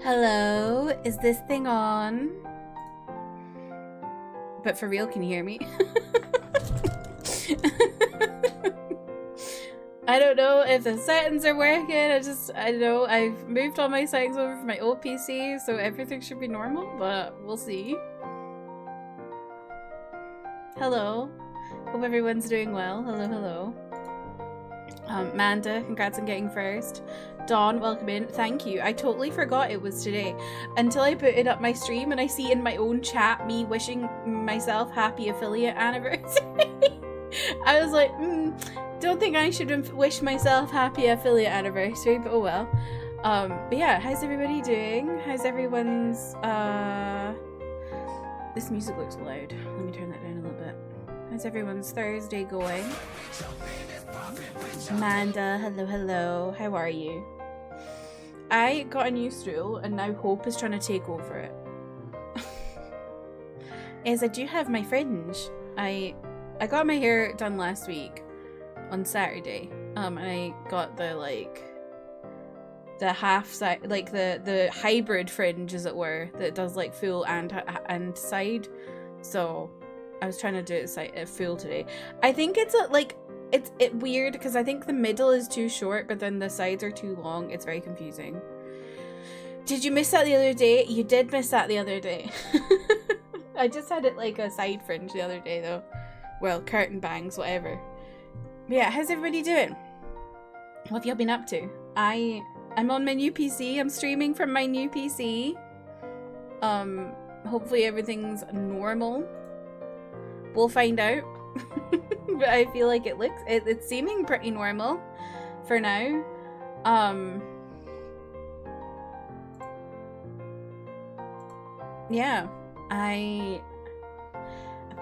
Hello, is this thing on? But for real, can you hear me? I don't know if the settings are working. I don't know. I've moved all my settings over from my old PC, so everything should be normal, but we'll see. Hello. Hope everyone's doing well. Hello, hello. Manda, congrats on getting first. Dawn, welcome in. Thank you. I totally forgot it was today until I put it up my stream and I see in my own chat me wishing myself happy affiliate anniversary. I was like, don't think I should wish myself happy affiliate anniversary, but oh well. But yeah, how's everybody doing? How's everyone's this music looks loud. Let me turn that down a little bit. How's everyone's Thursday going? Amanda, hello, hello. How are you? I got a new stool and now Hope is trying to take over it. As I do have my fringe. I got my hair done last week on Saturday. And I got the half side, like the hybrid fringe, as it were, that does like full and side. So I was trying to do it full today. I think it's it's weird because I think the middle is too short, but then the sides are too long. It's very confusing. Did you miss that the other day? You did miss that the other day. I just had it like a side fringe the other day though. Well, curtain bangs, whatever. But yeah, how's everybody doing? What have you been up to? I'm on my new PC. I'm streaming from my new PC. Hopefully everything's normal. We'll find out. But I feel like it's seeming pretty normal for now. Yeah, I've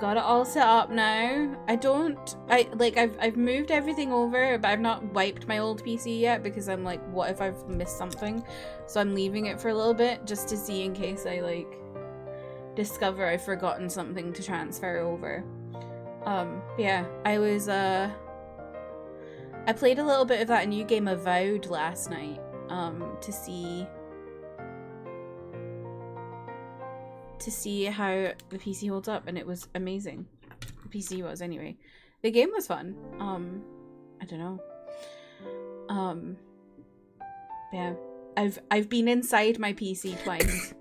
got it all set up now. I've moved everything over, but I've not wiped my old PC yet because I'm like, what if I've missed something? So I'm leaving it for a little bit just to see in case I discover I've forgotten something to transfer over. Yeah, I played a little bit of that new game Avowed last night, to see how the PC holds up, and it was amazing. The PC was, anyway. The game was fun. I don't know. Yeah. I've been inside my PC twice.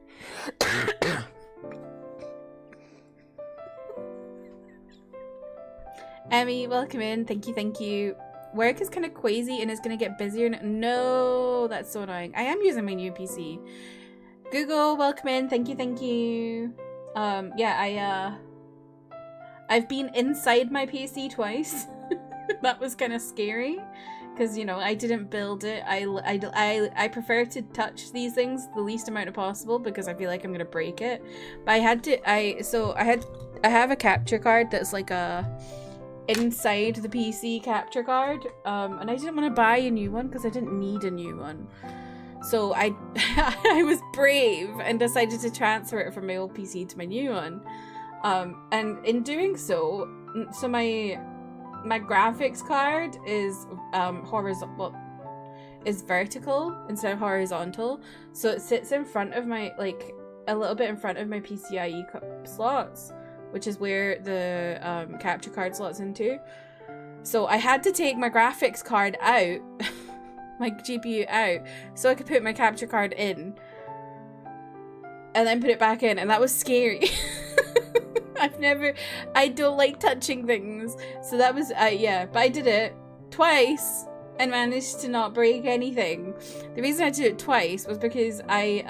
Emmy, welcome in. Thank you, thank you. Work is kind of quasi and it's going to get busier. No, that's so annoying. I am using my new PC. Google, welcome in. Thank you, thank you. Yeah, I've been inside my PC twice. That was kind of scary because, you know, I didn't build it. I prefer to touch these things the least amount of possible because I feel like I'm going to break it. But I have a capture card that's like inside the PC capture card, and I didn't want to buy a new one because I didn't need a new one. So I was brave and decided to transfer it from my old PC to my new one. And in doing so my graphics card is is vertical instead of horizontal. So it sits in front of my, a little bit in front of my PCIe slots, which is where the capture card slots into. So I had to take my graphics card out, my GPU out, so I could put my capture card in, and then put it back in, and that was scary. I don't like touching things, so that was, yeah, but I did it twice and managed to not break anything. The reason I did it twice was because I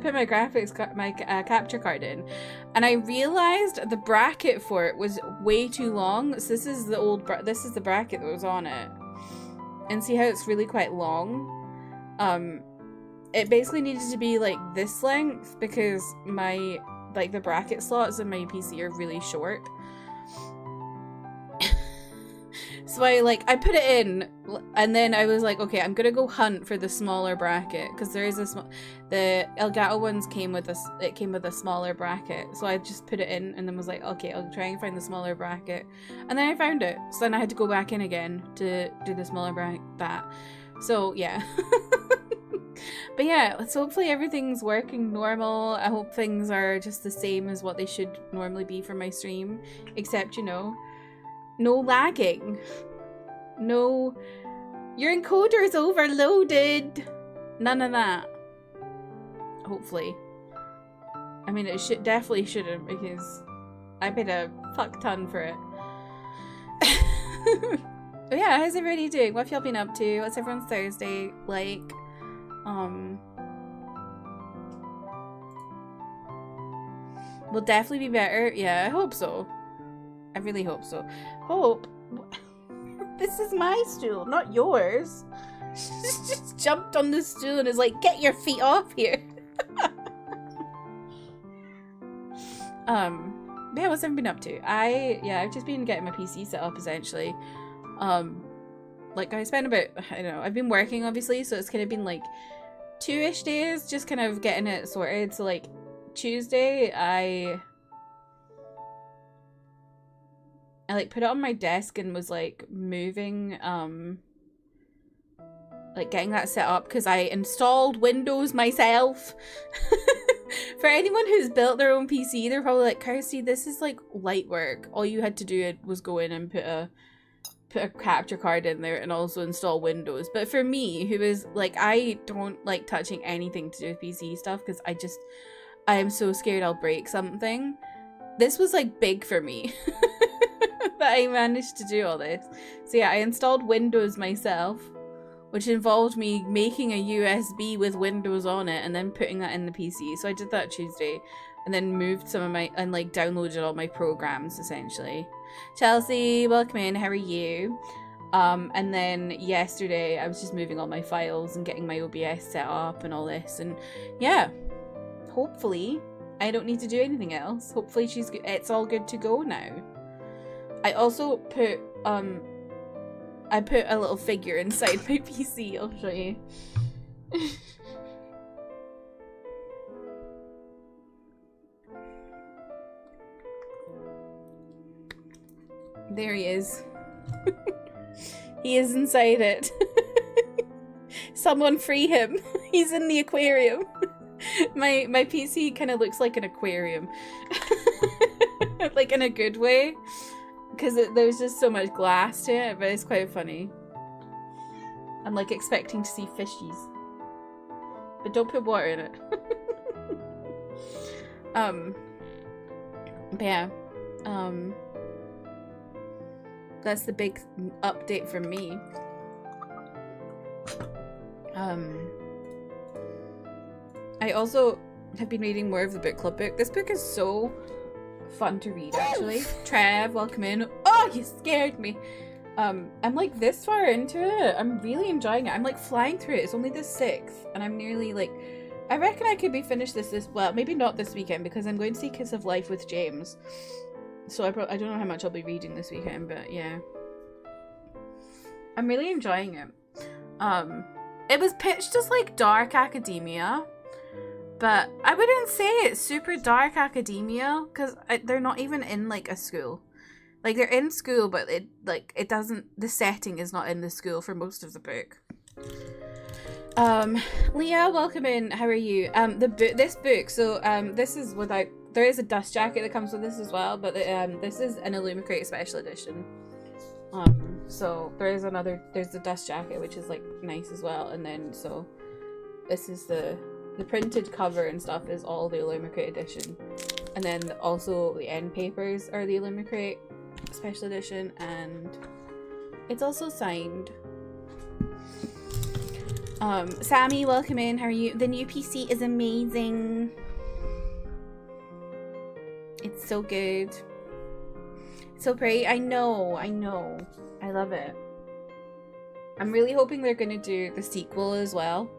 put my capture card in, and I realized the bracket for it was way too long. So this is the bracket that was on it, and see how it's really quite long. It basically needed to be like this length because the bracket slots in my PC are really short. So I put it in, and then I was like, okay, I'm gonna go hunt for the smaller bracket because there is the Elgato ones came with a smaller bracket. So I just put it in and then was like, okay, I'll try and find the smaller bracket, and then I found it. So then I had to go back in again to do the smaller bracket. So yeah. But yeah, so hopefully everything's working normal. I hope things are just the same as what they should normally be for my stream. Except, you know, no lagging. No, your encoder is overloaded. None of that. Hopefully. I mean, it definitely shouldn't, because I paid a fuck ton for it. But yeah, how's everybody doing? What have y'all been up to? What's everyone's Thursday like? Will definitely be better. Yeah, I hope so. I really hope so. Hope. This is my stool, not yours. She just jumped on the stool and is like, get your feet off here. Yeah, what's everyone been up to? I've just been getting my PC set up essentially. Like I spent about, I don't know, I've been working obviously, so it's kind of been like 2-ish days just kind of getting it sorted. So like Tuesday I like put it on my desk and was like moving, like getting that set up because I installed Windows myself. For anyone who's built their own PC, they're probably like, Kirsty, this is like light work. All you had to do was go in and put a capture card in there and also install Windows. But for me, who is like, I don't like touching anything to do with PC stuff because I am so scared I'll break something. This was like big for me that I managed to do all this. So yeah, I installed Windows myself, which involved me making a USB with Windows on it and then putting that in the PC. So I did that Tuesday and then moved some of my, and like downloaded all my programs essentially. Chelsea, welcome in, how are you? And then yesterday I was just moving all my files and getting my OBS set up and all this, and yeah, hopefully I don't need to do anything else. Hopefully it's all good to go now. I also put I put a little figure inside my PC, I'll show you. There he is. He is inside it. Someone free him. He's in the aquarium. My PC kind of looks like an aquarium. Like in a good way. Because there's just so much glass to it, but it's quite funny. I'm like expecting to see fishies. But don't put water in it. But yeah. That's the big update from me. I also have been reading more of the book club book. This book is so fun to read, actually. Trev, welcome in. Oh, you scared me. I'm like this far into it. I'm really enjoying it. I'm like flying through it. It's only the 6th, and I'm nearly like, I reckon I could be finished this well, maybe not this weekend because I'm going to see Kiss of Life with James. So I don't know how much I'll be reading this weekend, but yeah. I'm really enjoying it. It was pitched as like dark academia, but I wouldn't say it's super dark academia because they're not even in like a school. Like they're in school, but it doesn't, the setting is not in the school for most of the book. Leah, welcome in. How are you? This book, so this is without, there is a dust jacket that comes with this as well, but this is an Illumicrate special edition. So there's the dust jacket, which is like nice as well, and then so this is the printed cover and stuff is all the Illumicrate edition, and then also the end papers are the Illumicrate special edition, and it's also signed. Sammy, welcome in. How are you? The new PC is amazing. It's so good. So pretty. I know. I love it. I'm really hoping they're going to do the sequel as well.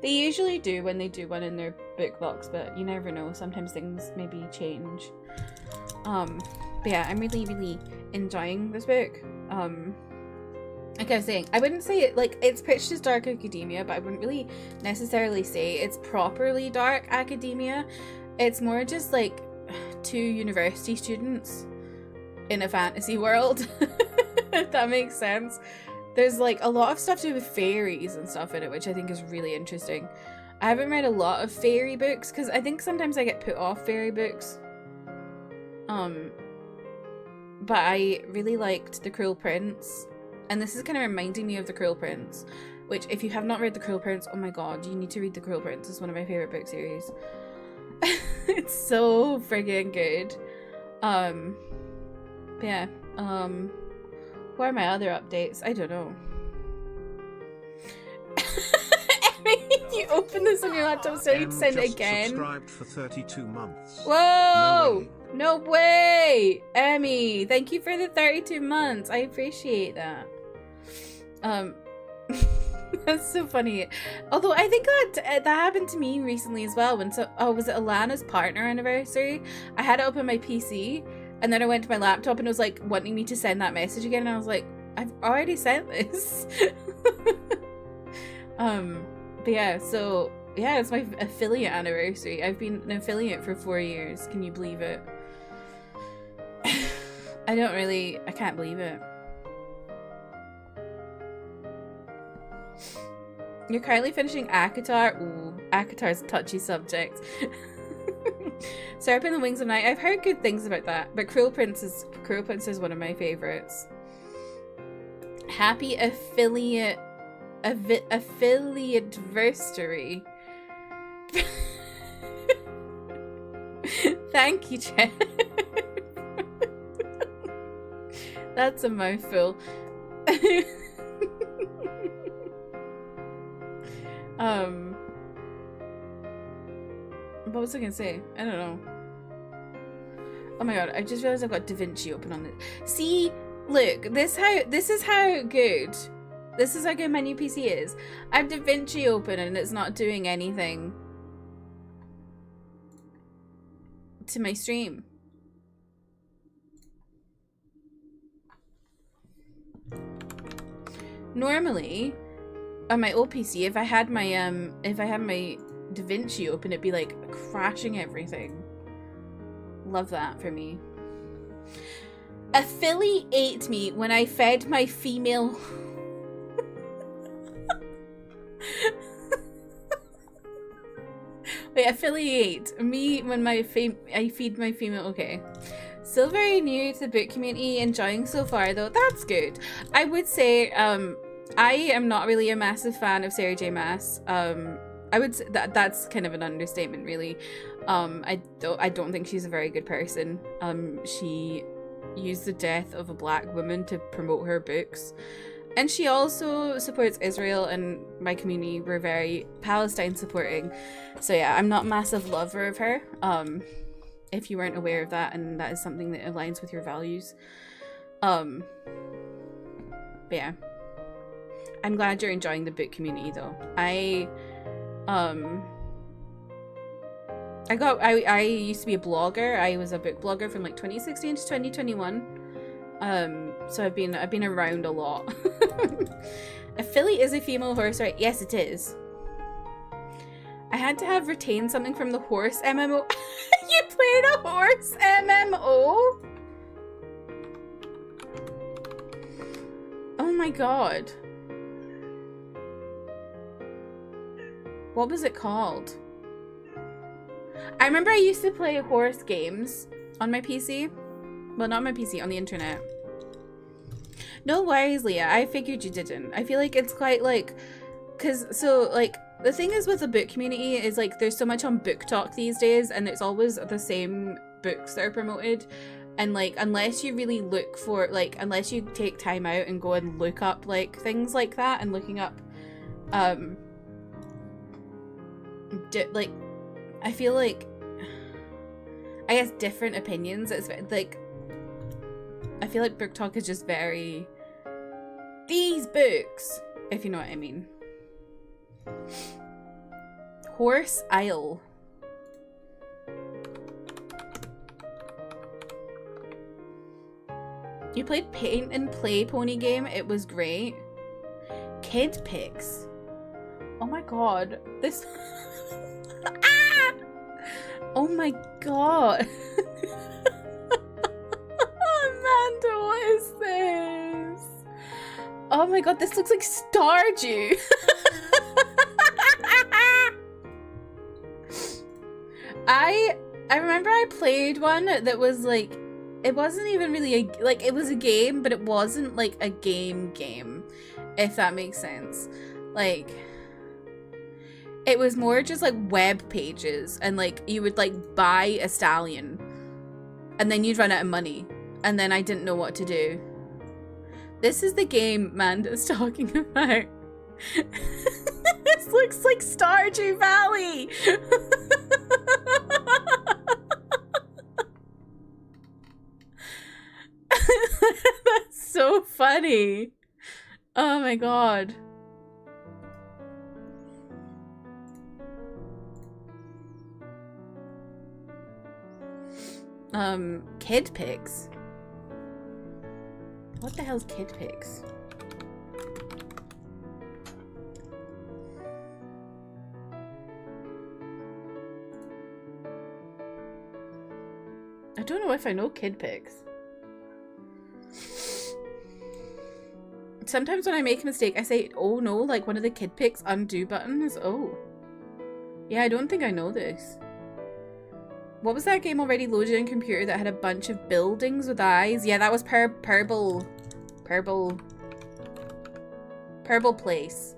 They usually do when they do one in their book box, but you never know. Sometimes things maybe change. But yeah, I'm really enjoying this book. Like I was saying, I wouldn't say it, like, it's pitched as dark academia, but I wouldn't really necessarily say it's properly dark academia. It's more just like 2 university students in a fantasy world, if that makes sense. There's like a lot of stuff to do with fairies and stuff in it, which I think is really interesting. I haven't read a lot of fairy books because I think sometimes I get put off fairy books. But I really liked The Cruel Prince, and this is kind of reminding me of The Cruel Prince, which if you have not read The Cruel Prince, oh my god, you need to read The Cruel Prince. It's one of my favorite book series. It's so friggin' good. But yeah, what are my other updates? I don't know. You open this on your laptop so you'd send it again. Subscribed for 32 months. Whoa! No way! Emmy, thank you for the 32 months. I appreciate that. That's so funny. Although I think that happened to me recently as well. When was it Alana's partner anniversary? I had it up on my PC, and then I went to my laptop and it was like wanting me to send that message again, and I was like, I've already sent this. But yeah, so yeah, it's my affiliate anniversary. I've been an affiliate for 4 years. Can you believe it? I can't believe it. You're currently finishing Akatar. Ooh, Akatar's a touchy subject. Serpent and the Wings of Night. I've heard good things about that, but Cruel Prince is one of my favorites. Happy affiliate affiliate-versary. Thank you, Jeff. That's a mouthful. What was I gonna say? I don't know. Oh my god, I just realized I've got DaVinci open on it. See, look, this is how good my new PC is. I have DaVinci open and it's not doing anything to my stream. Normally, on my old PC, if I had my DaVinci open, it'd be like crashing everything. Love that for me. Affiliate me when I fed my female. Wait, affiliate me when I feed my female. Okay. Still very new to the book community, enjoying so far though. That's good. I would say I am not really a massive fan of Sarah J Maas. I would say that's kind of an understatement, really. I don't think she's a very good person. She used the death of a black woman to promote her books. And she also supports Israel, and my community, we're very Palestine supporting. So yeah, I'm not a massive lover of her. If you weren't aware of that, and that is something that aligns with your values. But yeah. I'm glad you're enjoying the book community though. I used to be a blogger. I was a book blogger from like 2016 to 2021. So I've been around a lot. Affiliate is a female horse, right? Yes, it is. I had to have retained something from the horse MMO. You played a horse MMO? Oh my god. What was it called? I remember I used to play horse games on my PC. Well, not my PC, on the internet. No worries, Leah. I figured you didn't. I feel like it's quite like... the thing is with the book community is like there's so much on Book Talk these days, and it's always the same books that are promoted. And like, unless you really look for, like, unless you take time out and go and look up like things like that, and looking up, like, I feel like, I guess different opinions. It's like, I feel like Book Talk is just very, these books, if you know what I mean. Horse Isle. You played Paint and Play Pony Game. It was great. Kid Pics. Oh my god. This... Ah! Oh my god. Amanda, what is this? Oh my god, this looks like Stardew. I remember I played one that was like, it wasn't even really like, it was a game, but it wasn't like a game, if that makes sense. Like, it was more just like web pages, and like you would like buy a stallion and then you'd run out of money, and then I didn't know what to do. This is the game Manda's talking about. This looks like Stardew Valley. That's so funny. Oh my god. Kid pics? What the hell's kid pics? I don't know if I know kid pics. Sometimes when I make a mistake, I say, oh no, like one of the kid pics undo buttons. Oh. Yeah, I don't think I know this. What was that game already loaded on computer that had a bunch of buildings with eyes? Yeah, that was Purple Place.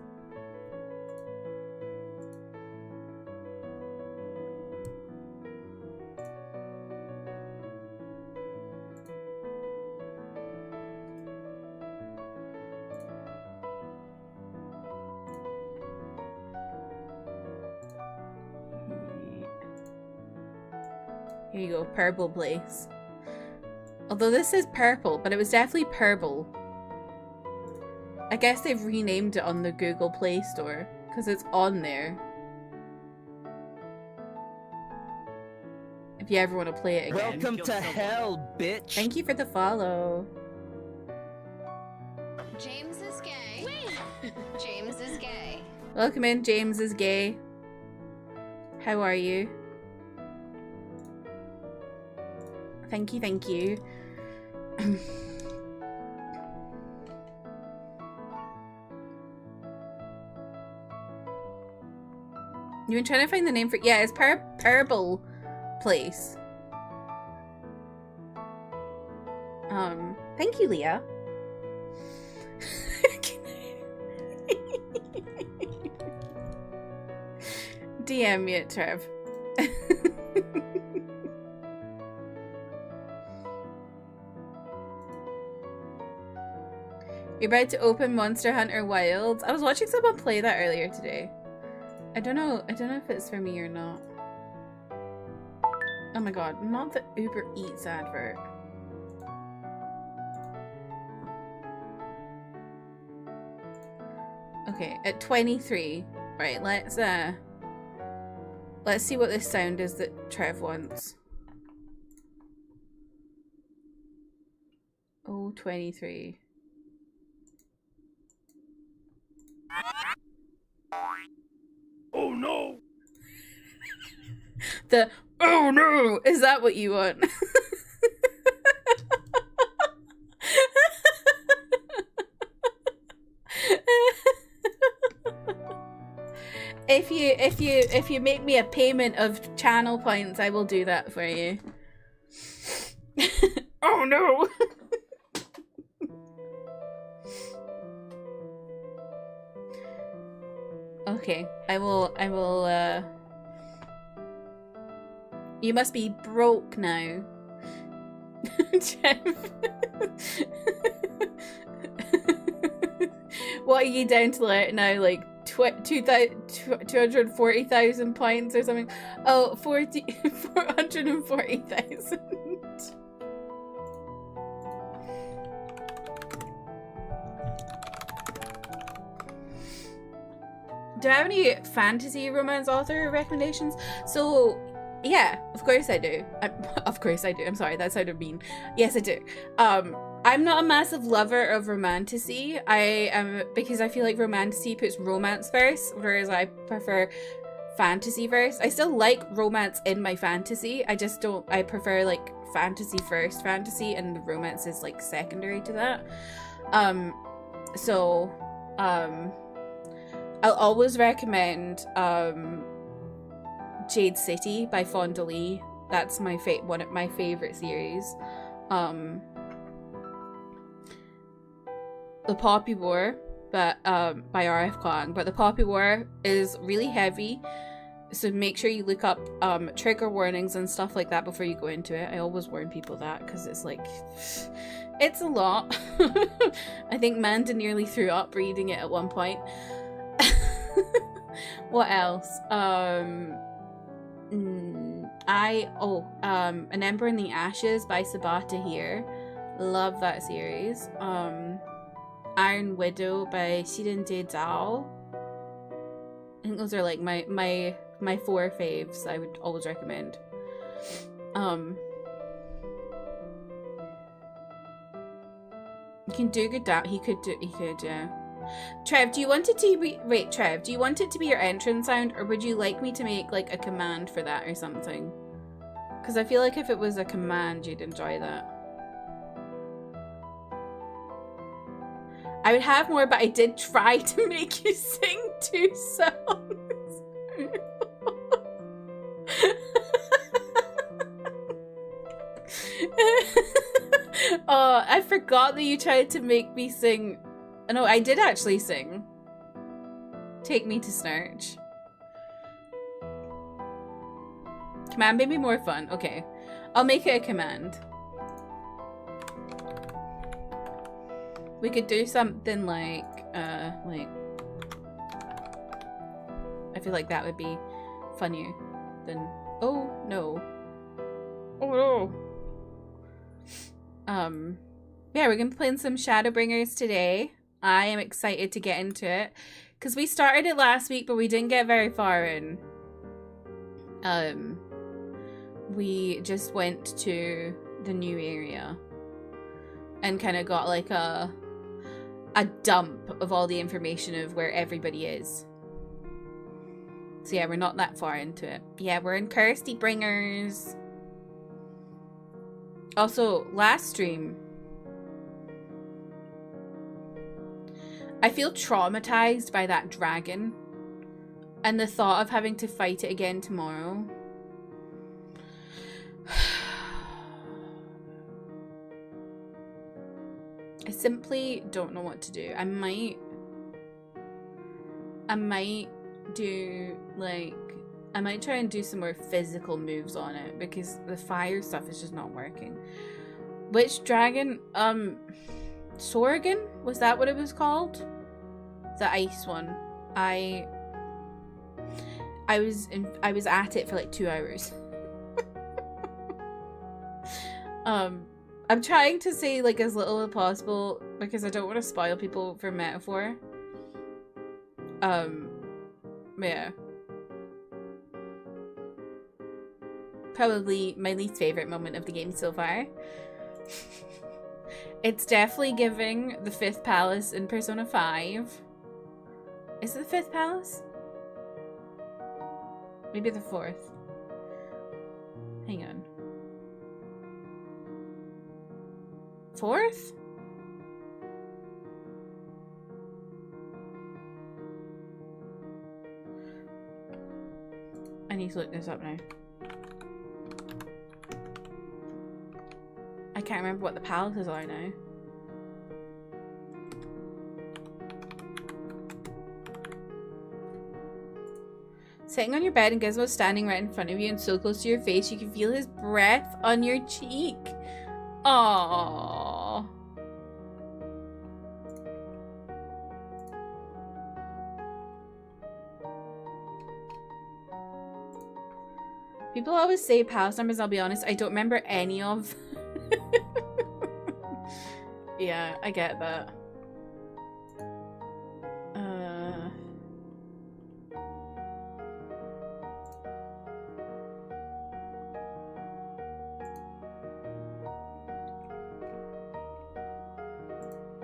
Here you go, Purple Place. Although this is purple, but it was definitely purple. I guess they've renamed it on the Google Play Store because it's on there. If you ever want to play it again. Welcome to hell, bitch. Thank you for the follow. James is gay. James is gay. Welcome in, James is gay. How are you? Thank you, thank you. You've been trying to find the name for— yeah, it's Purple Place. Thank you, Leah. DM me it, Trev. You're about to open Monster Hunter Wilds. I was watching someone play that earlier today. I don't know if it's for me or not. Oh my god, not the Uber Eats advert. Okay, at 23. Right, let's see what this sound is that Trev wants. Oh, 23. Oh no! The oh no! Is that what you want? If you make me a payment of channel points, I will do that for you. Oh no! Okay, I will, you must be broke now. Jeff. What are you down to now, like 240,000 points or something? Oh, 440,000. Do I have any fantasy romance author recommendations? So, yeah, of course I do. Of course I do. I'm sorry, that sounded mean. Yes, I do. I'm not a massive lover of romantasy. I am, because I feel like romantasy puts romance first, whereas I prefer fantasy first. I still like romance in my fantasy. I just don't. I prefer like fantasy first fantasy, and the romance is like secondary to that. So, I'll always recommend Jade City by Fond du Lis. That's my one of my favorite series. The Poppy War, but by R.F. Kuang. But the Poppy War is really heavy, so make sure you look up trigger warnings and stuff like that before you go into it. I always warn people that because it's like, it's a lot. I think Manda nearly threw up reading it at one point. What else? An Ember in the Ashes by Sabata here. Love that series. Iron Widow by Shirin Zhao. I think those are like my 4 faves I would always recommend. You can do good down. He could, yeah. Trev, do you want it to be... Wait, Trev, do you want it to be your entrance sound, or would you like me to make, like, a command for that or something? Because I feel like if it was a command, you'd enjoy that. I would have more, but I did try to make you sing 2 songs. Oh, I forgot that you tried to make me sing... No, I did actually sing. Take Me to Snarch. Command made me more fun. Okay. I'll make it a command. We could do something like... I feel like that would be funnier than... Oh, no. Oh, no. Yeah, we're gonna be playing some Shadowbringers today. I am excited to get into it because we started it last week, but we didn't get very far in. We just went to the new area and kind of got like a dump of all the information of where everybody is. So yeah, we're not that far into it. Yeah, we're in Kirsty Bringers. Also, last stream, I feel traumatized by that dragon and the thought of having to fight it again tomorrow. I simply don't know what to do. I might do like, I might try and do some more physical moves on it because the fire stuff is just not working. Which dragon? Sorgan? Was that what it was called? The ice one. I was at it for like 2 hours. I'm trying to say like as little as possible because I don't want to spoil people for metaphor. Yeah. Probably my least favorite moment of the game so far. It's definitely giving the 5th palace in Persona 5. Is it the 5th palace? Maybe the 4th. Hang on. 4th? I need to look this up now. I can't remember what the palaces are now. Sitting on your bed and Gizmo's standing right in front of you and so close to your face you can feel his breath on your cheek. Aww. People always say palace numbers, I'll be honest, I don't remember any of. Yeah, I get that.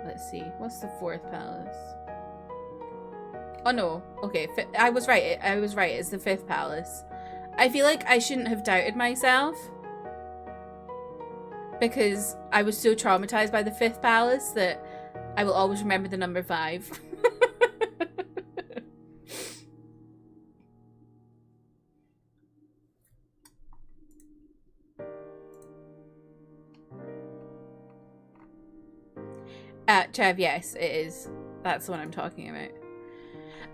Let's see. What's the 4th palace? Oh no. Okay, I was right. I was right. It's the 5th palace. I feel like I shouldn't have doubted myself because I was so traumatized by the 5th palace that I will always remember the number 5. Trev, yes, it is. That's what I'm talking about.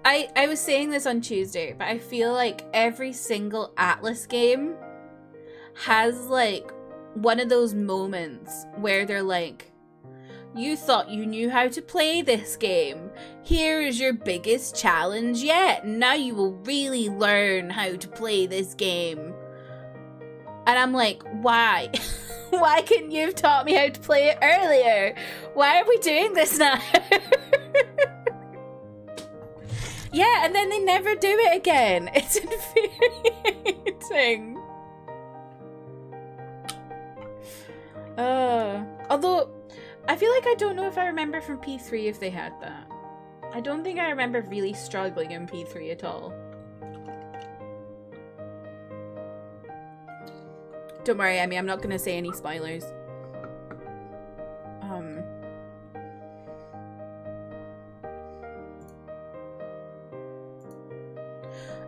I was saying this on Tuesday, but I feel like every single Atlas game has like one of those moments where they're like, you thought you knew how to play this game. Here is your biggest challenge yet. Now you will really learn how to play this game. And I'm like, why? Why couldn't you have taught me how to play it earlier? Why are we doing this now? Yeah, and then they never do it again. It's infuriating. Although, I feel like I don't know if I remember from P3 if they had that. I don't think I remember really struggling in P3 at all. Don't worry, Emmy, I'm not going to say any spoilers.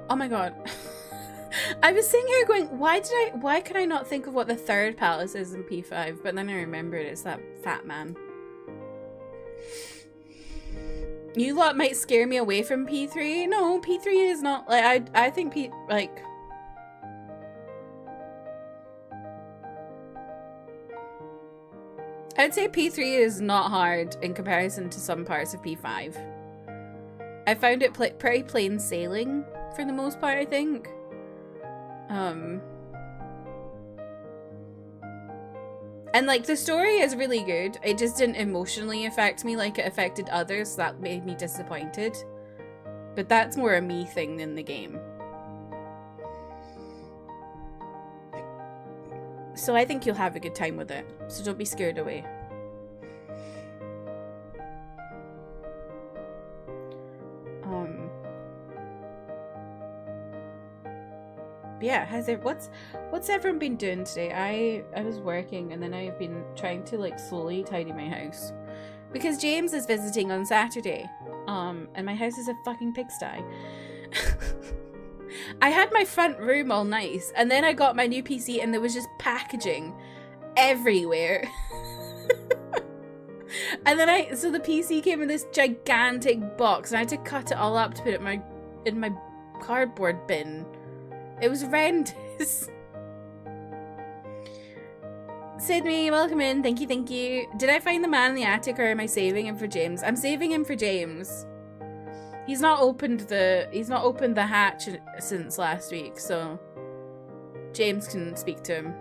Oh my god. I was sitting here going, why could I not think of what the third palace is in P5? But then I remembered it's that fat man. You lot might scare me away from P3. No, P3 is not, like, I think I'd say P3 is not hard in comparison to some parts of P5. I found it pretty plain sailing for the most part, I think. And like the story is really good. It just didn't emotionally affect me like it affected others, so that made me disappointed. But that's more a me thing than the game. So I think you'll have a good time with it. So don't be scared away. But yeah, what's everyone been doing today? I was working and then I've been trying to like slowly tidy my house. Because James is visiting on Saturday. And my house is a fucking pigsty. I had my front room all nice, and then I got my new PC and there was just packaging everywhere. And then so the PC came in this gigantic box and I had to cut it all up to put it in my cardboard bin. It was horrendous. Sydney, welcome in. Thank you, thank you. Did I find the man in the attic or am I saving him for James? I'm saving him for James. He's not opened the hatch since last week, so James can speak to him.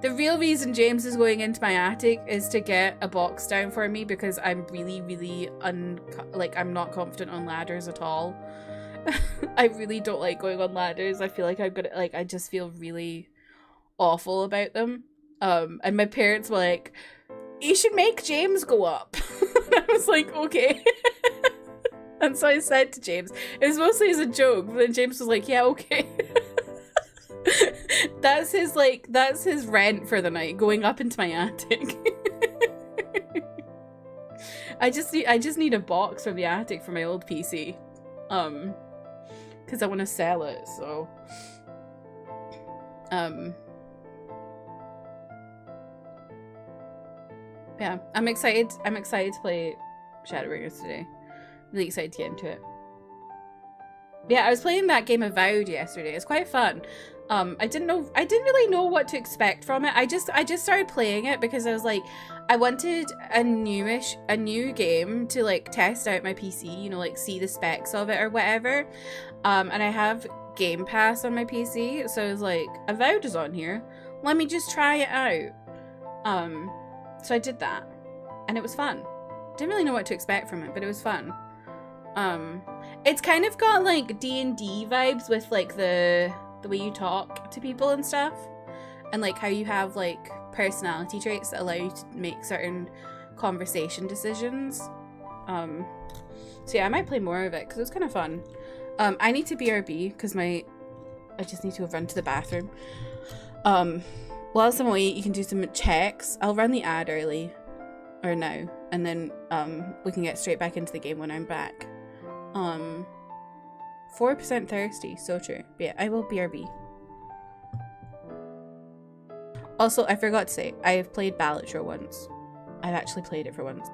The real reason James is going into my attic is to get a box down for me because I'm really I'm not confident on ladders at all. I really don't like going on ladders. I feel like I just feel really awful about them. And my parents were like, you should make James go up. I was like, okay. And so I said to James, it was mostly as a joke, but then James was like, yeah, okay. That's his rent for the night, going up into my attic. I just need a box from the attic for my old PC. Because I want to sell it, so. Yeah, I'm excited to play Shadowbringers today. Really excited to get into it. Yeah, I was playing that game Avowed yesterday. It's quite fun. I didn't really know what to expect from it. I just started playing it because I was like, I wanted a new game to like test out my PC, you know, like see the specs of it or whatever. And I have Game Pass on my PC, so I was like, Avowed is on here. Let me just try it out. So I did that, and it was fun. Didn't really know what to expect from it, but it was fun. It's kind of got like D&D vibes with like the way you talk to people and stuff, and like how you have like personality traits that allow you to make certain conversation decisions. So yeah, I might play more of it because it was kind of fun. I need to BRB because I just need to run to the bathroom. Whilst I'm away, you can do some checks. I'll run the ad early or now. and then we can get straight back into the game when I'm back. 4% thirsty, so true. But yeah, I will BRB. Also, I forgot to say, I've played Balatro once. I've actually played it for once.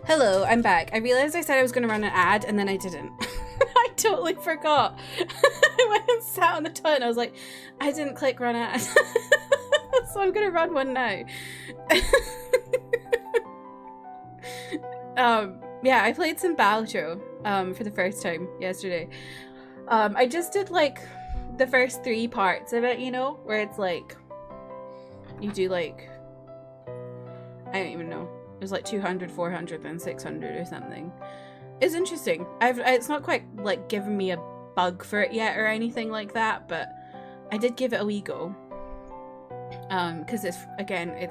Hello, I'm back. I realized I said I was going to run an ad and then I didn't. I totally forgot. I went and sat on the toilet and I was like, I didn't click run ad. So I'm going to run one now. Yeah, I played some Balatro for the first time yesterday. I just did like the first 3 parts of it, you know, where it's like you do like, I don't even know. It was like 200, 400, then 600 or something. It's interesting. It's not quite like given me a bug for it yet or anything like that, but I did give it a wee go. Because it's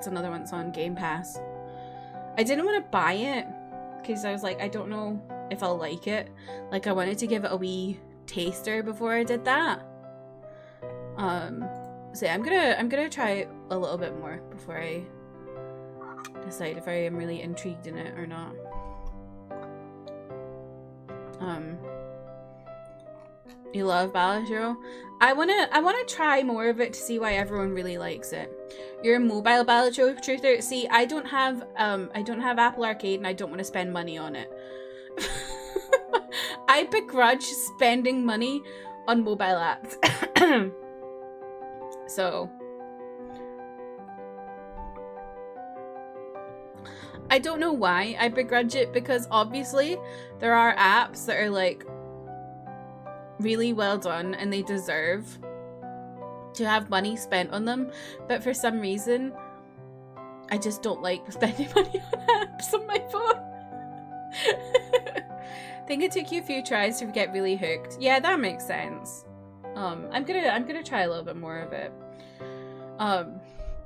another one that's on Game Pass. I didn't want to buy it because I was like, I don't know if I'll like it. Like I wanted to give it a wee taster before I did that. So yeah, I'm gonna try a little bit more before I decide if I am really intrigued in it or not. You love Balatro? I wanna try more of it to see why everyone really likes it. You're a mobile Balatro truther? See, I don't have Apple Arcade and I don't want to spend money on it. I begrudge spending money on mobile apps. So I don't know why I begrudge it, because obviously there are apps that are like really well done and they deserve to have money spent on them, but for some reason I just don't like spending money on apps on my phone. I think it took you a few tries to get really hooked. Yeah, that makes sense. I'm gonna try a little bit more of it.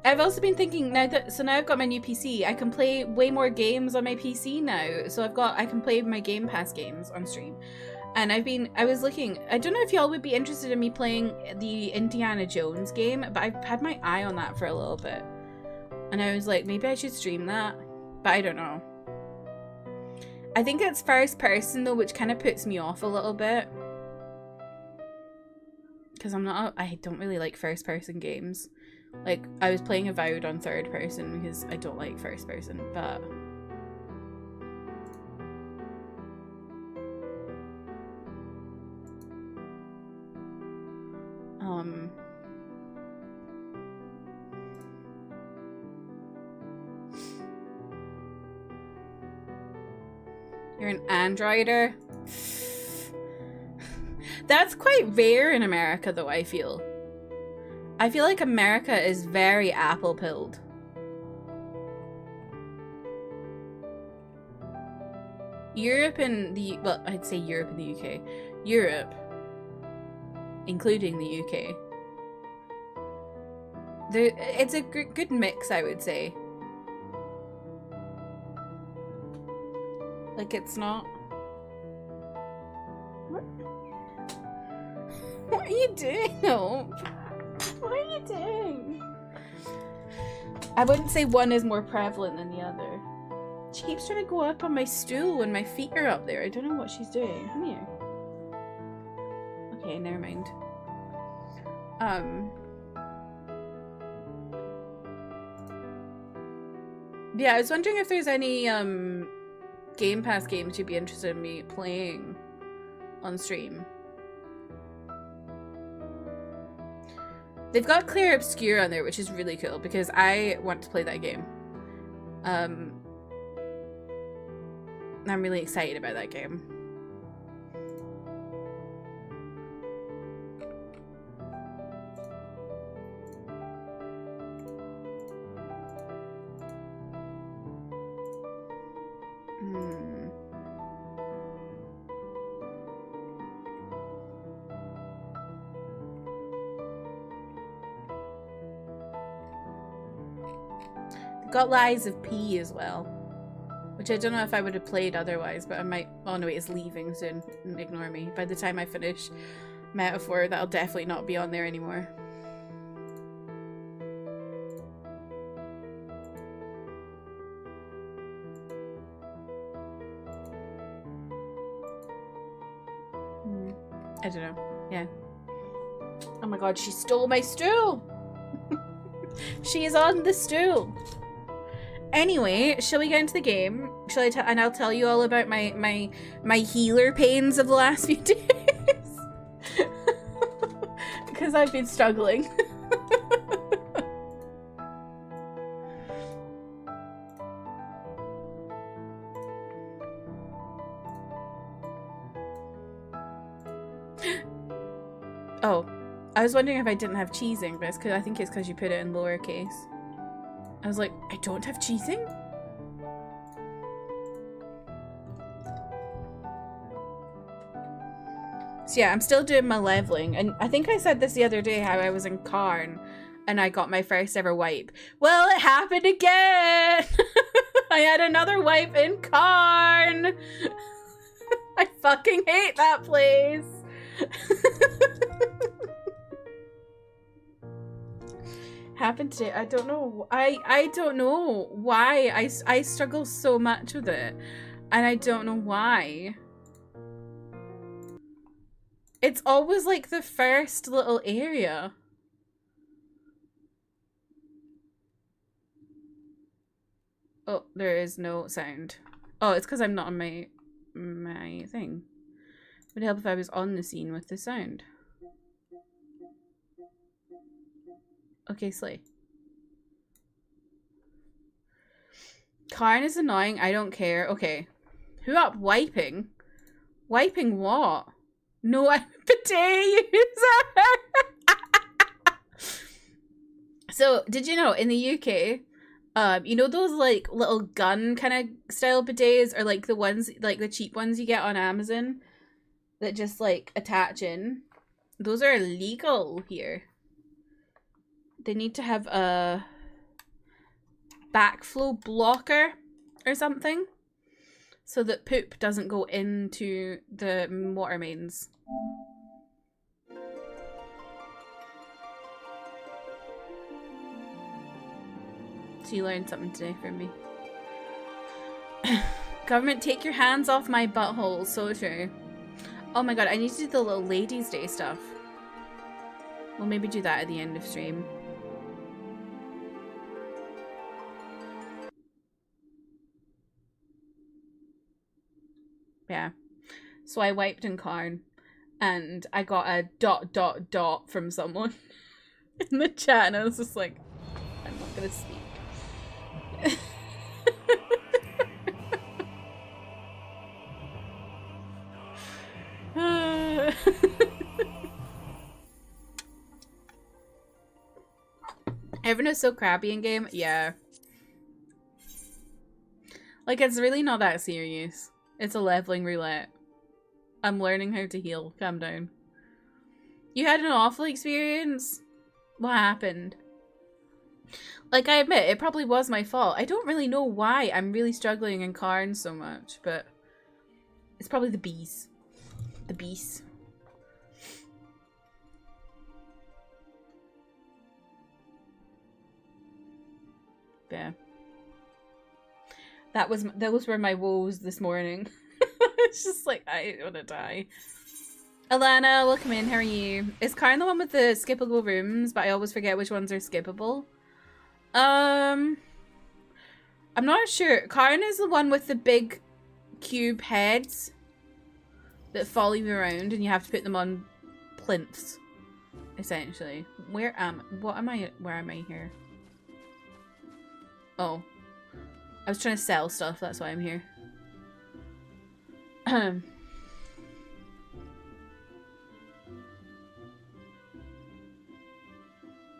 I've also been thinking now I've got my new PC. I can play way more games on my PC now. So I can play my Game Pass games on stream. And I was looking, I don't know if y'all would be interested in me playing the Indiana Jones game, but I've had my eye on that for a little bit. And I was like, maybe I should stream that. But I don't know. I think it's first person though, which kind of puts me off a little bit. Because I don't really like first person games. Like, I was playing Avowed on third person because I don't like first person, but... You're an Androider? That's quite rare in America, though, I feel. I feel like America is very apple-pilled. Europe and the... Well, I'd say Europe and the UK. Europe, including the UK. It's a good mix, I would say. Like, it's not... What are you doing, though? What are you doing? I wouldn't say one is more prevalent than the other. She keeps trying to go up on my stool when my feet are up there. I don't know what she's doing. Come here. Okay, never mind. Yeah, I was wondering if there's any Game Pass games you'd be interested in me playing on stream. They've got Clear Obscure on there, which is really cool because I want to play that game. I'm really excited about that game. Got Lies of P as well, which I don't know if I would have played otherwise, but I might. Oh no, it's leaving soon. Ignore me. By the time I finish Metaphor, that'll definitely not be on there anymore. I don't know. Yeah. Oh my god, she stole my stool! She is on the stool! Anyway, shall we get into the game? Shall I and I'll tell you all about my healer pains of the last few days. Because I've been struggling. Oh, I was wondering if I didn't have cheesing, but it's I think it's because you put it in lowercase. I was like, I don't have cheesing? So yeah, I'm still doing my leveling. And I think I said this the other day, how I was in Karn and I got my first ever wipe. Well, it happened again! I had another wipe in Karn! I fucking hate that place! Happened today. I don't know. I don't know why I struggle so much with it, and I don't know why. It's always like the first little area. Oh, there is no sound. Oh, it's because I'm not on my thing. Would help if I was on the scene with the sound. Okay, Slay. Karn is annoying. I don't care. Okay. Who up wiping? Wiping what? No, I'm a bidet user. So, did you know in the UK, you know those like little gun kind of style bidets, or like the ones, like the cheap ones you get on Amazon that just like attach in? Those are illegal here. They need to have a backflow blocker or something so that poop doesn't go into the water mains. So you learned something today from me. Government, take your hands off my butthole. So true. Oh my god, I need to do the little ladies' day stuff. We'll maybe do that at the end of stream. Yeah. So I wiped in Karn and I got a ... from someone in the chat and I was just like, I'm not gonna speak. Everyone is so crappy in game. Yeah. Like, it's really not that serious. It's a leveling roulette. I'm learning how to heal. Calm down. You had an awful experience? What happened? Like, I admit, it probably was my fault. I don't really know why I'm really struggling in Karn so much, but it's probably the bees. The bees. Yeah. Those were my woes this morning. It's just like, I want to die. Alana, welcome in. How are you? Is Karn the one with the skippable rooms, but I always forget which ones are skippable? I'm not sure. Karn is the one with the big cube heads that follow you around and you have to put them on plinths, essentially. Where am I here? Oh. I was trying to sell stuff, that's why I'm here.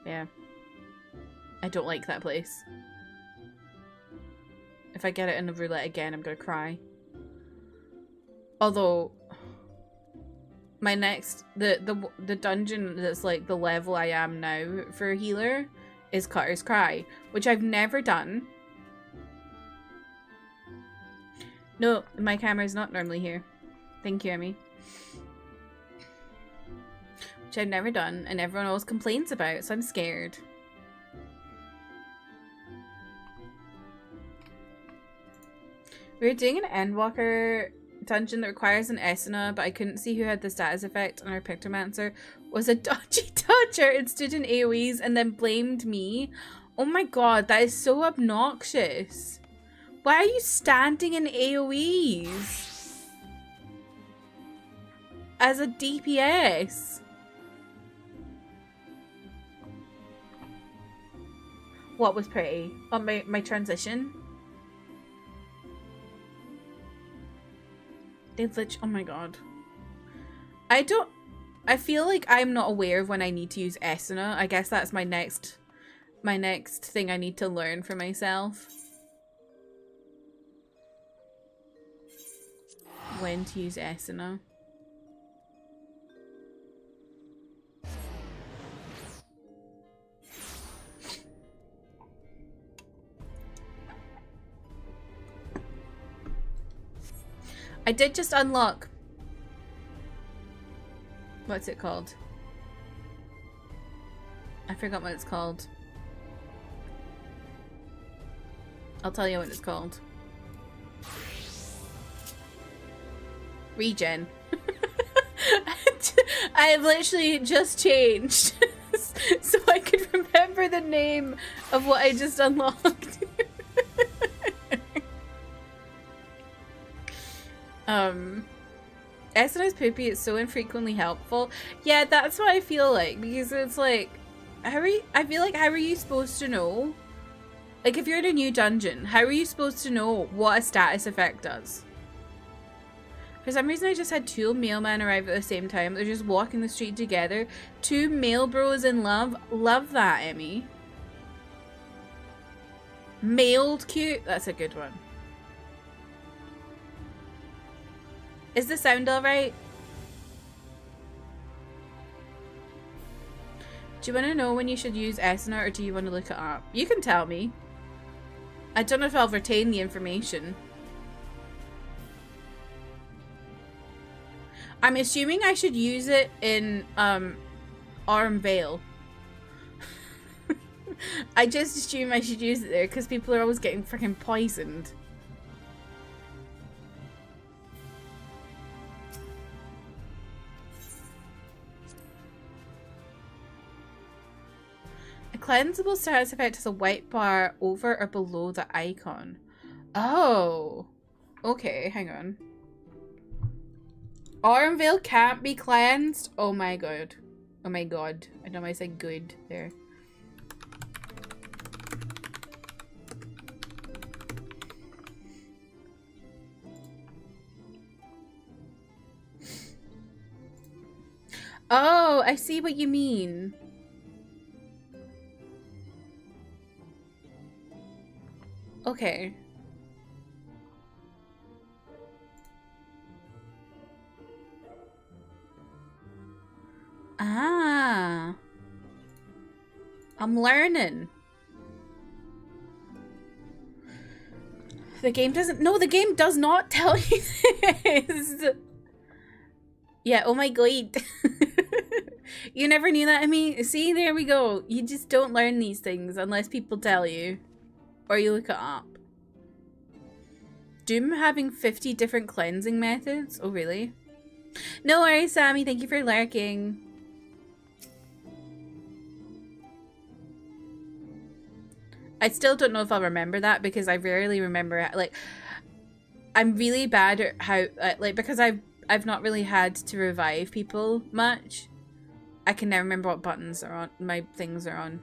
Yeah. I don't like that place. If I get it in the roulette again, I'm gonna cry. Although my next the dungeon that's like the level I am now for a healer is Cutter's Cry, which I've never done. No, my camera's not normally here. Thank you, Emmy. Which I've never done, and everyone always complains about, so I'm scared. We were doing an Endwalker dungeon that requires an Esuna, but I couldn't see who had the status effect, and our Pictomancer was a dodgy dodger and stood in AoEs and then blamed me. Oh my god, that is so obnoxious. Why are you standing in AoEs? As a DPS? What was pretty? Oh, my transition? They've literally, oh my god. I feel like I'm not aware of when I need to use Esuna. I guess that's my next thing I need to learn for myself. When to use Esuna. I did just unlock. What's it called? I forgot what it's called. I'll tell you what it's called. Regen. I have literally just changed so I could remember the name of what I just unlocked. Esuna's poopy is so infrequently helpful. Yeah, that's what I feel like, because it's like, I feel like, how are you supposed to know? Like, if you're in a new dungeon, how are you supposed to know what a status effect does? For some reason, I just had two mailmen arrive at the same time. They're just walking the street together. Two male bros in love. Love that, Emmy. Mailed cute. That's a good one. Is the sound alright? Do you want to know when you should use Esuna, or do you want to look it up? You can tell me. I don't know if I'll retain the information. I'm assuming I should use it in Arm Vale. I just assume I should use it there because people are always getting freaking poisoned. A cleansable status effect has a white bar over or below the icon. Oh. Okay, hang on. Aurum Veil can't be cleansed? Oh my god. Oh my god. I know I said good there. Oh, I see what you mean. Okay. Ah. I'm learning. The game doesn't... No, the game does not tell you this. Yeah, oh my god. You never knew that of me? See, there we go. You just don't learn these things unless people tell you. Or you look it up. Doom having 50 different cleansing methods? Oh, really? No worries, Sammy. Thank you for lurking. I still don't know if I'll remember that because I rarely remember, like, I'm really bad at how, like, because I've not really had to revive people much. I can never remember what buttons are on, my things are on.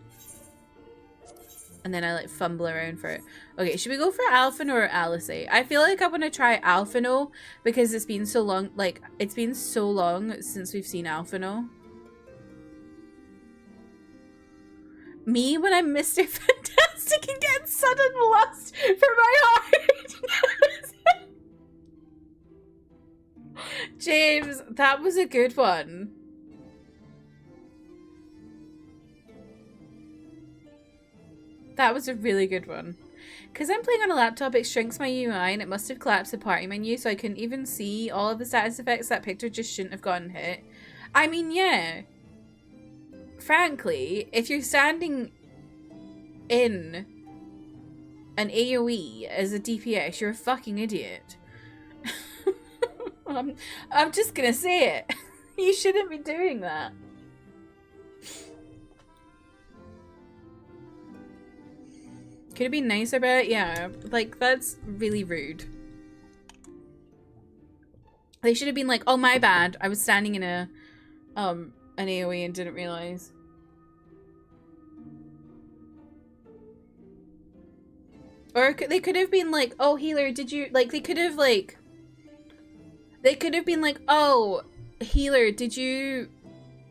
And then I, like, fumble around for it. Okay, should we go for Alphino or Alisaie? I feel like I want to try Alphino because it's been so long, like, it's been so long since we've seen Alphino. Me when I'm Mr. Fantastic and get sudden lust for my heart. James, that was a good one. That was a really good one. Because I'm playing on a laptop, it shrinks my UI and it must have collapsed the party menu so I couldn't even see all of the status effects. That picture just shouldn't have gotten hit. I mean, yeah. Frankly, if you're standing in an AoE as a DPS, you're a fucking idiot. I'm just gonna say it. You shouldn't be doing that. Could have been nicer about it? Yeah, like, that's really rude. They should have been like, oh, my bad. I was standing in a, an AoE and didn't realize. Or they could have been like, oh, healer, did you, like, they could have, like, they could have been like, oh, healer, did you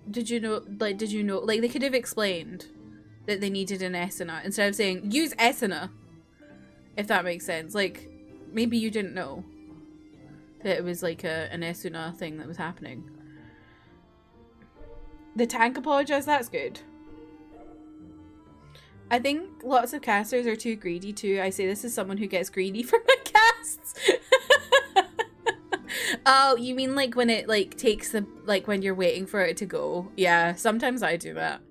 know, like, like, they could have explained that they needed an Esuna instead of saying, use Esuna, if that makes sense. Like, maybe you didn't know that it was, like, an Esuna thing that was happening. The tank apologized, that's good. I think lots of casters are too greedy too. I say this as someone who gets greedy for my casts. Oh, you mean like when it like takes the, like when you're waiting for it to go? Yeah, sometimes I do that.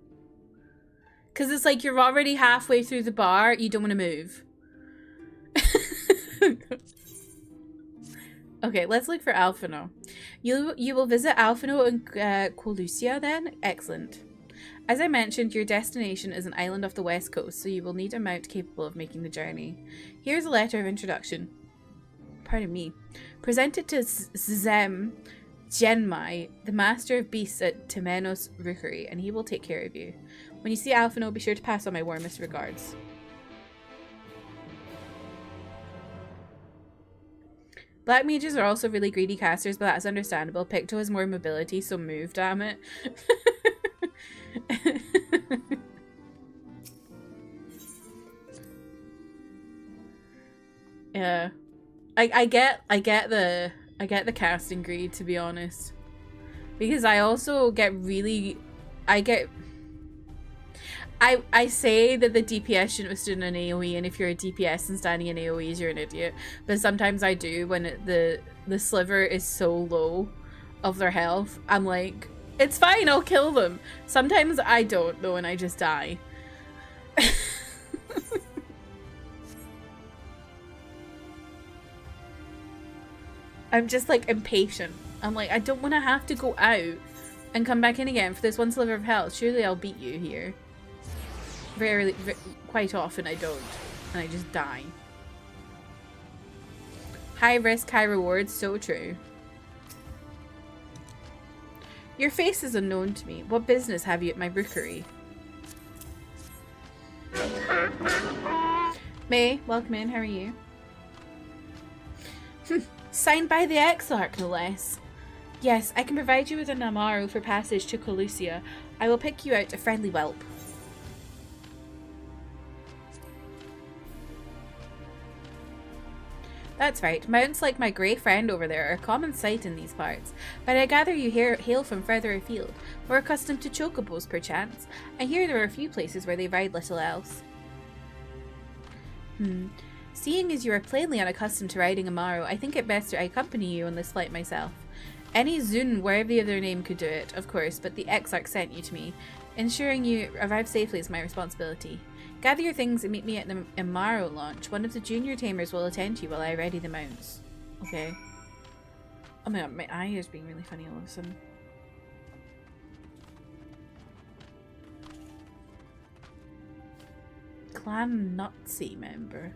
Cause it's like you're already halfway through the bar, you don't want to move. Okay, let's look for Alphino. You will visit Alphino and Colucia then? Excellent. As I mentioned, your destination is an island off the west coast, so you will need a mount capable of making the journey. Here's a letter of introduction. Pardon me. Present it to Zem Genmai, the master of beasts at Temenos Rookery, and he will take care of you. When you see Alphino, be sure to pass on my warmest regards. Black mages are also really greedy casters, but that's understandable. Picto has more mobility, so move, damn it. Yeah. I get the casting greed, to be honest. Because I also get really I say that the DPS shouldn't have stood in an AoE, and if you're a DPS and standing in AoEs, you're an idiot. But sometimes I do when the sliver is so low of their health. I'm like, it's fine, I'll kill them. Sometimes I don't though, and I just die. I'm just like impatient. I'm like, I don't want to have to go out and come back in again for this one sliver of health. Surely I'll beat you here. Quite often I don't. And I just die. High risk, high reward. So true. Your face is unknown to me. What business have you at my rookery? May, welcome in. How are you? Signed by the Exarch, no less. Yes, I can provide you with an Amaro for passage to Colusia. I will pick you out a friendly whelp. That's right. Mounts like my grey friend over there are a common sight in these parts, but I gather you hail from further afield, more accustomed to chocobos perchance. I hear there are a few places where they ride little else. Seeing as you are plainly unaccustomed to riding Amaro, I think it best I accompany you on this flight myself. Any Zun, wherever the other name could do it, of course, but the Exarch sent you to me. Ensuring you arrive safely is my responsibility. Gather your things and meet me at the Amaro launch. One of the junior tamers will attend to you while I ready the mounts. Okay. Oh my god, my eye is being really funny all of a sudden. Clan Nazi member.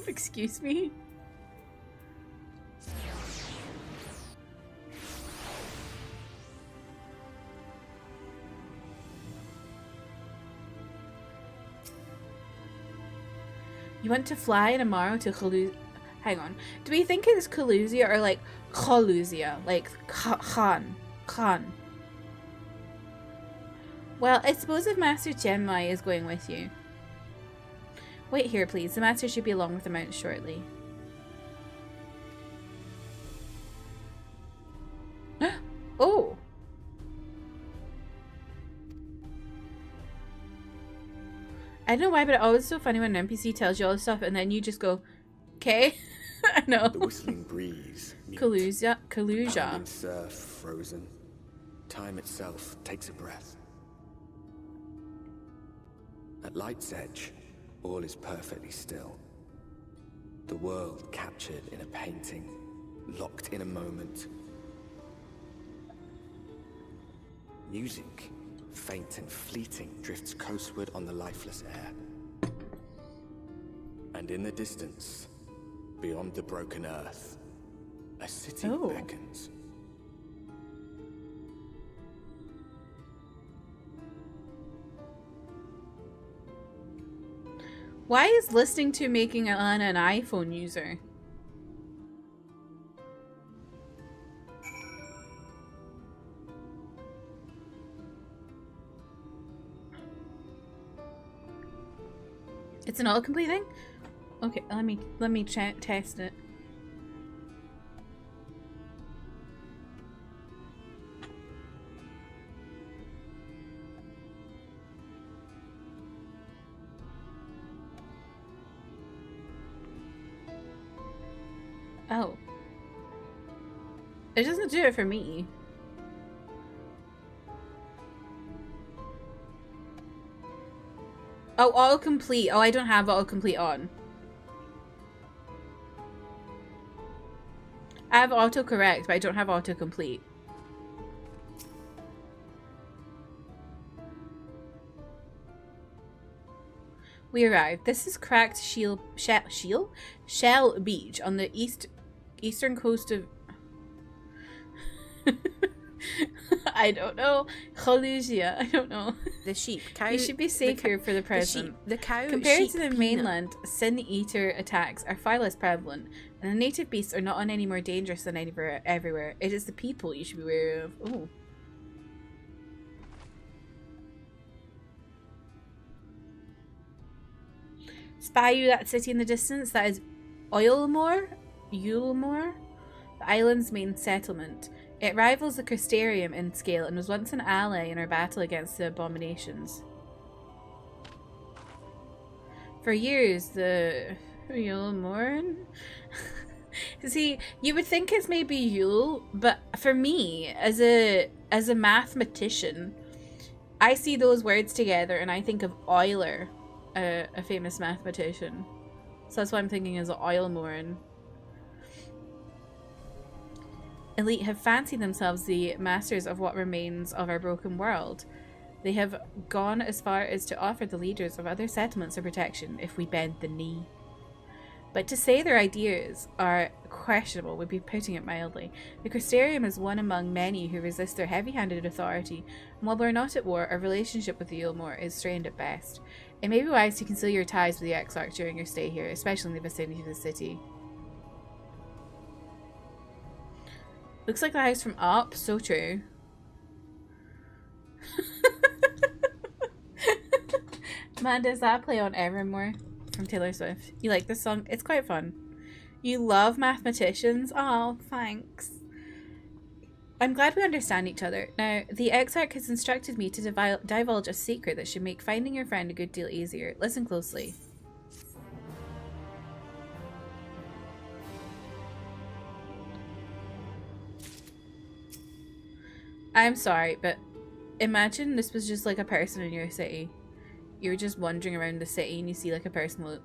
Excuse me? You want to fly in Amaro to Colusia? Hang on. Do we think it's Colusia or like Colusia? Like Khan. Well, I suppose if Master Chenmai is going with you. Wait here, please. The Master should be along with the mount shortly. Oh! I don't know why, but it's always so funny when an NPC tells you all this stuff and then you just go, okay? I know. The whistling breeze. Colusia. Pounding surf, frozen. Time itself takes a breath. At light's edge, all is perfectly still. The world captured in a painting, locked in a moment. Music, faint and fleeting, drifts coastward on the lifeless air. And in the distance, beyond the broken earth, a city beckons. Why is listening to making Alana an iPhone user? It's an autocomplete thing? Okay, let me test it. Oh. It doesn't do it for me. Oh, autocomplete. Oh, I don't have autocomplete on. I have autocorrect, but I don't have autocomplete. We arrived. This is cracked Shell Beach on the eastern coast of I don't know. Colusia. I don't know. The sheep. Cow. You should be safe here for the present. The cow. Compared sheep, to the peanut. mainland, sin eater attacks are far less prevalent, and the native beasts are not any more dangerous than everywhere. It is the people you should be wary of. Oh. Spy you that city in the distance? That is Yulmore, the island's main settlement. It rivals the Crystarium in scale and was once an ally in our battle against the abominations. For years, the Yulmore. See, you would think it's maybe Yule, but for me, as a mathematician, I see those words together and I think of Euler, a famous mathematician. So that's what I'm thinking is Oilmorin. Elite have fancied themselves the masters of what remains of our broken world. They have gone as far as to offer the leaders of other settlements a protection if we bend the knee. But to say their ideas are questionable would be putting it mildly. The Crystarium is one among many who resist their heavy-handed authority, and while we're not at war, our relationship with the Yulmore is strained at best. It may be wise to conceal your ties with the Exarch during your stay here, especially in the vicinity of the city. Looks like the house from Up. So true. Amanda, is that a play on Evermore from Taylor Swift? You like this song? It's quite fun. You love mathematicians? Oh, thanks. I'm glad we understand each other. Now, the Exarch has instructed me to divulge a secret that should make finding your friend a good deal easier. Listen closely. I'm sorry, but imagine this was just like a person in your city. You're just wandering around the city and you see like a person,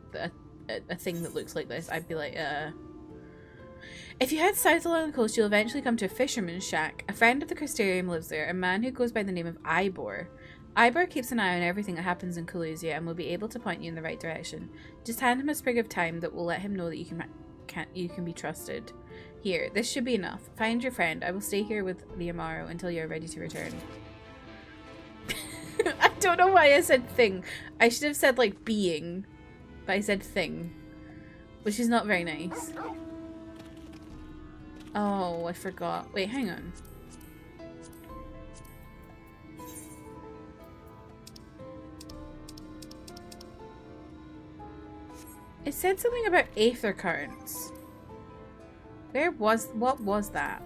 a thing that looks like this. I'd be like, If you head south along the coast, you'll eventually come to a fisherman's shack. A friend of the Crystarium lives there, a man who goes by the name of Ivor. Ivor keeps an eye on everything that happens in Collusia and will be able to point you in the right direction. Just hand him a sprig of thyme that will let him know that you can be trusted. Here, this should be enough. Find your friend. I will stay here with the Amaro until you are ready to return. I don't know why I said thing. I should have said like being, but I said thing, which is not very nice. Oh, I forgot. Wait, hang on. It said something about aether currents. What was that?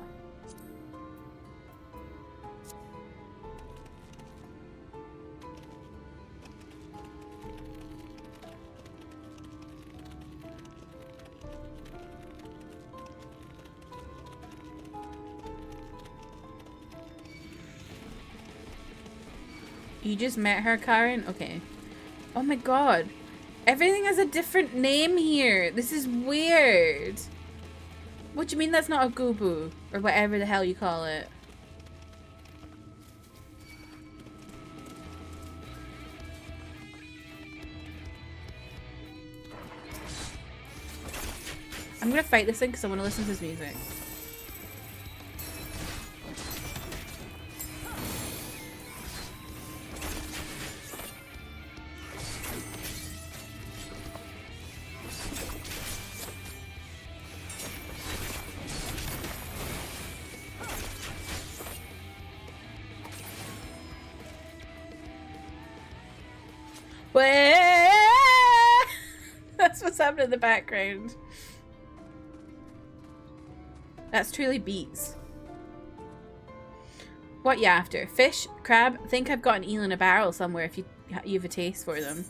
You just met her, Karen? Okay. Oh my god. Everything has a different name here. This is weird. What do you mean that's not a Gubu? Or whatever the hell you call it. I'm gonna fight this thing because I want to listen to his music. That's what's happening in the background. That's truly beats. What you after? Fish? Crab? Think I've got an eel in a barrel somewhere if you have a taste for them.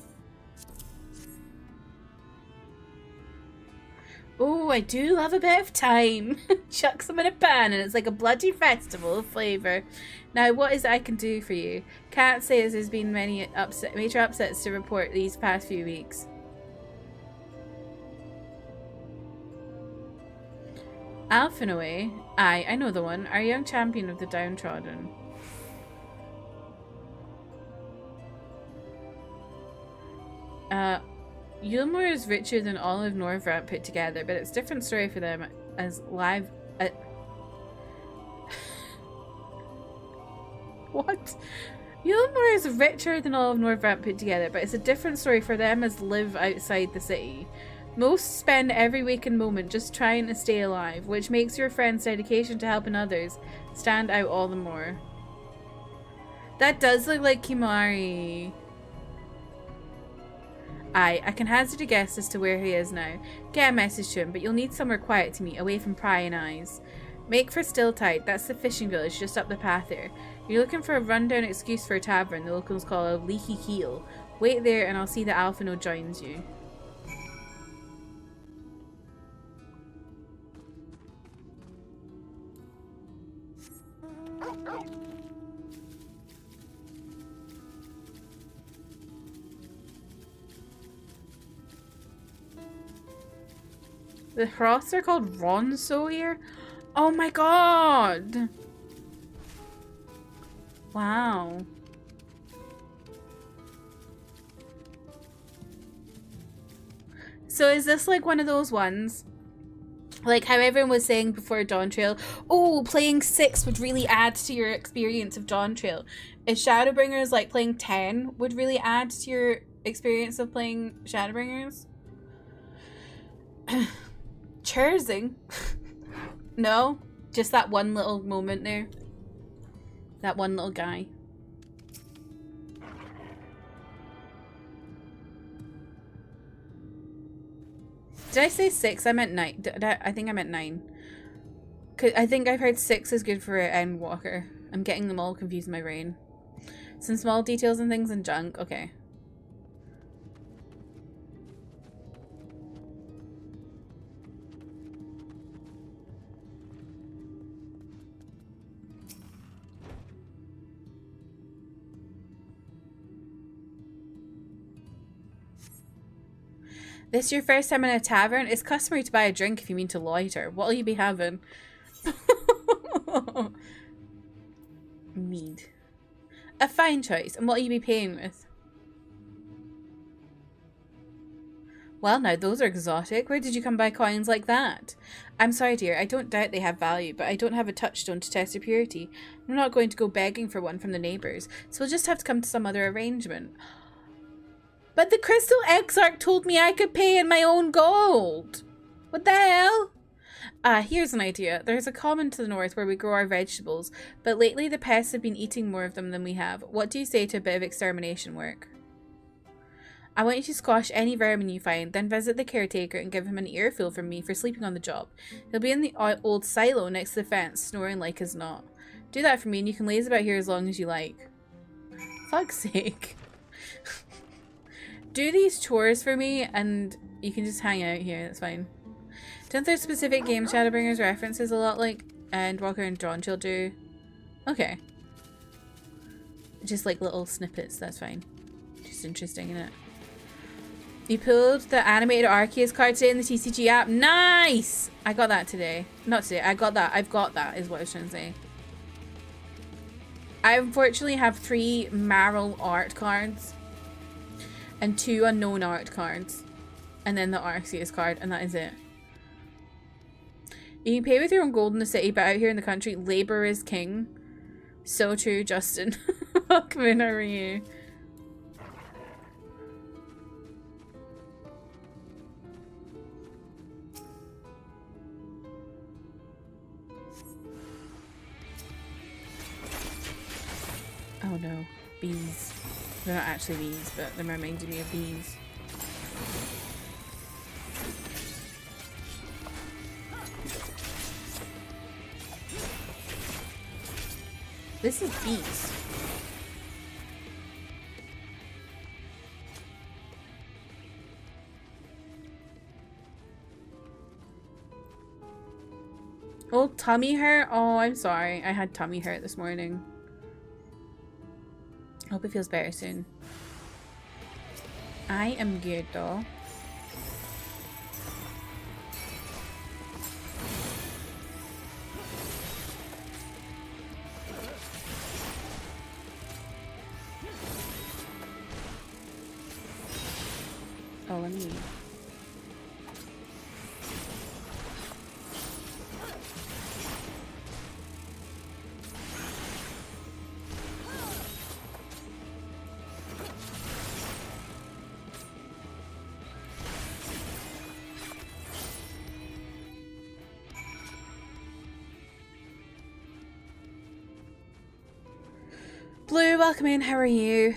Oh, I do love a bit of thyme. Chuck some in a pan and it's like a bloody festival of flavour. Now, what is it I can do for you? Kat says there's been many major upsets to report these past few weeks. Alphinoe? Aye, I know the one. Our young champion of the downtrodden. Yulmore is richer than all of Norvrant put together, but it's a different story for them as live... What? Yulmore is richer than all of Norvrant put together, but it's a different story for them as live outside the city. Most spend every waking moment just trying to stay alive, which makes your friend's dedication to helping others stand out all the more. That does look like Kimari. Aye, I can hazard a guess as to where he is now. Get a message to him, but you'll need somewhere quiet to meet, away from prying eyes. Make for Stilltide, that's the fishing village just up the path there. You're looking for a rundown excuse for a tavern the locals call a leaky keel. Wait there and I'll see that Alphino joins you. The Hroths are called Ronso here? Oh my god! Wow. So is this like one of those ones? Like how everyone was saying before Dawn Trail, oh, playing 6 would really add to your experience of Dawn Trail. Is Shadowbringers like playing 10 would really add to your experience of playing Shadowbringers? Chersing? No? Just that one little moment there. That one little guy. Did I say 6? I meant 9. I think I meant 9. I think I've heard 6 is good for Endwalker. I'm getting them all confused in my brain. Some small details and things and junk. Okay. This your first time in a tavern? It's customary to buy a drink if you mean to loiter. What'll you be having? Mead. A fine choice. And what'll you be paying with? Well, now those are exotic. Where did you come by coins like that? I'm sorry, dear. I don't doubt they have value, but I don't have a touchstone to test their purity. I'm not going to go begging for one from the neighbours, so we'll just have to come to some other arrangement. But the Crystal Exarch told me I could pay in my own gold. What the hell? Here's an idea. There's a common to the north where we grow our vegetables, but lately the pests have been eating more of them than we have. What do you say to a bit of extermination work? I want you to squash any vermin you find, then visit the caretaker and give him an earful from me for sleeping on the job. He'll be in the old silo next to the fence, snoring like as not. Do that for me and you can laze about here as long as you like. Fuck's sake. Do these chores for me and you can just hang out here, that's fine. Don't there specific game Shadowbringers references a lot like Endwalker and Dawn Trail do? Okay. Just like little snippets, that's fine. Just interesting, isn't it? You pulled the animated Arceus card today in the TCG app. Nice! I got that today. Not today, I got that. I've got that is what I was trying to say. I unfortunately have 3 Marl art cards. And 2 unknown art cards. And then the Arceus card, and that is it. You can pay with your own gold in the city, but out here in the country, labor is king. So true, Justin. Welcome in, how are you? Oh no, bees. They're not actually bees, but they're reminding me of bees. This is bees. Oh, tummy hurt? Oh, I'm sorry. I had tummy hurt this morning. Hope it feels better soon. I am good though. Oh, let me. Blue, welcome in. How are you?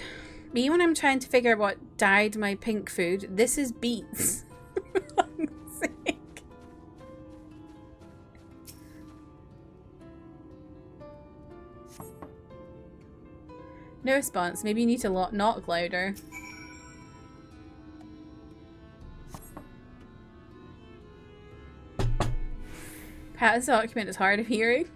Me when I'm trying to figure out what dyed my pink food. This is beets. For fuck's sake. No response. Maybe you need to knock louder. Pat's document is hard of hearing.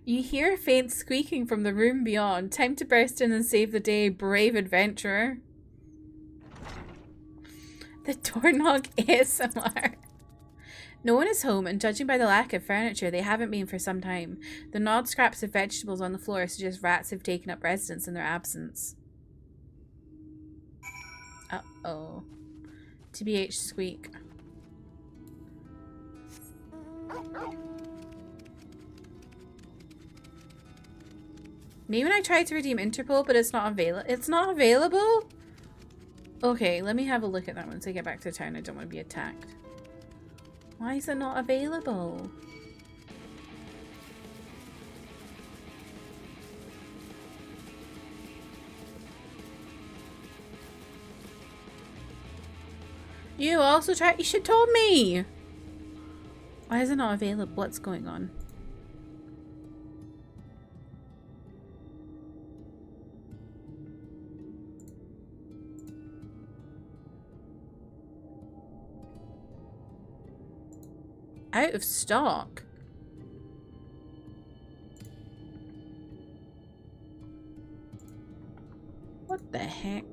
You hear a faint squeaking from the room beyond. Time to burst in and save the day, brave adventurer. The doorknob ASMR. No one is home, and judging by the lack of furniture, they haven't been for some time. The gnawed scraps of vegetables on the floor suggest rats have taken up residence in their absence. Uh-oh. TBH squeak. Maybe when I tried to redeem Interpol, but it's not available. It's not available? Okay, let me have a look at that once I get back to town. I don't want to be attacked. Why is it not available? You also tried. You should have told me. Why is it not available? What's going on? Out of stock. What the heck?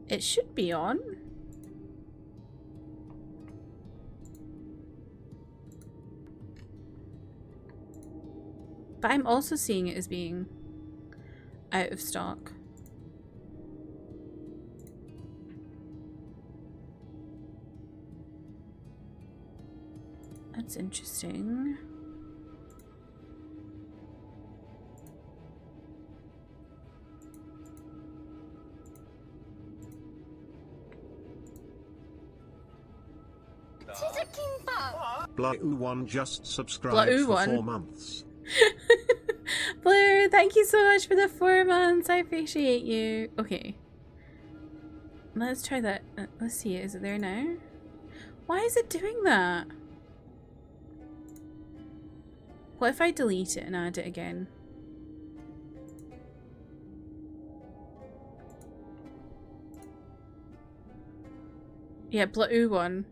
It should be on. But I'm also seeing it as being out of stock. That's interesting. Blue1 just subscribed for 4 months. Blue, thank you so much for the 4 months. I appreciate you. Okay. Let's try that. Let's see. Is it there now? Why is it doing that? What if I delete it and add it again? Yeah, Blue one.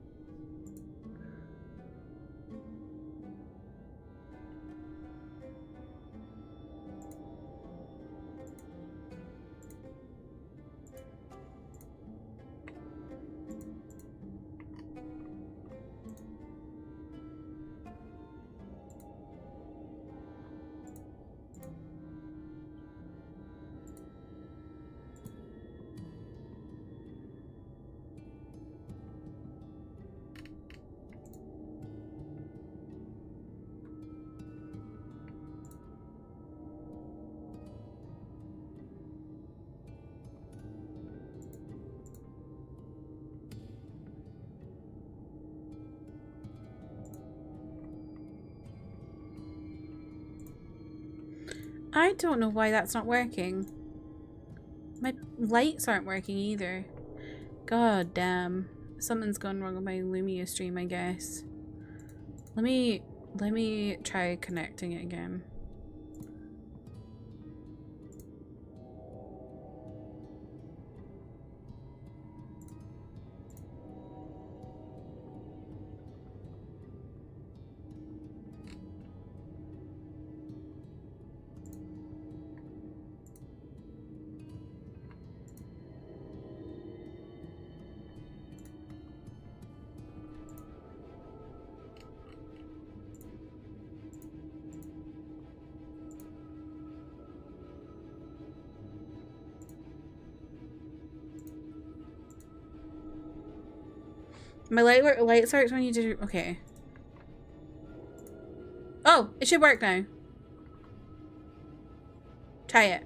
I don't know why that's not working. My lights aren't working either. God damn. Something's gone wrong with my Lumia stream, I guess. Let me try connecting it again. My light starts when you do. Okay. Oh, it should work now. Try it.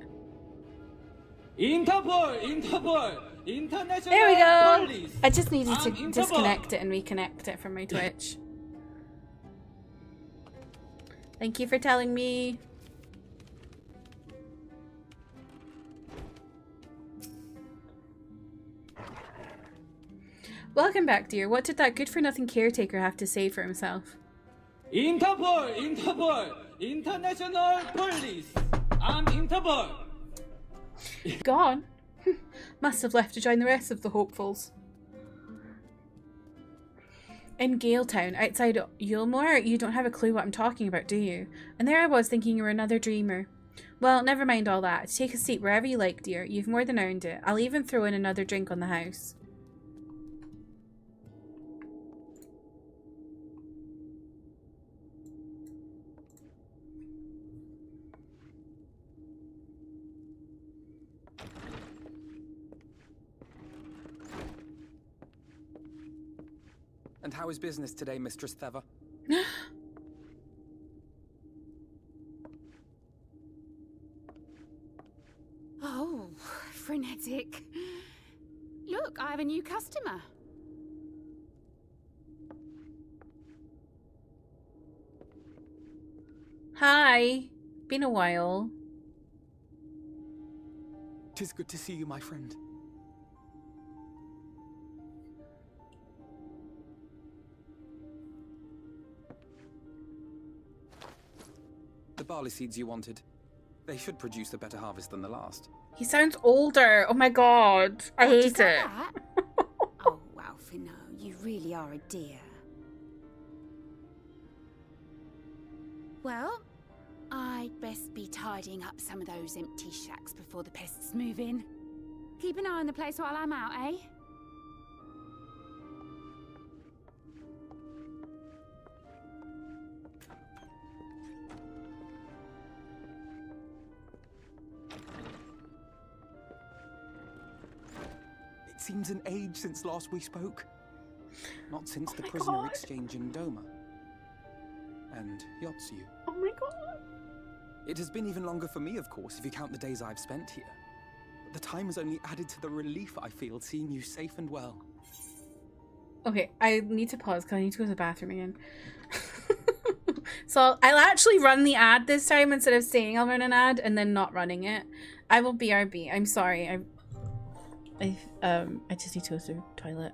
Interpol, international. There we go. police. I just needed to Interpol. disconnect it and reconnect it from my Twitch. Thank you for telling me. Welcome back, dear. What did that good-for-nothing caretaker have to say for himself? Interpol, Interpol, International Police. I'm Interpol. Gone? Must have left to join the rest of the hopefuls. In Galetown, outside Yulmore, you don't have a clue what I'm talking about, do you? And there I was thinking you were another dreamer. Well, never mind all that. Take a seat wherever you like, dear. You've more than earned it. I'll even throw in another drink on the house. And how is business today, Mistress Theva? Oh, frenetic. Look, I have a new customer. Hi. Been a while. 'Tis good to see you, my friend. The barley seeds you wanted. They should produce a better harvest than the last. He sounds older. Oh my god. I hate it. That? Oh, well, Finno, you really are a dear. Well, I'd best be tidying up some of those empty shacks before the pests move in. Keep an eye on the place while I'm out, eh? It seems an age since last we spoke. Not since the prisoner exchange in Doma. And Yotsu. Oh my god. It has been even longer for me, of course, if you count the days I've spent here. But the time has only added to the relief I feel seeing you safe and well. Okay, I need to pause because I need to go to the bathroom again. So I'll actually run the ad this time instead of saying I'll run an ad and then not running it. I will BRB. I'm sorry. I just need to go to the toilet.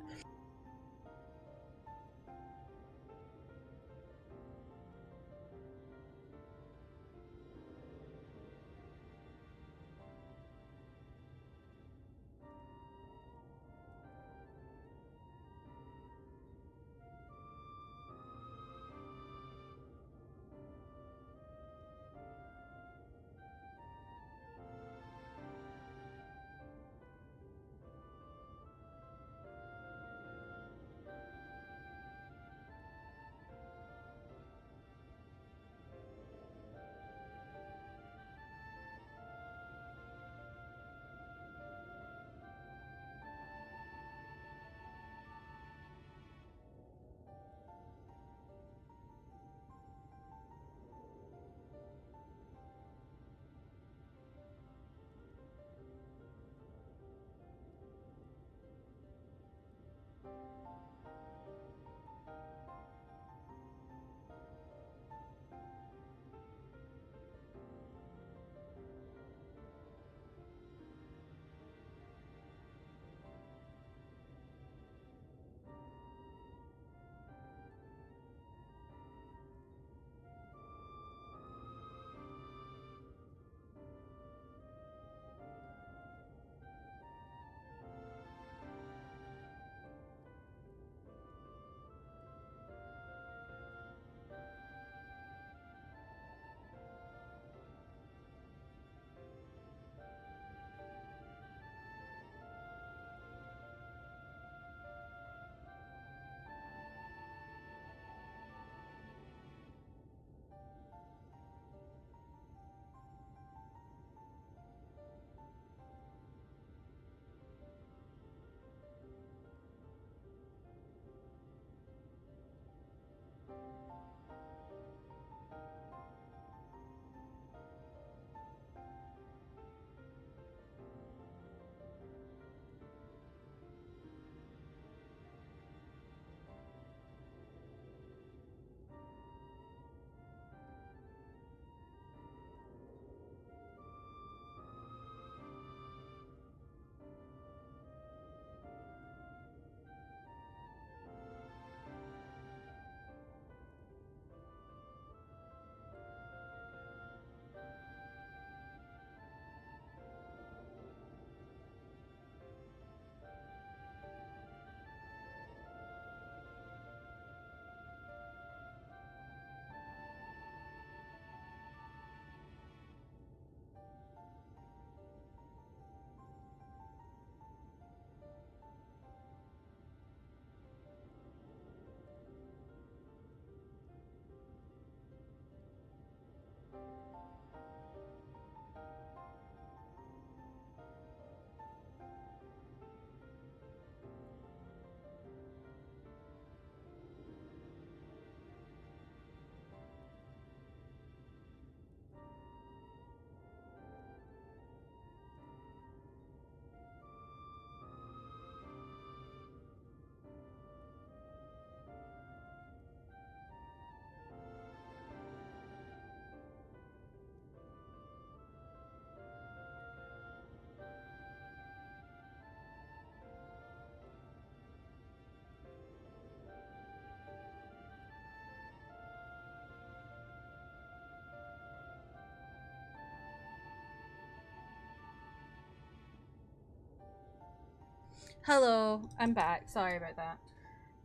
Hello, I'm back. Sorry about that.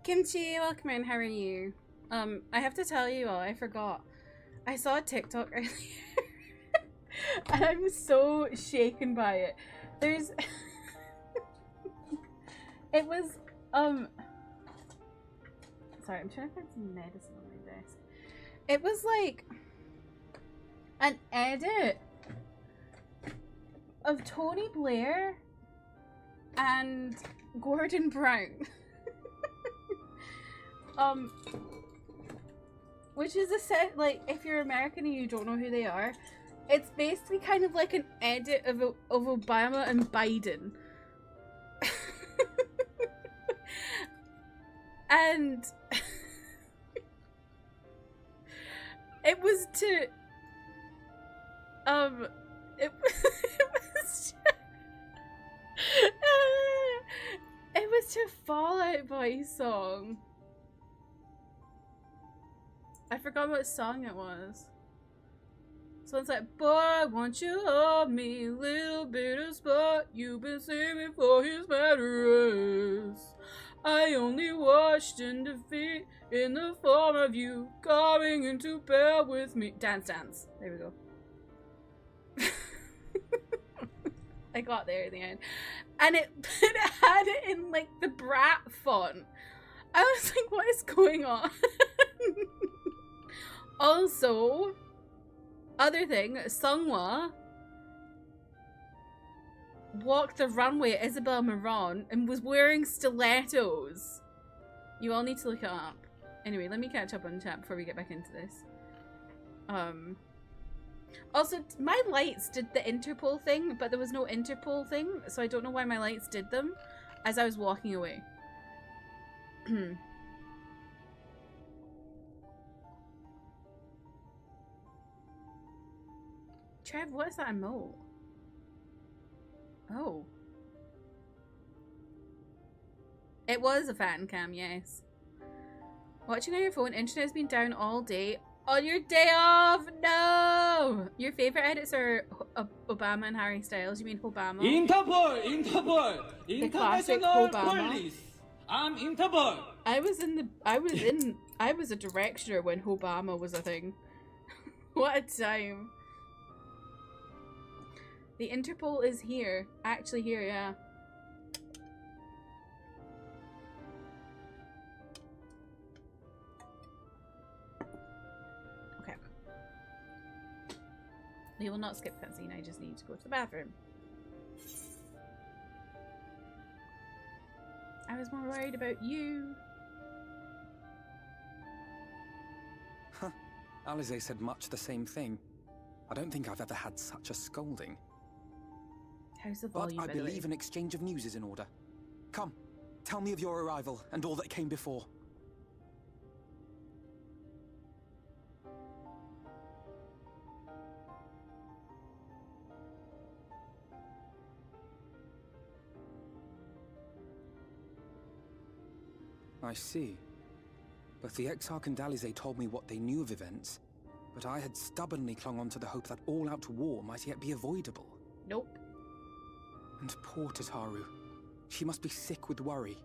Kimchi, welcome in. How are you? I have to tell you all, I forgot. I saw a TikTok earlier, and I'm so shaken by it. There's, it was, sorry, I'm trying to find some medicine on my desk. It was like an edit of Tony Blair and Gordon Brown. Which is a set, like, if you're American and you don't know who they are, it's basically kind of like an edit of Obama and Biden. And it was to it was to Fall Out Boy song. I forgot what song it was. So it's like, boy, won't you hold me, little bit of spot you've been saving for his mattress. I only watched in defeat in the form of you coming into bed with me. Dance, dance. There we go. I got there in the end. And it had it in like the Brat font. I was like, what is going on? Also, other thing, Sungwa walked the runway at Isabel Marant and was wearing stilettos. You all need to look it up. Anyway, let me catch up on chat before we get back into this. Also, my lights did the Interpol thing, but there was no Interpol thing, so I don't know why my lights did them as I was walking away. Trev, what is that emote? Oh. It was a fan cam, yes. Watching on your phone, internet has been down all day. On your day off? No! Your favorite edits are Obama and Harry Styles. You mean Obama? Interpol! Interpol! The classic International Obama. Police! I'm Interpol! I was a director when Obama was a thing. What a time. The Interpol is here. Actually here, yeah. Okay. We will not skip cutscene, I just need to go to the bathroom. I was more worried about you. Huh. Alize said much the same thing. I don't think I've ever had such a scolding. How's the But volume, I by the way? believe an exchange of news is in order. Come, tell me of your arrival and all that came before. I see. Both the Exarch and Alize told me what they knew of events, but I had stubbornly clung on to the hope that all-out war might yet be avoidable. Nope. And poor Tataru. She must be sick with worry.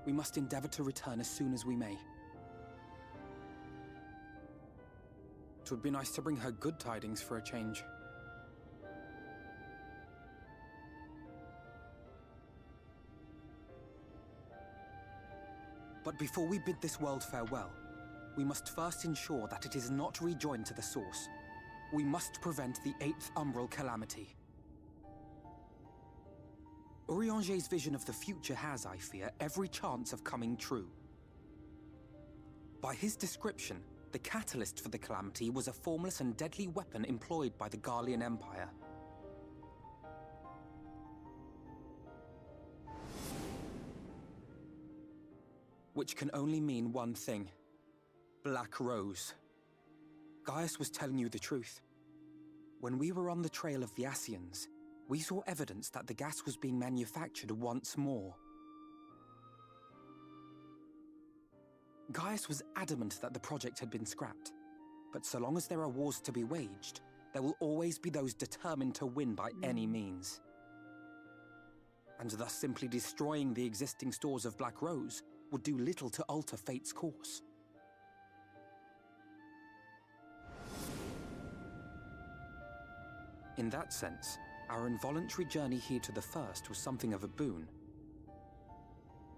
We must endeavor to return as soon as we may. It would be nice to bring her good tidings for a change. But before we bid this world farewell, we must first ensure that it is not rejoined to the source. We must prevent the 8th Umbral calamity. Urianger's vision of the future has, I fear, every chance of coming true. By his description, the catalyst for the calamity was a formless and deadly weapon employed by the Garlean Empire. Which can only mean one thing. Black Rose. Gaius was telling you the truth. When we were on the trail of the Ascians, we saw evidence that the gas was being manufactured once more. Gaius was adamant that the project had been scrapped, but so long as there are wars to be waged, there will always be those determined to win by any means. and thus simply destroying the existing stores of Black Rose would do little to alter fate's course. In that sense, our involuntary journey here to the First was something of a boon.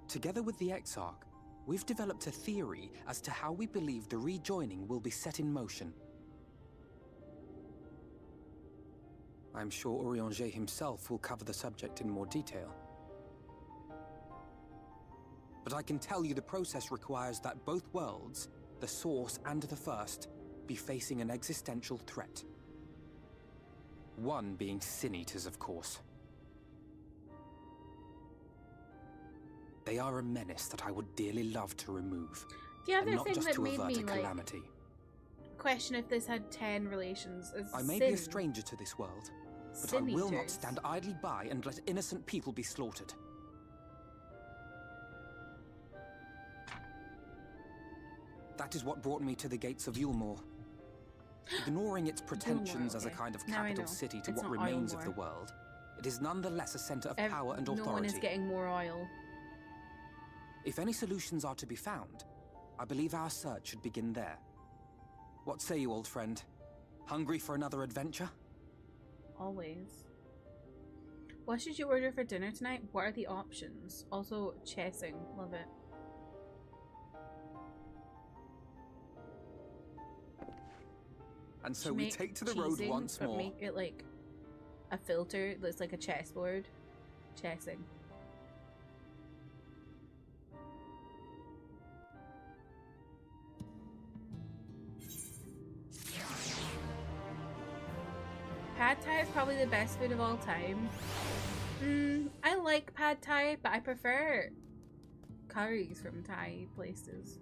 Together with the Exarch, we've developed a theory as to how we believe the rejoining will be set in motion. I'm sure Urianger himself will cover the subject in more detail. But I can tell you the process requires that both worlds, the Source and the First, be facing an existential threat. One being Sin-Eaters, of course. They are a menace that I would dearly love to remove. The other and not thing just that to made avert me a calamity. question if this had 10 relations is I may be a stranger to this world, but I will not stand idly by and let innocent people be slaughtered. That is what brought me to the gates of Yulmore. Ignoring its pretensions as a kind of capital city to what remains of the world, it is nonetheless a center of power and authority. No one is getting more oil. If any solutions are to be found, I believe our search should begin there. What say you, old friend? Hungry for another adventure? Always. What should you order for dinner tonight? What are the options? Also, chessing. Love it. And so we take to the road once more. Make it like a filter that's like a chessboard. Chessing. Pad Thai is probably the best food of all time. I like Pad Thai, but I prefer curries from Thai places.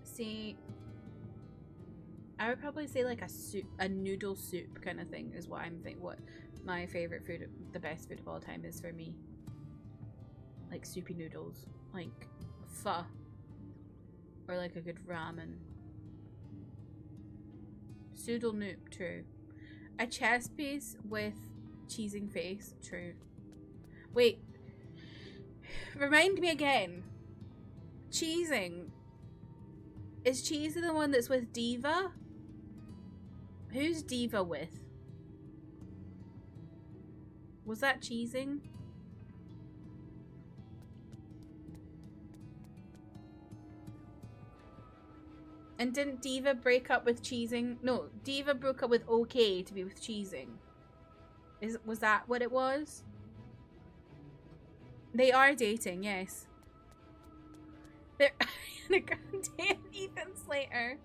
See, I would probably say like a soup, a noodle soup kind of thing is what I'm thinking. What my favorite food, the best food of all time is for me. Like soupy noodles, like pho, or like a good ramen. Soodle noop, true. A chess piece with cheesing face, true. Wait, remind me again. Cheesing. Is Cheesy the one that's with Diva? Who's Diva with? Was that cheesing? And didn't Diva break up with cheesing? No, Diva broke up with OK to be with cheesing. Was that what it was? They are dating, yes. They're goddamn Ethan Slater.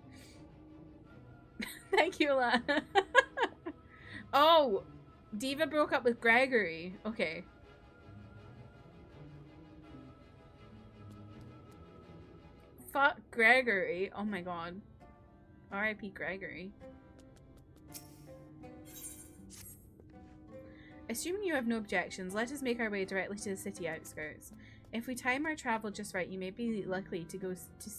Thank you, La. Oh, Diva broke up with Gregory. Okay. Fuck Gregory. Oh my god. R.I.P. Gregory. Assuming you have no objections, let us make our way directly to the city outskirts. If we time our travel just right, you may be lucky enough to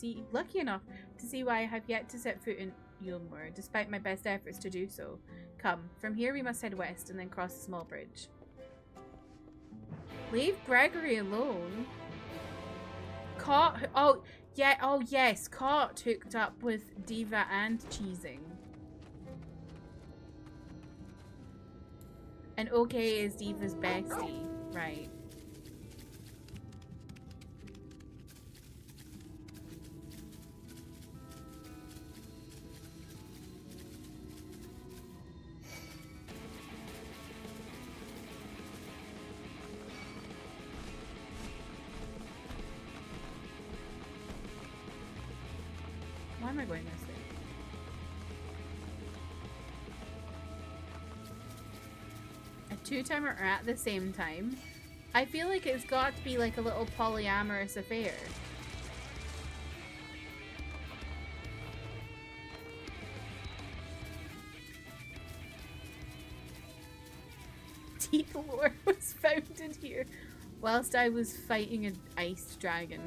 see why I have yet to set foot in Yulmore, despite my best efforts to do so. Come, from here we must head west and then cross a small bridge. Leave Gregory alone. Oh yes, Caught hooked up with Diva and Cheesing. And OK is Diva's bestie, right? Why am I going this way? A two-timer are at the same time? I feel like it's got to be like a little polyamorous affair. Deep lore was founded here whilst I was fighting an iced dragon.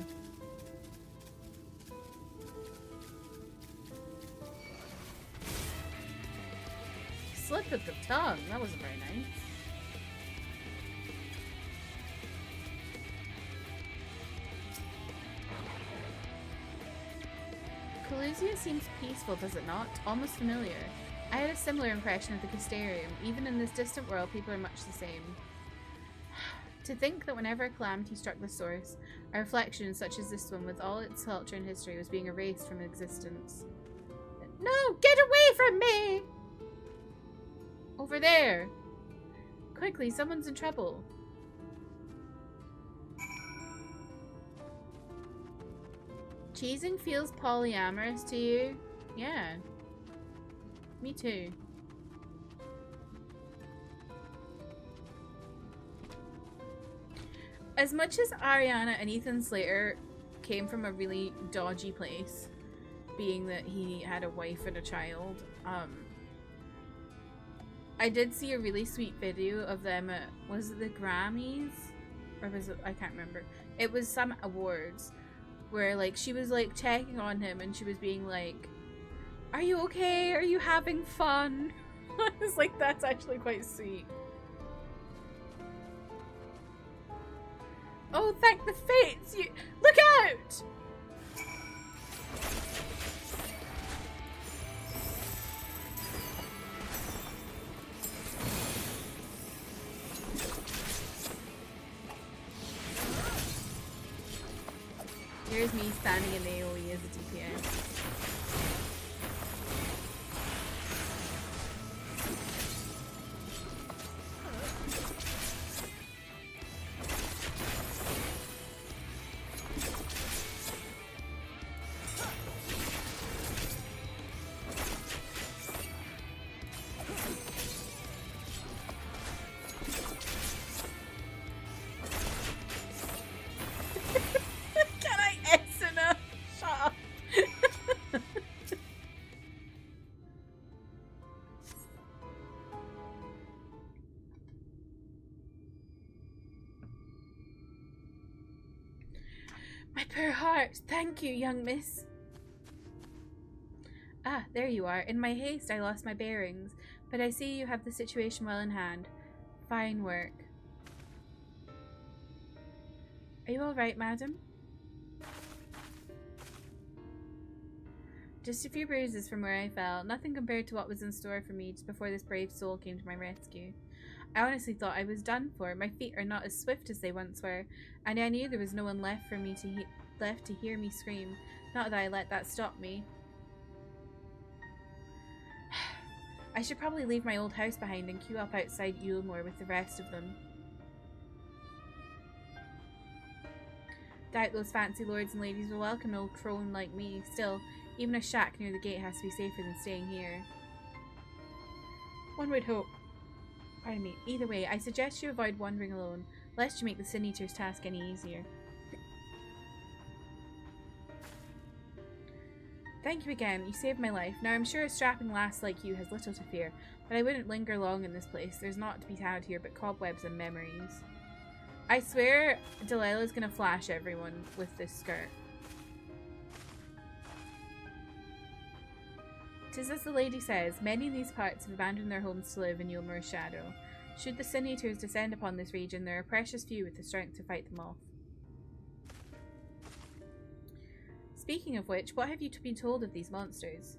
tongue. That wasn't very nice. Coluzia seems peaceful, does it not? Almost familiar. I had a similar impression of the Castellarium. Even in this distant world, people are much the same. To think that whenever a calamity struck the source, a reflection such as this one, with all its culture and history, was being erased from existence. No! Get away from me! Over there! Quickly, someone's in trouble. Cheesing feels polyamorous to you? Yeah. Me too. As much as Ariana and Ethan Slater came from a really dodgy place, being that he had a wife and a child, I did see a really sweet video of them at, was it the Grammys? Or was it, I can't remember. It was some awards where like she was like checking on him and she was being like, are you okay? Are you having fun? I was like, that's actually quite sweet. Oh, thank the fates! You look out! Here's me standing in AoE as a DPS. Poor heart. Thank you, young miss. Ah, there you are. In my haste, I lost my bearings, but I see you have the situation well in hand. Fine work. Are you all right, madam? Just a few bruises from where I fell. Nothing compared to what was in store for me just before this brave soul came to my rescue. I honestly thought I was done for. My feet are not as swift as they once were, and I knew there was no one left for me to hear me scream. Not that I let that stop me. I should probably leave my old house behind and queue up outside Yulemore with the rest of them. Doubt those fancy lords and ladies will welcome an old crone like me. Still, even a shack near the gate has to be safer than staying here. One would hope. Pardon me. Either way, I suggest you avoid wandering alone, lest you make the Sin Eater's task any easier. Thank you again. You saved my life. Now I'm sure a strapping lass like you has little to fear, but I wouldn't linger long in this place. There's naught to be had here but cobwebs and memories. I swear Delilah's gonna flash everyone with this skirt. 'Tis as the lady says, many in these parts have abandoned their homes to live in Yulemore's shadow. Should the Sin Eaters descend upon this region, there are precious few with the strength to fight them off. Speaking of which, what have you been told of these monsters?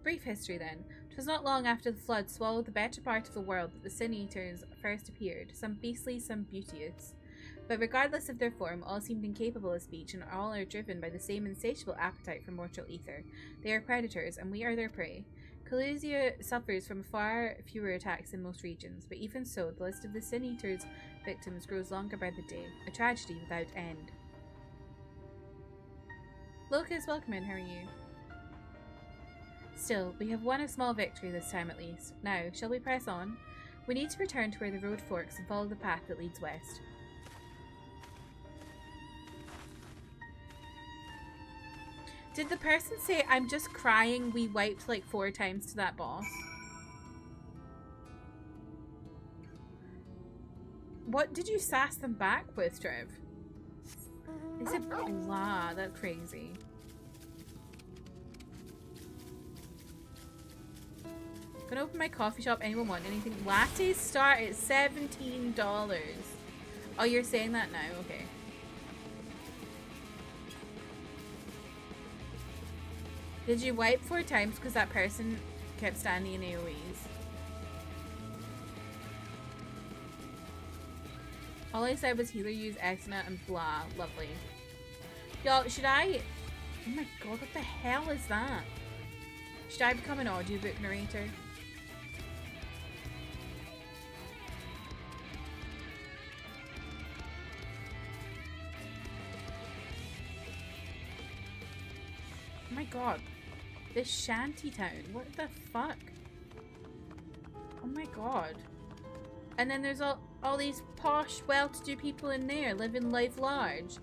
Brief history then. 'Twas not long after the flood swallowed the better part of the world that the Sin Eaters first appeared, some beastly, some beauteous. But regardless of their form, all seemed incapable of speech, and all are driven by the same insatiable appetite for mortal ether. They are predators, and we are their prey. Coluzia suffers from far fewer attacks in most regions, but even so, the list of the Sin Eaters' victims grows longer by the day, a tragedy without end. Locus, welcome in, how are you? Still, we have won a small victory this time at least. Now, shall we press on? We need to return to where the road forks and follow the path that leads west. Did the person say, I'm just crying, we wiped like 4 times to that boss? What did you sass them back with, Trev? They said blah, that's crazy. Gonna open my coffee shop. Anyone want anything? Lattes start at $17. Oh, you're saying that now? Okay. Did you wipe 4 times because that person kept standing in AoEs? All I said was healer use Exna and blah. Lovely. Y'all, should I... Oh my god, what the hell is that? Should I become an audiobook narrator? Oh my god. This shanty town. What the fuck? Oh my god. And then there's all these posh, well-to-do people in there living life large.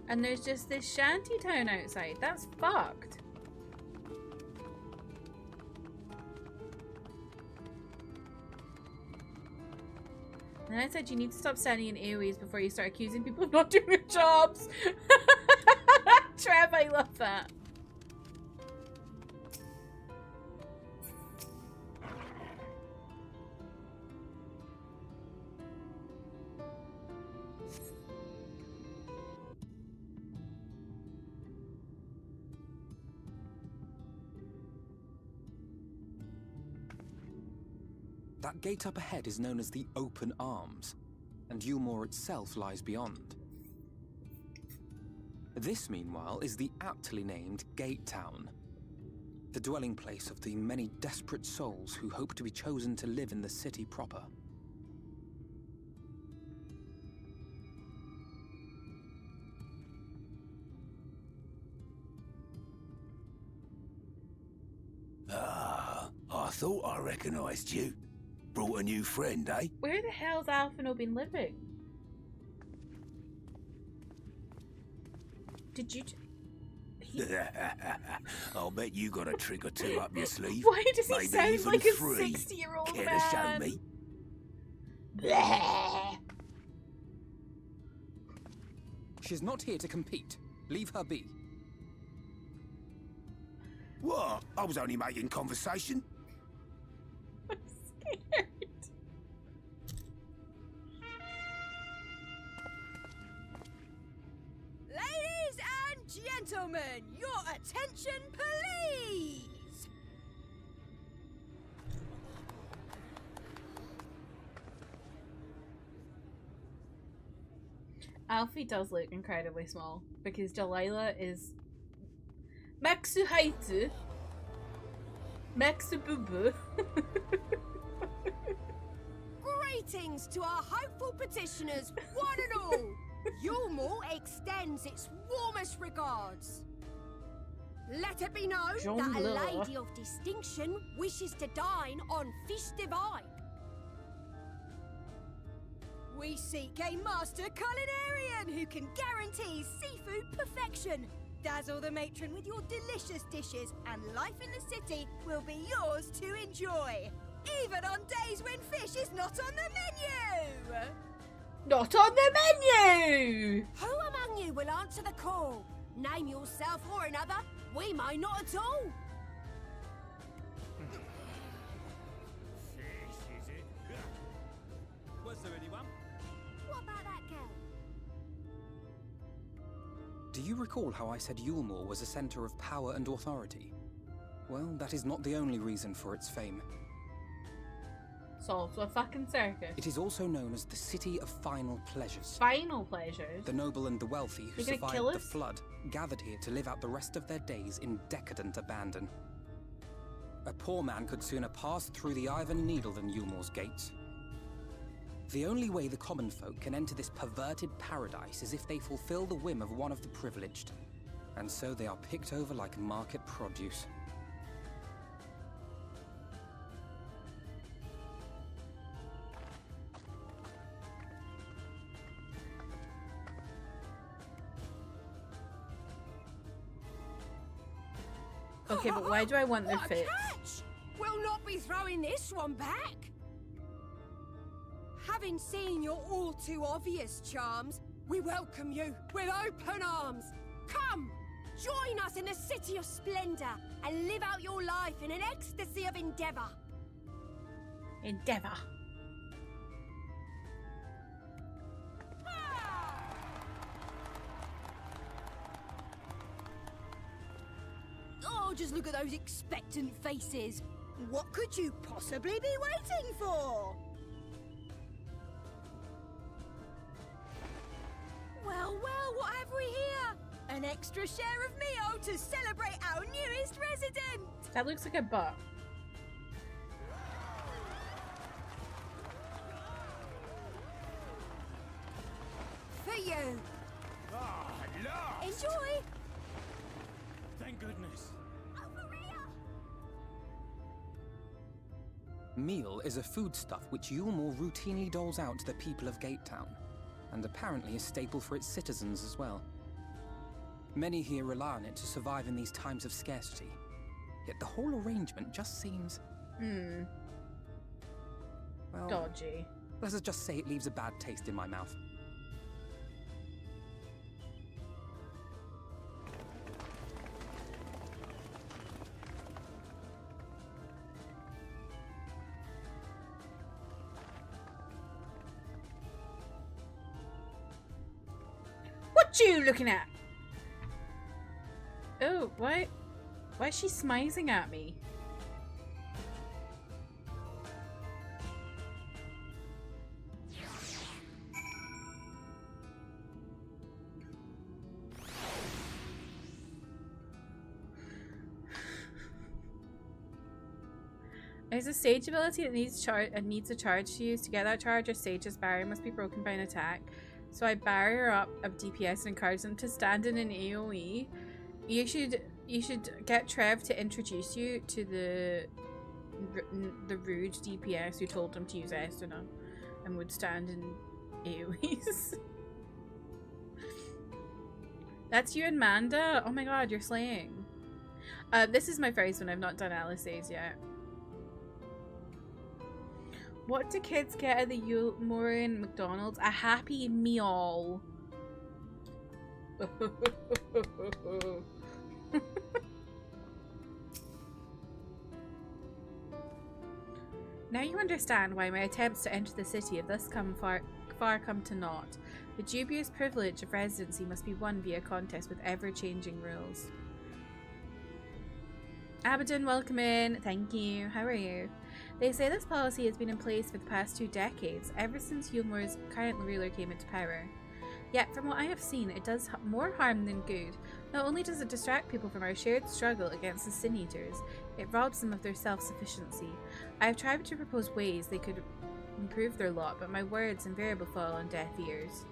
And there's just this shanty town outside. That's fucked. And I said you need to stop standing in AoEs before you start accusing people of not doing their jobs. Trev, I love that. That gate up ahead is known as the Open Arms, and Yulmore itself lies beyond. This, meanwhile, is the aptly named Gate Town, the dwelling place of the many desperate souls who hope to be chosen to live in the city proper. Ah, I thought I recognised you. Brought a new friend, eh? Where the hell's Alphino been living? Did you... I'll bet you got a trick or two up your sleeve. Why does he Maybe sound even like a 3. 60-year-old Care man? to show me? Bleh. She's not here to compete. Leave her be. What? I was only making conversation. I'm scared. Ladies and gentlemen, your attention please! Alfie does look incredibly small because Delilah is Maxu Haitu. Maxu Bubu. Greetings to our hopeful petitioners, one and all. Yulmore extends its warmest regards. Let it be known that a lady of distinction wishes to dine on fish divine. We seek a master culinarian who can guarantee seafood perfection. Dazzle the matron with your delicious dishes, and life in the city will be yours to enjoy. Even on days when fish is not on the menu! Not on the menu! Who among you will answer the call? Name yourself or another. We may not at all. Fish, is it? Was there anyone? What about that girl? Do you recall how I said Yulmore was a center of power and authority? Well, that is not the only reason for its fame. Solved a fucking circus. It is also known as the City of Final Pleasures. Final pleasures? The noble and the wealthy who They're gonna survived kill the us? flood gathered here to live out the rest of their days in decadent abandon. A poor man could sooner pass through the Iron Needle than Yulmore's gates. The only way the common folk can enter this perverted paradise is if they fulfill the whim of one of the privileged. And so they are picked over like market produce. Okay, but why do I want their What a fits? catch! We'll not be throwing this one back. Having seen your all too obvious charms, we welcome you with open arms. Come, join us in the City of Splendor and live out your life in an ecstasy of endeavor. Endeavour. Oh, just look at those expectant faces. What could you possibly be waiting for? Well, well, what have we here? An extra share of meal to celebrate our newest resident. That looks like a butt. For you. Ah, last. Enjoy. Thank goodness. Meal is a foodstuff which Yulmore routinely doles out to the people of Gatetown, and apparently a staple for its citizens as well. Many here rely on it to survive in these times of scarcity, yet the whole arrangement just seems... well, dodgy. Let's just say it leaves a bad taste in my mouth. What you looking at? Oh, why is she smizing at me? There's a sage ability that needs a charge to use. To get that charge, a sage's barrier must be broken by an attack. So I barrier up of DPS and encourage them to stand in an AoE. You should get Trev to introduce you to the rude DPS who told him to use Estina and would stand in AoEs. That's you and Manda? Oh my god, you're slaying. This is my first one. I've not done Alice's yet. What do kids get at the Yulmoran McDonald's? A Happy Meal. Now you understand why my attempts to enter the city have thus far come to naught. The dubious privilege of residency must be won via contest with ever-changing rules. Abaddon, welcome in. Thank you. How are you? They say this policy has been in place for the past 2 decades, ever since Yulmore's current ruler came into power. Yet, from what I have seen, it does more harm than good. Not only does it distract people from our shared struggle against the Sin Eaters, it robs them of their self-sufficiency. I have tried to propose ways they could improve their lot, but my words invariably fall on deaf ears.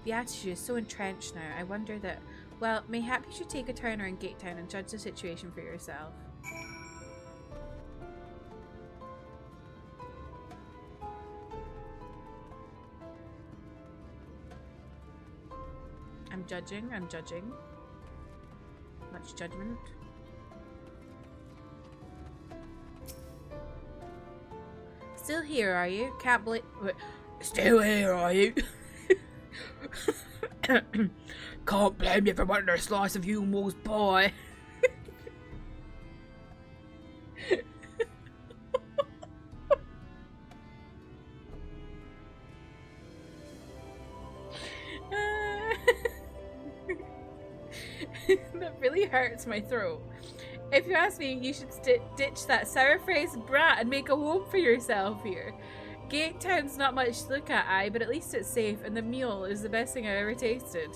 The attitude is so entrenched now, I wonder that, well, mayhap you should take a turn around Gatetown and judge the situation for yourself. I'm judging. Much judgment. Still here, are you? Can't believe... Still here, are you? Can't blame you for wanting a slice of Yulmore's pie. That really hurts my throat. If you ask me, you should ditch that sour-faced brat and make a home for yourself here. Gatetown's not much to look at, aye, but at least it's safe, and the meal is the best thing I've ever tasted.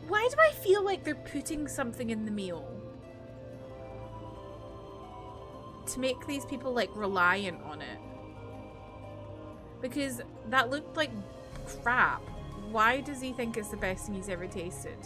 Why do I feel like they're putting something in the meal? To make these people, like, reliant on it. Because that looked like crap. Why does he think it's the best thing he's ever tasted?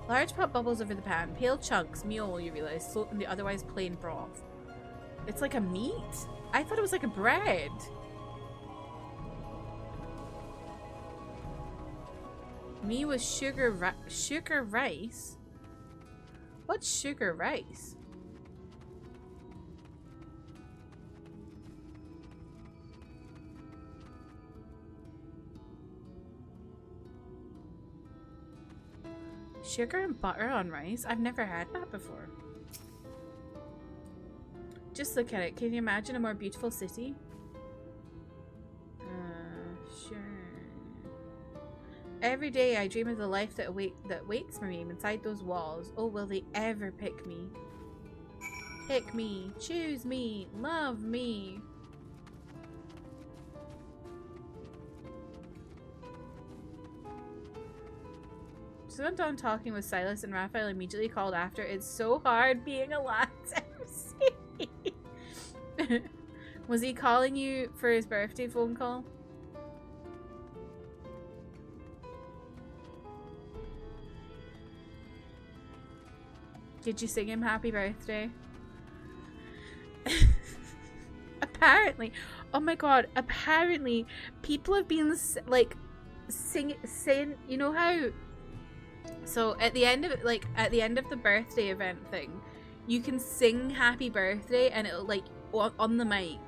Large pot bubbles over the pan. Pale chunks, meal, you realise, float in the otherwise plain broth. It's like a meat? I thought it was like a bread. Me with sugar rice? What's sugar rice? Sugar and butter on rice? I've never had that before. Just look at it. Can you imagine a more beautiful city? Sure. Every day I dream of the life that waits for me inside those walls. Oh, will they ever pick me? Pick me. Choose me. Love me. So I'm done talking with Silas and Raphael immediately called after. It's so hard being a Lads MC. Was he calling you for his birthday phone call? Did you sing him happy birthday? Apparently, oh my god, apparently people have been like saying, you know how, so at the end of it, like at the end of the birthday event thing, you can sing happy birthday and it'll like on the mic,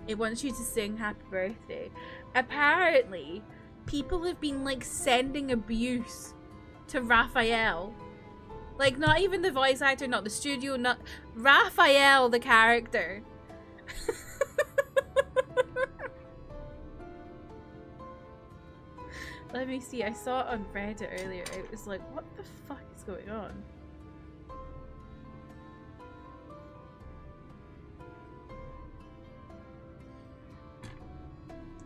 it wants you to sing happy birthday. Apparently people have been like sending abuse to Raphael. Like, not even the voice actor, not the studio, not Raphael, the character. Let me see. I saw it on Reddit earlier. It was like, what the fuck is going on?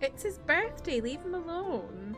It's his birthday. Leave him alone.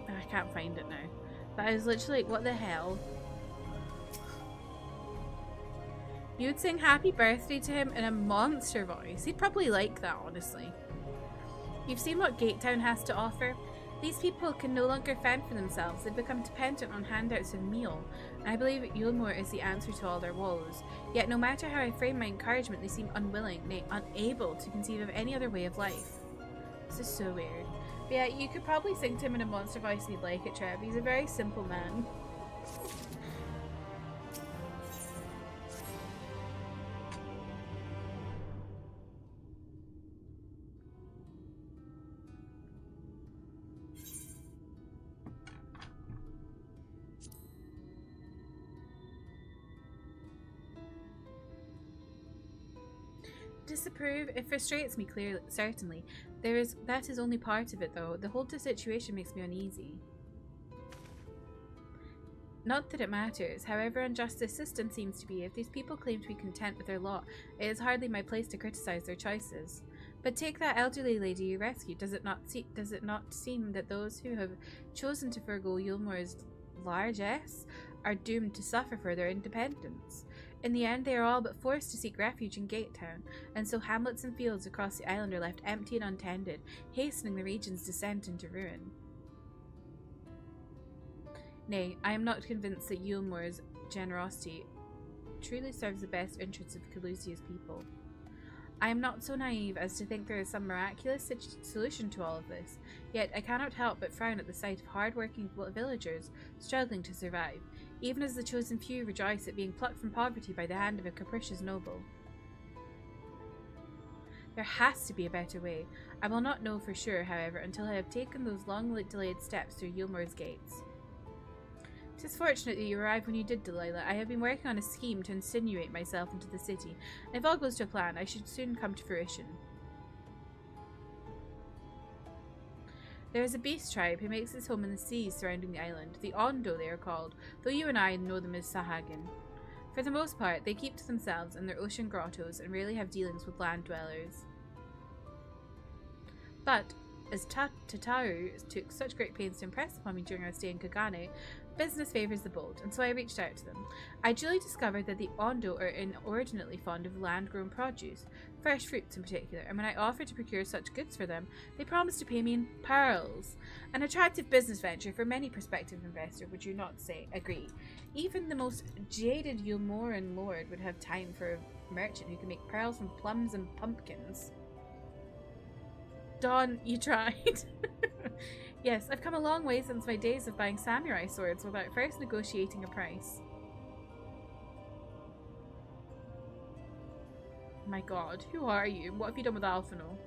I can't find it now. But I was literally like, what the hell? You would sing happy birthday to him in a monster voice. He'd probably like that, honestly. You've seen what Gatetown has to offer? These people can no longer fend for themselves. They've become dependent on handouts and meal. And I believe Yulmore is the answer to all their woes. Yet no matter how I frame my encouragement, they seem unwilling, nay, unable to conceive of any other way of life. This is so weird. But yeah, you could probably sing to him in a monster voice and he'd like it, Trev. He's a very simple man. Disapprove? It frustrates me clearly, certainly. That is only part of it though. The whole situation makes me uneasy. Not that it matters, however unjust the system seems to be. If these people claim to be content with their lot, it is hardly my place to criticize their choices. But take that elderly lady you rescued. Does it not seem that those who have chosen to forego Yulmore's largesse are doomed to suffer for their independence? In the end, they are all but forced to seek refuge in Gatetown, and so hamlets and fields across the island are left empty and untended, hastening the region's descent into ruin. Nay, I am not convinced that Yulmore's generosity truly serves the best interests of Calusia's people. I am not so naive as to think there is some miraculous solution to all of this, yet I cannot help but frown at the sight of hard-working villagers struggling to survive, even as the chosen few rejoice at being plucked from poverty by the hand of a capricious noble. There has to be a better way. I will not know for sure, however, until I have taken those long-delayed steps through Yulmore's gates. 'Tis fortunate that you arrived when you did, Delilah. I have been working on a scheme to insinuate myself into the city, and if all goes to plan, I should soon come to fruition. There is a beast tribe who makes its home in the seas surrounding the island. The Ondo they are called, though you and I know them as Sahagin. For the most part, they keep to themselves in their ocean grottos and rarely have dealings with land dwellers. But as Tataru took such great pains to impress upon me during our stay in Kagane, business favours the bold, and so I reached out to them. I duly discovered that the Ondo are inordinately fond of land-grown produce, fresh fruits in particular, and when I offered to procure such goods for them, they promised to pay me in pearls. An attractive business venture for many prospective investors, would you not say? Agree. Even the most jaded Yulmoran lord would have time for a merchant who can make pearls from plums and pumpkins. Dawn, you tried. Yes, I've come a long way since my days of buying samurai swords without first negotiating a price. My god, who are you? What have you done with Alphino?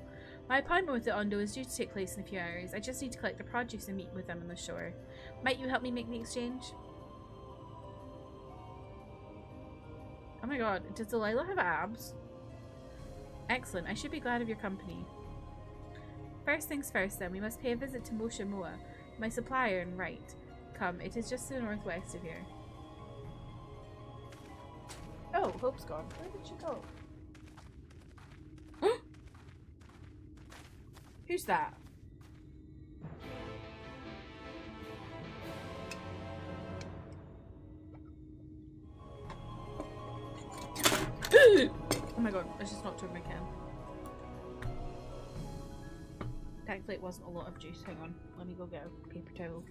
My appointment with the Ondo is due to take place in a few hours. I just need to collect the produce and meet with them on the shore. Might you help me make the exchange? Oh my god, does Delilah have abs? Excellent, I should be glad of your company. First things first then, we must pay a visit to Moshe Moa, my supplier and right. Come, it is just to the northwest of here. Oh, Hope's gone. Where did she go? Who's that? Oh my god, I just knocked over my can. Thankfully it wasn't a lot of juice. Hang on, let me go get a paper towel.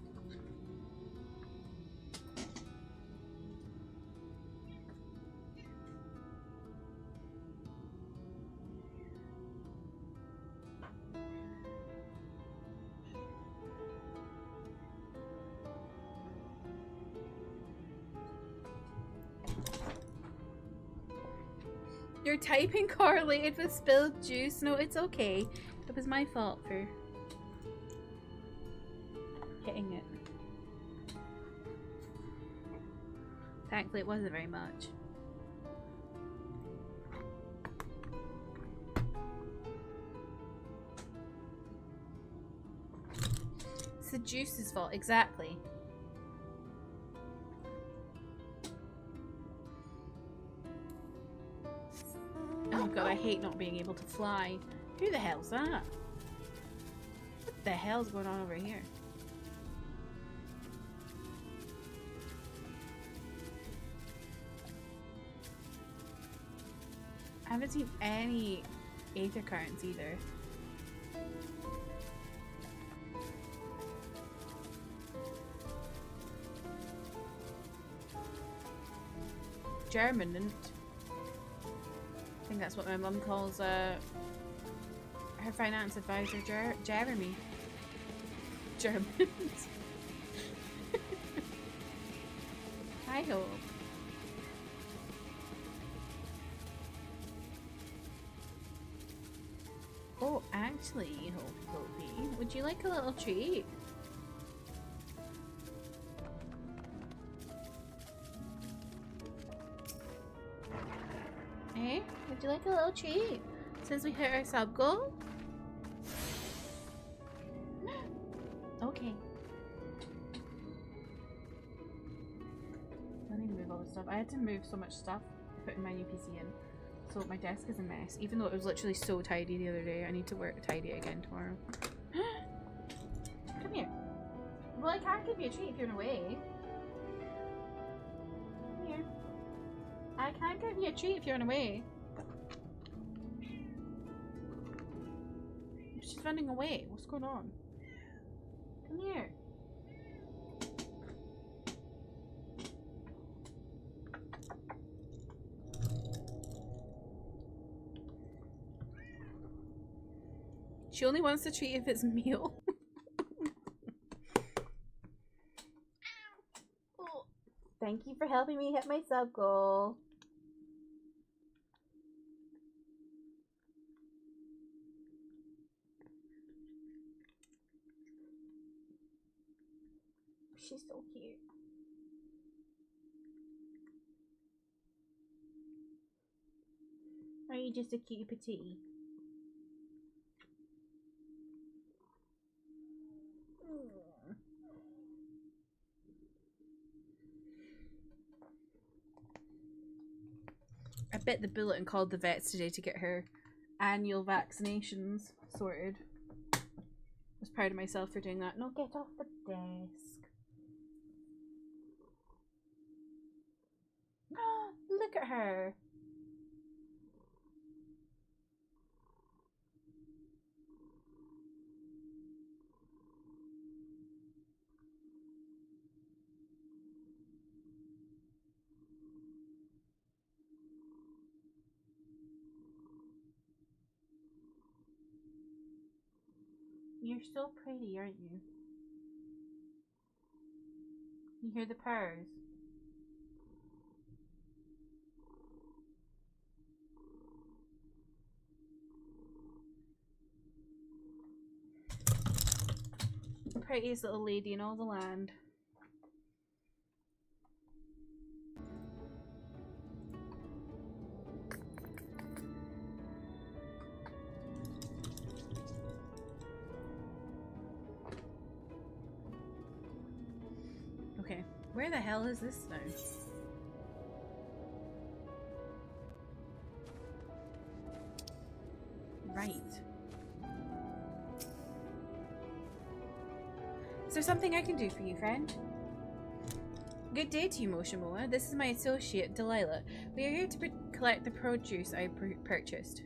Your typing correlated with spilled juice. No, it's okay. It was my fault for hitting it. Thankfully, it wasn't very much. It's the juice's fault, exactly. Oh god, I hate not being able to fly. Who the hell's that? What the hell's going on over here? I haven't seen any Aether currents either. Germanant. I think that's what my mum calls her finance advisor, Jeremy. German. I hope. Oh, actually, Hopey, would you like a little treat? Eh? Would you like a little treat? Since we hit our sub goal? Okay. Let me move all this stuff. I had to move so much stuff putting my new PC in. So my desk is a mess. Even though it was literally so tidy the other day, I need to tidy it again tomorrow. Come here. Well, I can't give you a treat if you're away. Come here. I can't give you a treat if you're away. She's running away. What's going on? Come here. She only wants to treat if it's a meal. Oh, thank you for helping me hit my sub goal. She's so cute. Are you just a cutie patootie? I bit the bullet and called the vets today to get her annual vaccinations sorted. was proud of myself for doing that. No, get off the desk. Look at her. You're so pretty, aren't you? You hear the purrs? Prettiest little lady in all the land. Okay, where the hell is this now? Right. Is there something I can do for you, friend? Good day to you, Moshimoa. This is my associate, Delilah. We are here to collect the produce I purchased.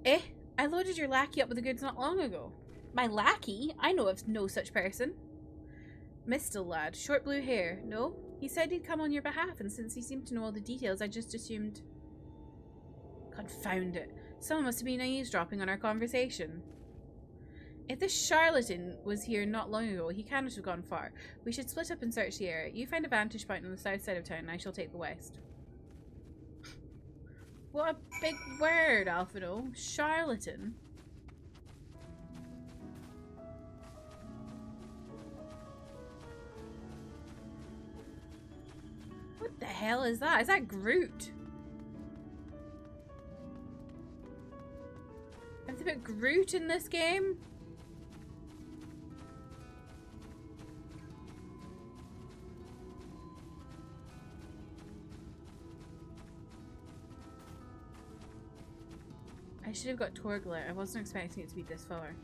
Eh? I loaded your lackey up with the goods not long ago. My lackey? I know of no such person. Mr. lad, short blue hair. No? He said he'd come on your behalf, and since he seemed to know all the details, I just assumed... Confound it. Someone must have been eavesdropping on our conversation. If this charlatan was here not long ago, he cannot have gone far. We should split up and search the area. You find a vantage point on the south side of town, and I shall take the west. What a big word, Alfredo. Charlatan. What the hell is that? Is that Groot? I have to put Groot in this game? I should have got Torglet. I wasn't expecting it to be this far.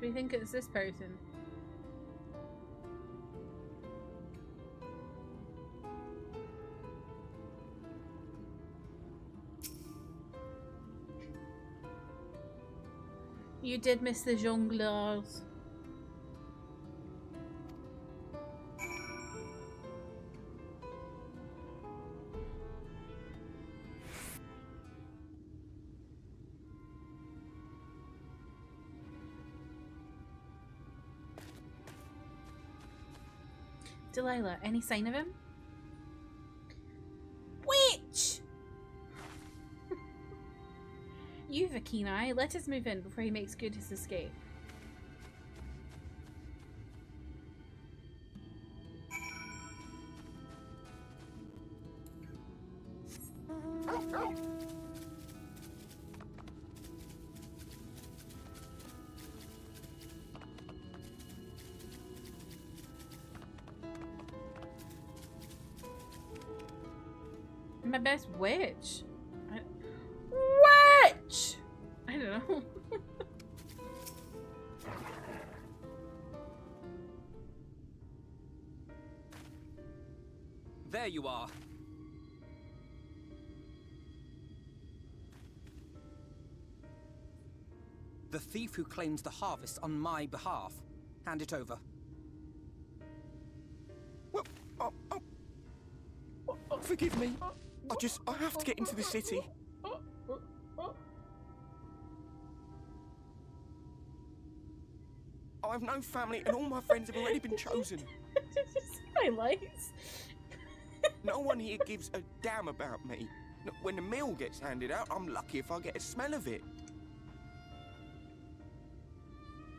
Do you think it's this person? You did miss the jongleurs. Delilah, any sign of him? Witch! You've a keen eye. Let us move in before he makes good his escape. My best witch? Witch! I don't know. There you are. The thief who claims the harvest on my behalf. Hand it over. Forgive me. I have to get into the city. I have no family and all my friends have already been chosen. Highlights. No one here gives a damn about me. When the meal gets handed out, I'm lucky if I get a smell of it.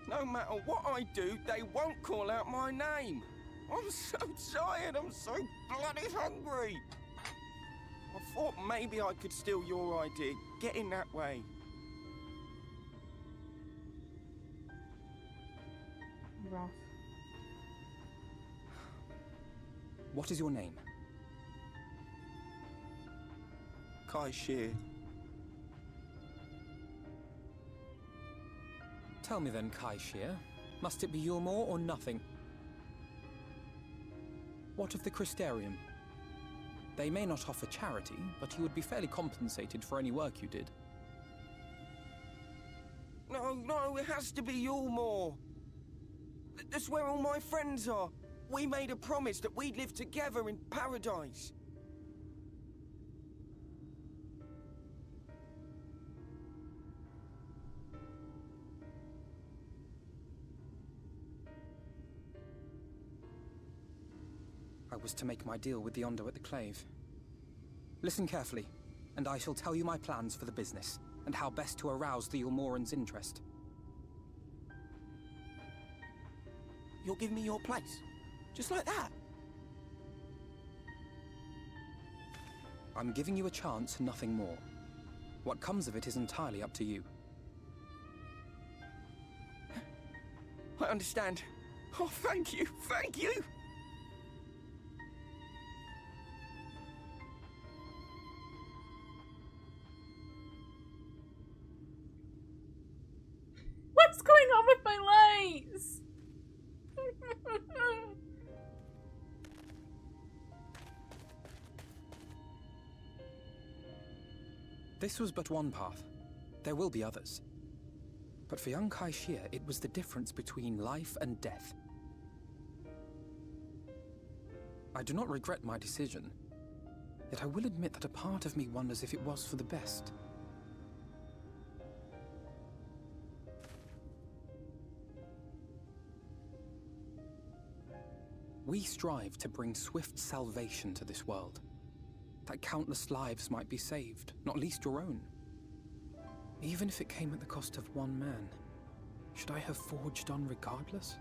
No matter what I do, they won't call out my name. I'm so tired, I'm so bloody hungry. I thought maybe I could steal your idea, get in that way. Rough. What is your name? Kai Shear. Tell me then, Kai Shear. Must it be Yulmore or nothing? What of the Crystarium? They may not offer charity, but you would be fairly compensated for any work you did. No, it has to be Yulmore. That's where all my friends are. We made a promise that we'd live together in paradise. I was to make my deal with the Ondo at the Clave. Listen carefully, and I shall tell you my plans for the business, and how best to arouse the Yulmorans' interest. You'll give me your place? Just like that? I'm giving you a chance, nothing more. What comes of it is entirely up to you. I understand. Oh, thank you, thank you! What's going on with my lights? This was but one path. There will be others. But for young Kai Shear, it was the difference between life and death. I do not regret my decision, yet I will admit that a part of me wonders if it was for the best. We strive to bring swift salvation to this world, that countless lives might be saved, not least your own. Even if it came at the cost of one man, should I have forged on regardless?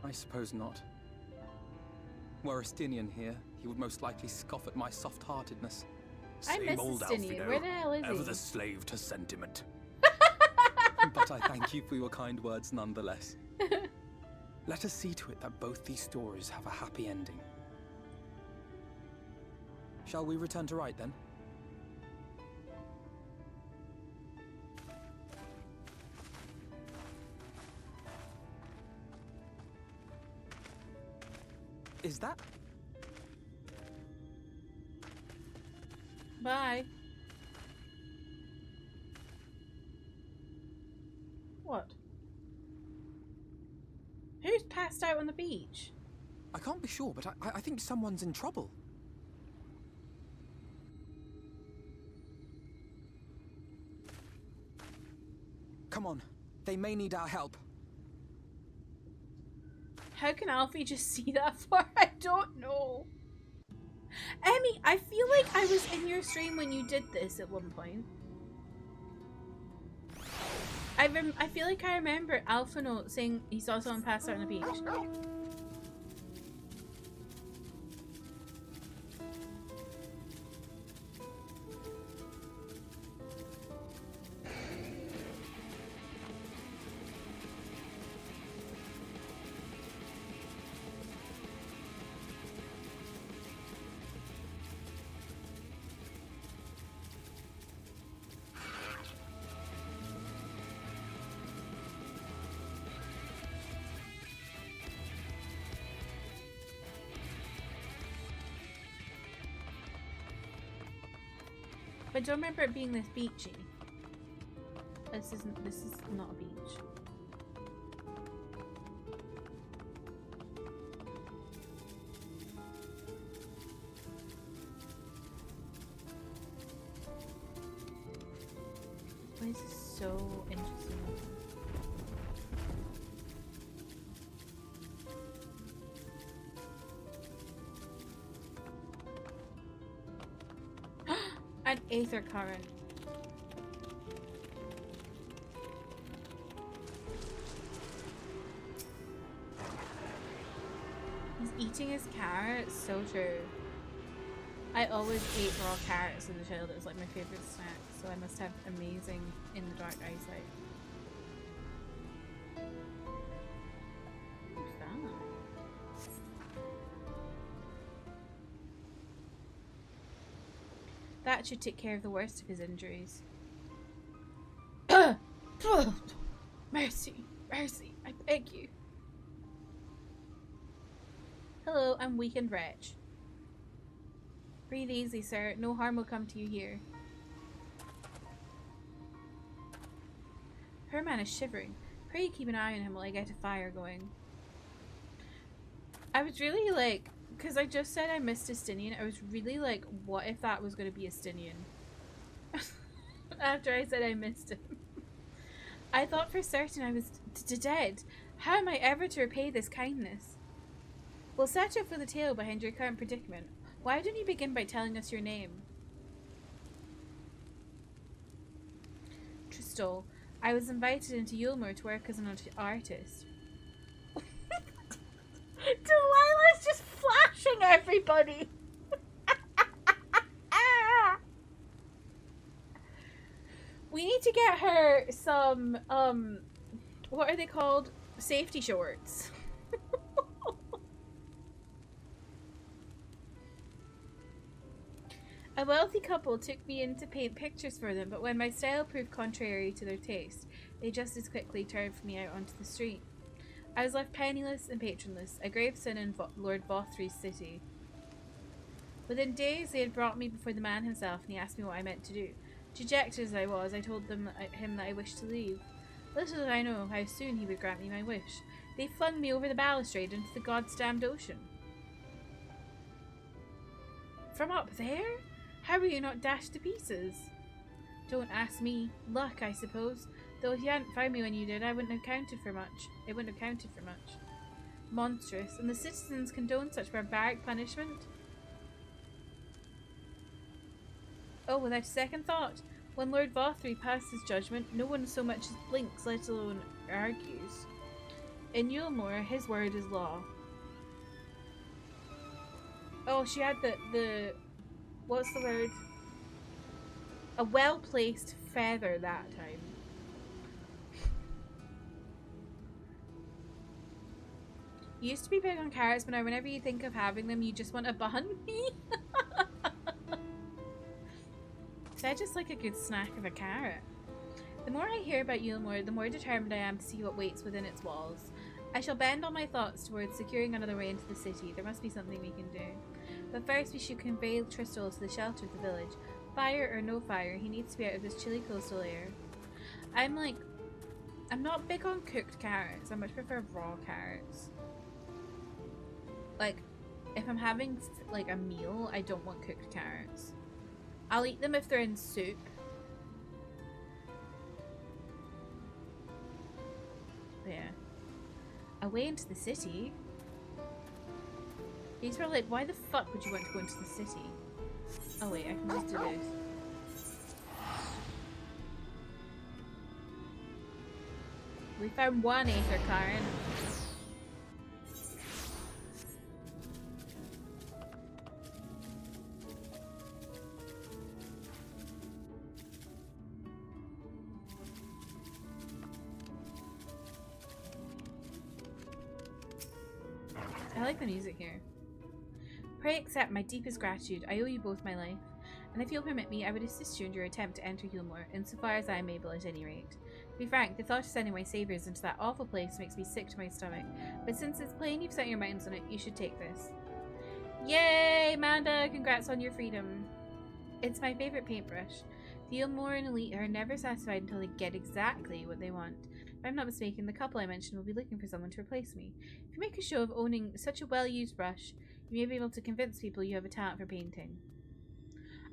I suppose not. Were Estinian here, he would most likely scoff at my soft-heartedness. I miss Estinian. Where the hell is he? Ever the slave to sentiment. But I thank you for your kind words nonetheless. Let us see to it that both these stories have a happy ending. Shall we return to Wright then? Is that? Bye. What? Who's passed out on the beach? I can't be sure, but I think someone's in trouble. Come on, they may need our help. How can Alfie just see that far? I don't know. Emmy, I feel like I was in your stream when you did this at one point. I feel like I remember Alphino saying he saw someone pass out on the beach. I don't remember it being this beachy. This is not a beach. This is so interesting. An aether current. He's eating his carrots. So true. I always ate raw carrots as a child. It was like my favorite snack. So I must have amazing in the dark eyesight. What's that? That should take care of the worst of his injuries. Mercy, mercy, I beg you. Hello, I'm weakened wretch. Breathe easy, sir. No harm will come to you here. Herman is shivering. Pray keep an eye on him while I get a fire going. I was really like, because I just said I missed Estinian, I was really like, what if that was going to be Estinian? After I said I missed him. I thought for certain I was dead. How am I ever to repay this kindness? We'll set you for the tale behind your current predicament. Why don't you begin by telling us your name? Tristol. I was invited into Yulmur to work as an artist. Delilah's just flashing everybody! We need to get her some, what are they called? Safety shorts. A wealthy couple took me in to paint pictures for them, but when my style proved contrary to their taste, they just as quickly turned me out onto the street. I was left penniless and patronless, a gravestone in Lord Vothry's city. Within days, they had brought me before the man himself, and he asked me what I meant to do. Dejected as I was, I told him that I wished to leave. Little did I know how soon he would grant me my wish. They flung me over the balustrade into the goddamned ocean. From up there? How were you not dashed to pieces? Don't ask me. Luck, I suppose. Though if you hadn't found me when you did, I wouldn't have counted for much. It wouldn't have counted for much. Monstrous. And the citizens condone such barbaric punishment? Oh, without a second thought. When Lord Vothry passed his judgment, no one so much as blinks, let alone argues. In Yulmur, his word is law. Oh, she had the what's the word? A well-placed feather that time. You used to be big on carrots, but now whenever you think of having them, you just want to bun me. So I just like a good snack of a carrot. The more I hear about Yulmur, the more determined I am to see what waits within its walls. I shall bend all my thoughts towards securing another way into the city. There must be something we can do. But first we should convey Tristol to the shelter of the village. Fire or no fire, he needs to be out of this chilly coastal air. I'm not big on cooked carrots. I much prefer raw carrots. Like, if I'm having like a meal, I don't want cooked carrots. I'll eat them if they're in soup. But yeah. Away into the city? These were like, why the fuck would you want to go into the city? Oh wait, I can just do this. We found one aether current. I like the music here. Pray accept my deepest gratitude. I owe you both my life. And if you'll permit me, I would assist you in your attempt to enter Yulmur, insofar as I am able at any rate. To be frank, the thought of sending my saviors into that awful place makes me sick to my stomach. But since it's plain you've set your minds on it, you should take this. Yay, Amanda! Congrats on your freedom. It's my favourite paintbrush. The Elmore and Elite are never satisfied until they get exactly what they want. If I'm not mistaken, the couple I mentioned will be looking for someone to replace me. If you make a show of owning such a well-used brush, you may be able to convince people you have a talent for painting.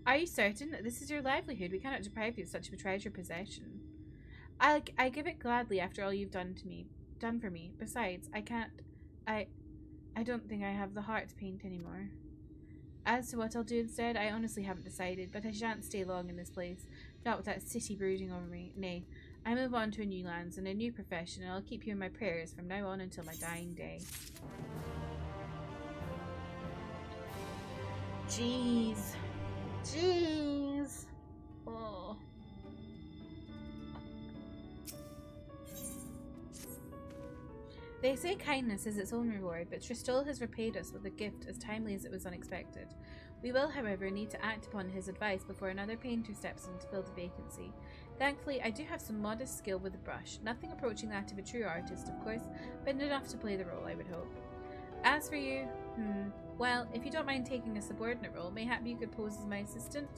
Are you certain that this is your livelihood? We cannot deprive you of such a treasured possession. I give it gladly after all you've done for me. Besides, I don't think I have the heart to paint anymore. As to what I'll do instead, I honestly haven't decided, but I shan't stay long in this place, not with that city brooding over me. Nay, I move on to a new lands and a new profession, and I'll keep you in my prayers from now on until my dying day. Jeez. Jeez. Oh. They say kindness is its own reward, but Tristol has repaid us with a gift as timely as it was unexpected. We will, however, need to act upon his advice before another painter steps in to fill the vacancy. Thankfully, I do have some modest skill with the brush, nothing approaching that of a true artist, of course, but enough to play the role, I would hope. As for you, well, if you don't mind taking a subordinate role, mayhap you could pose as my assistant?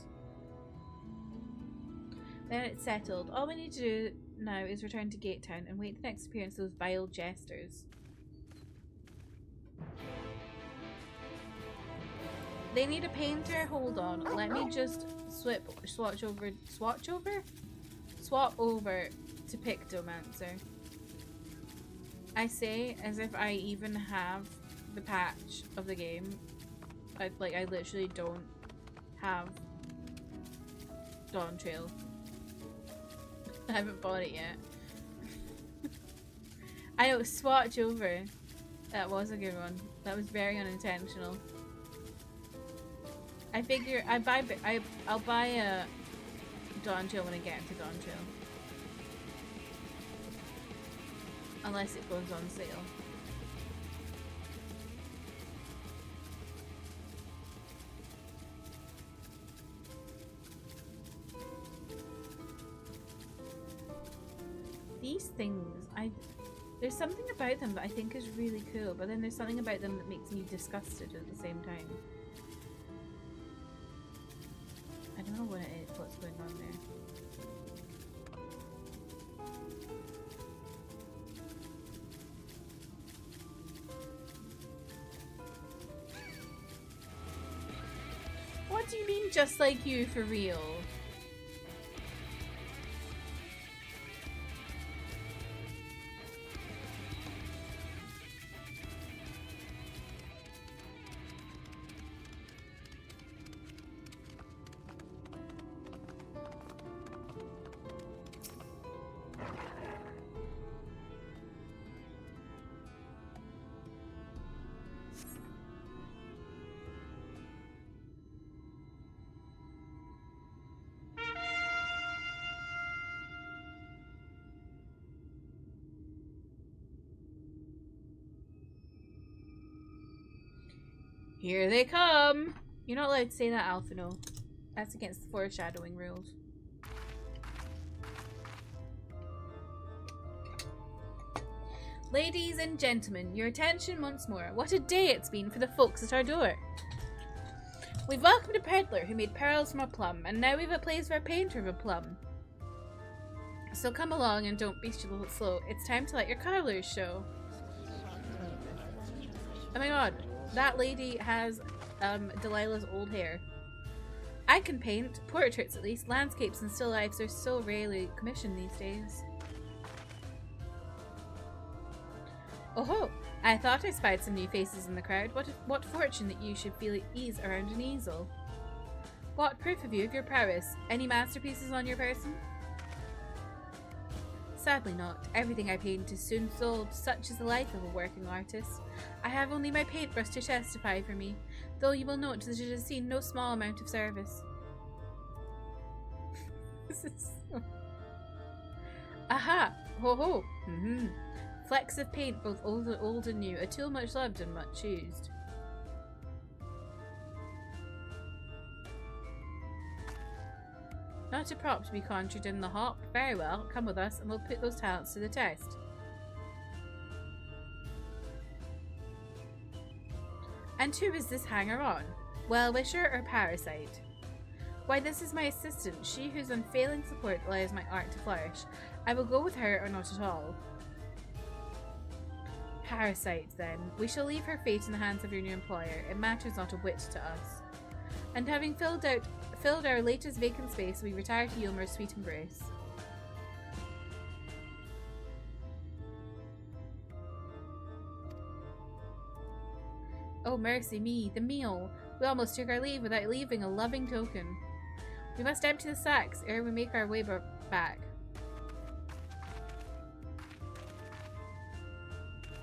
Then it's settled. All we need to do now is return to Gate Town and wait the next appearance of those vile jesters. They need a painter. Hold on. Let me just swap over to Pictomancer. I say as if I even have the patch of the game. I literally don't have Dawn Trail. I haven't bought it yet. I know, swatch over. That was a good one. That was very unintentional. I figure I'll buy a Dawn Trail when I get to Dawn Trail. Unless it goes on sale. These things, there's something about them that I think is really cool, but then there's something about them that makes me disgusted at the same time. I don't know what it is, what's going on there. What do you mean, just like you, for real? Here they come! You're not allowed to say that, Alphino. That's against the foreshadowing rules. Ladies and gentlemen, your attention once more. What a day it's been for the folks at our door. We've welcomed a peddler who made pearls from a plum, and now we've a place for a painter of a plum. So come along and don't be slow. It's time to let your colours show. Oh my god. That lady has Delilah's old hair. I can paint, portraits at least. Landscapes and still lifes are so rarely commissioned these days. Oh ho! I thought I spied some new faces in the crowd. What fortune that you should feel at ease around an easel. What proof have you of your prowess? Any masterpieces on your person? Sadly not. Everything I paint is soon sold. Such is the life of a working artist. I have only my paintbrush to testify for me, though you will note that it has seen no small amount of service. This is so... Aha! Ho ho! Flecks of paint, both old and new, a tool much loved and much used. Not a prop to be conjured in the hop. Very well, come with us and we'll put those talents to the test. And who is this hanger-on? Well-wisher or parasite? Why, this is my assistant, she whose unfailing support allows my art to flourish. I will go with her or not at all. Parasite, then. We shall leave her fate in the hands of your new employer. It matters not a whit to us. And having filled our latest vacant space, we retire to Yulmer's sweet embrace. Oh, mercy me, the meal! We almost took our leave without leaving a loving token. We must empty the sacks ere we make our way back.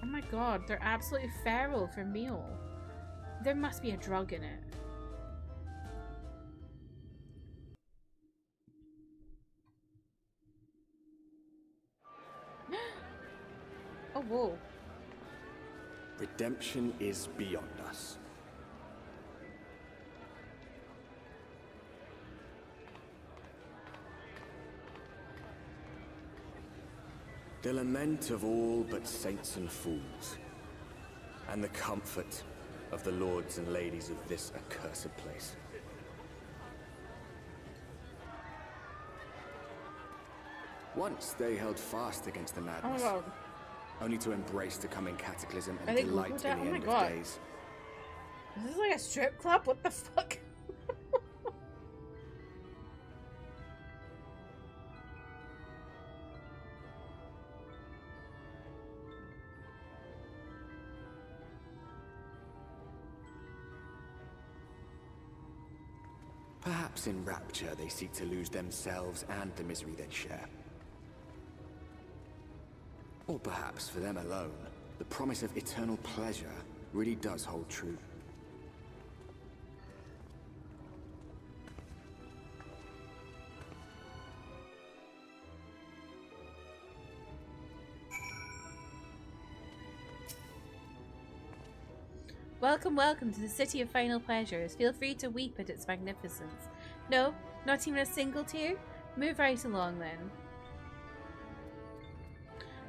Oh my god, they're absolutely feral for meal. There must be a drug in it. Oh, whoa. Redemption is beyond us. The lament of all but saints and fools, and the comfort of the lords and ladies of this accursed place. Once they held fast against the madness, only to embrace the coming cataclysm and delight in the end of days. Is this like a strip club? What the fuck? Perhaps in rapture they seek to lose themselves and the misery they share. Or perhaps for them alone, the promise of eternal pleasure really does hold true. Welcome, welcome to the city of final pleasures. Feel free to weep at its magnificence. No, not even a single tear? Move right along then.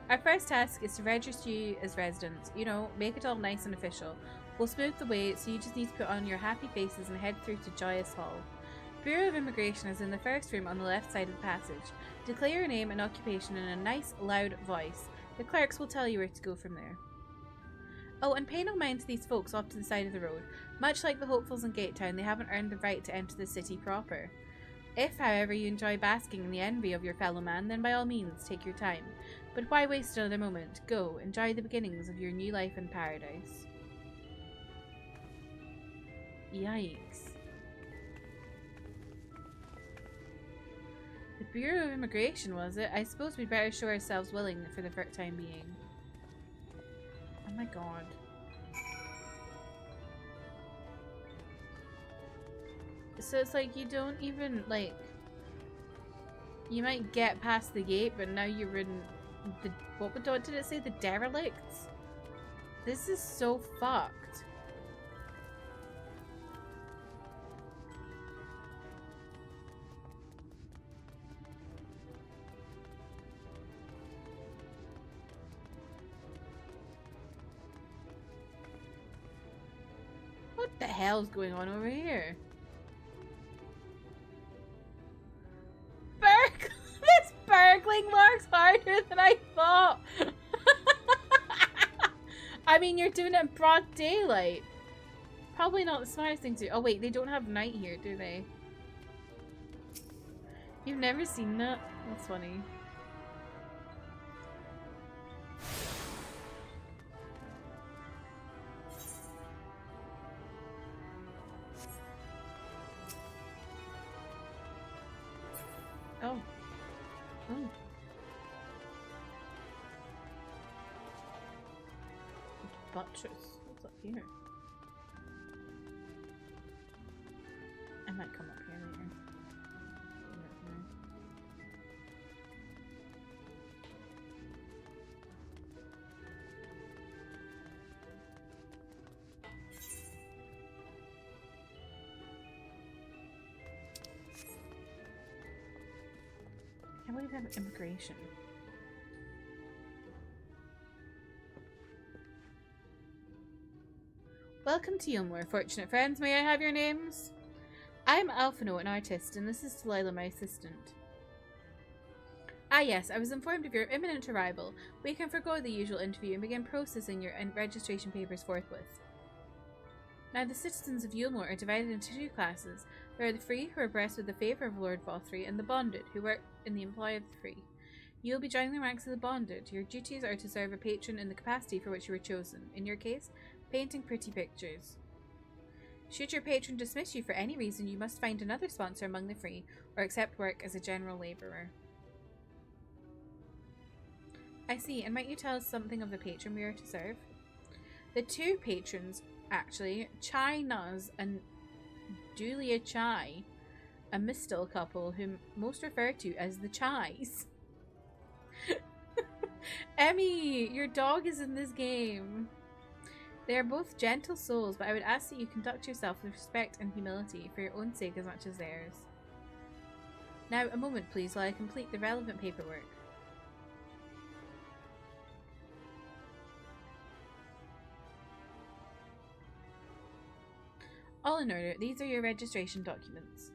Our first task is to register you as residents. You know, make it all nice and official. We'll smooth the way, so you just need to put on your happy faces and head through to Joyous Hall. Bureau of Immigration is in the first room on the left side of the passage. Declare your name and occupation in a nice, loud voice. The clerks will tell you where to go from there. Oh, and pay no mind to these folks off to the side of the road. Much like the hopefuls in Gatetown, they haven't earned the right to enter the city proper. If, however, you enjoy basking in the envy of your fellow man, then by all means, take your time. But why waste another moment? Go, enjoy the beginnings of your new life in paradise. Yikes. The Bureau of Immigration, was it? I suppose we'd better show ourselves willing for the first time being. Oh my god. So it's like you don't even, like... You might get past the gate, but now you're in the... What did it say? The derelicts? This is so fucked. What the hell's going on over here? This burgling works harder than I thought. I mean, you're doing it in broad daylight. Probably not the smartest thing to do. Oh wait, they don't have night here, do they? You've never seen that? That's funny. Oh. Oh. Buttress. What's up here? I might come up here later. I can't believe I have immigration. Welcome to Yulmer, fortunate friends. May I have your names? I'm Alphino, an artist, and this is Delilah, my assistant. Ah yes, I was informed of your imminent arrival. We can forgo the usual interview and begin processing your registration papers forthwith. Now the citizens of Yulmore are divided into two classes. There are the free, who are blessed with the favour of Lord Vothry, and the bonded, who work in the employ of the free. You will be joining the ranks of the bonded. Your duties are to serve a patron in the capacity for which you were chosen. In your case, painting pretty pictures. Should your patron dismiss you for any reason, you must find another sponsor among the free, or accept work as a general labourer. I see, and might you tell us something of the patron we are to serve? The two patrons, actually, Chai Nuz and Julia Chai, a Mistal couple whom most refer to as the Chais. Emmy, your dog is in this game. They are both gentle souls, but I would ask that you conduct yourself with respect and humility for your own sake as much as theirs. Now, a moment please while I complete the relevant paperwork. All in order, these are your registration documents.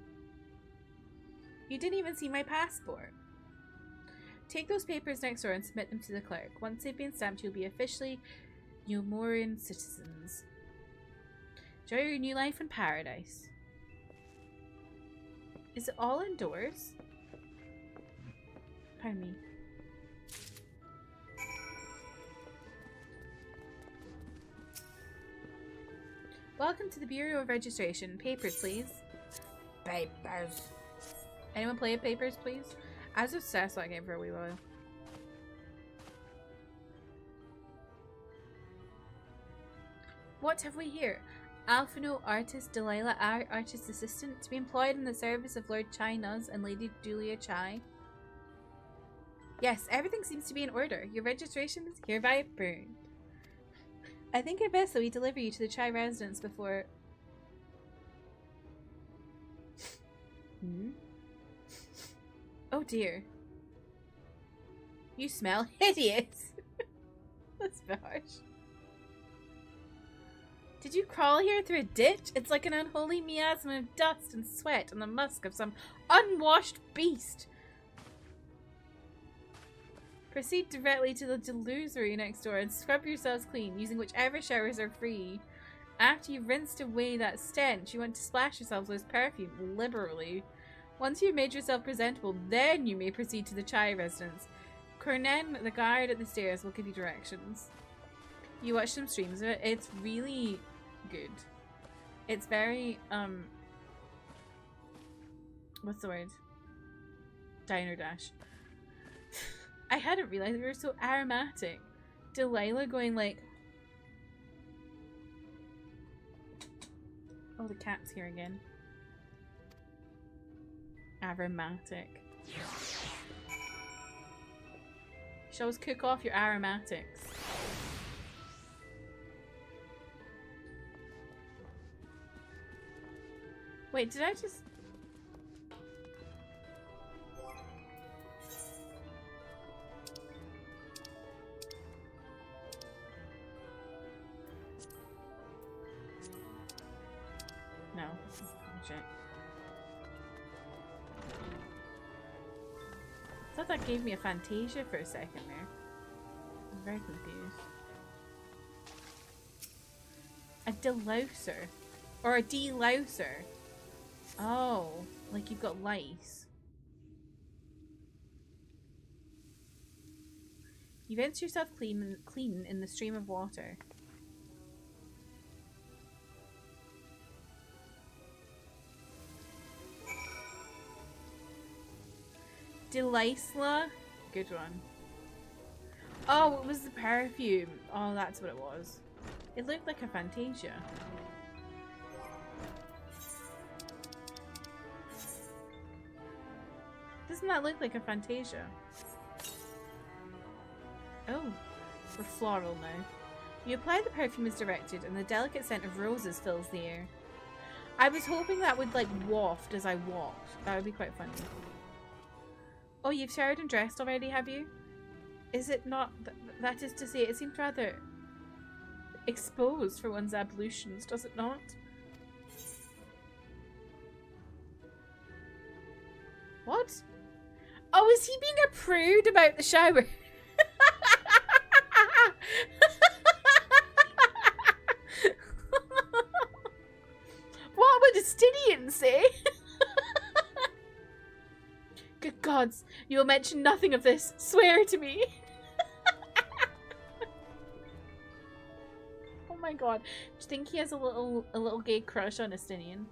You didn't even see my passport. Take those papers next door and submit them to the clerk. Once they've been stamped, you'll be officially Yulmorian citizens. Enjoy your new life in paradise. Is it all indoors? Pardon me. Welcome to the Bureau of Registration. Papers, please. Papers. Anyone play Papers, please? I was obsessed with that game for a wee while. What have we here? Alphino, artist, Delilah, our artist assistant, to be employed in the service of Lord Chai Nuz and Lady Julia Chai. Yes, everything seems to be in order. Your registration is hereby approved. I think it best that we deliver you to the Chai residence before... Oh dear. You smell hideous. That's harsh. Did you crawl here through a ditch? It's like an unholy miasma of dust and sweat and the musk of some unwashed beast. Proceed directly to the delusory next door and scrub yourselves clean using whichever showers are free. After you've rinsed away that stench, you want to splash yourselves with perfume liberally. Once you've made yourself presentable, then you may proceed to the Chai residence. Cornen, the guard at the stairs, will give you directions. You watch some streams of it. It's really good. It's very, what's the word? Diner Dash. I hadn't realized we were so aromatic. Delilah going like... Oh, the cat's here again. Aromatic. Show us cook off your aromatics. Wait, did I just... No. Shit. I thought that gave me a Fantasia for a second there. I'm very confused. A delouser. Or a delouser. Oh, like you've got lice. You rinse yourself clean in the stream of water. Delisla? Good one. Oh, it was the perfume. Oh, that's what it was. It looked like a Fantasia. Doesn't that look like a Fantasia? Oh, we're floral now. You apply the perfume as directed and the delicate scent of roses fills the air. I was hoping that would like waft as I walked. That would be quite funny. Oh, you've showered and dressed already, have you? Is it not... that is to say, it seemed rather exposed for one's ablutions, does it not? What? Oh, is he being a prude about the shower? What would Justinian say? Good gods, you will mention nothing of this. Swear to me. Oh my god. Do you think he has a little gay crush on Justinian?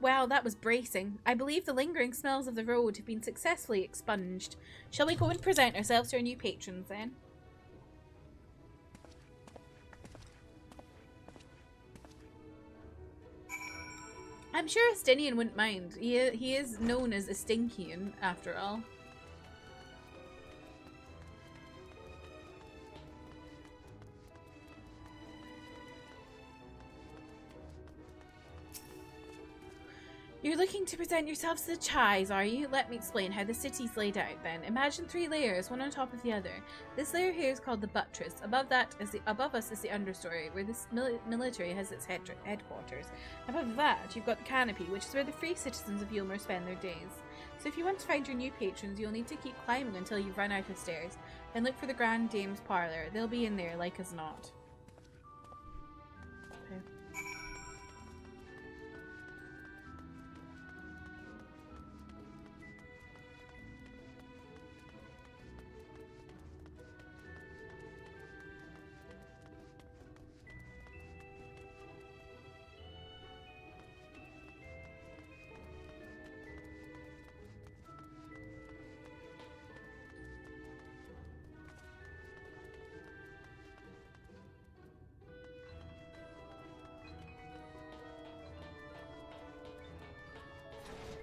Wow, that was bracing. I believe the lingering smells of the road have been successfully expunged. Shall we go and present ourselves to our new patrons then? I'm sure Estinian wouldn't mind. He is known as Estinkian, after all. You're looking to present yourselves to the Chais, are you? Let me explain how the city's laid out then. Imagine 3 layers, one on top of the other. This layer here is called the buttress. Above us is the understory, where the military has its headquarters. Above that, you've got the canopy, which is where the free citizens of Yulmer spend their days. So if you want to find your new patrons, you'll need to keep climbing until you run out of stairs. Then look for the Grand Dame's parlour. They'll be in there, like as not. Okay.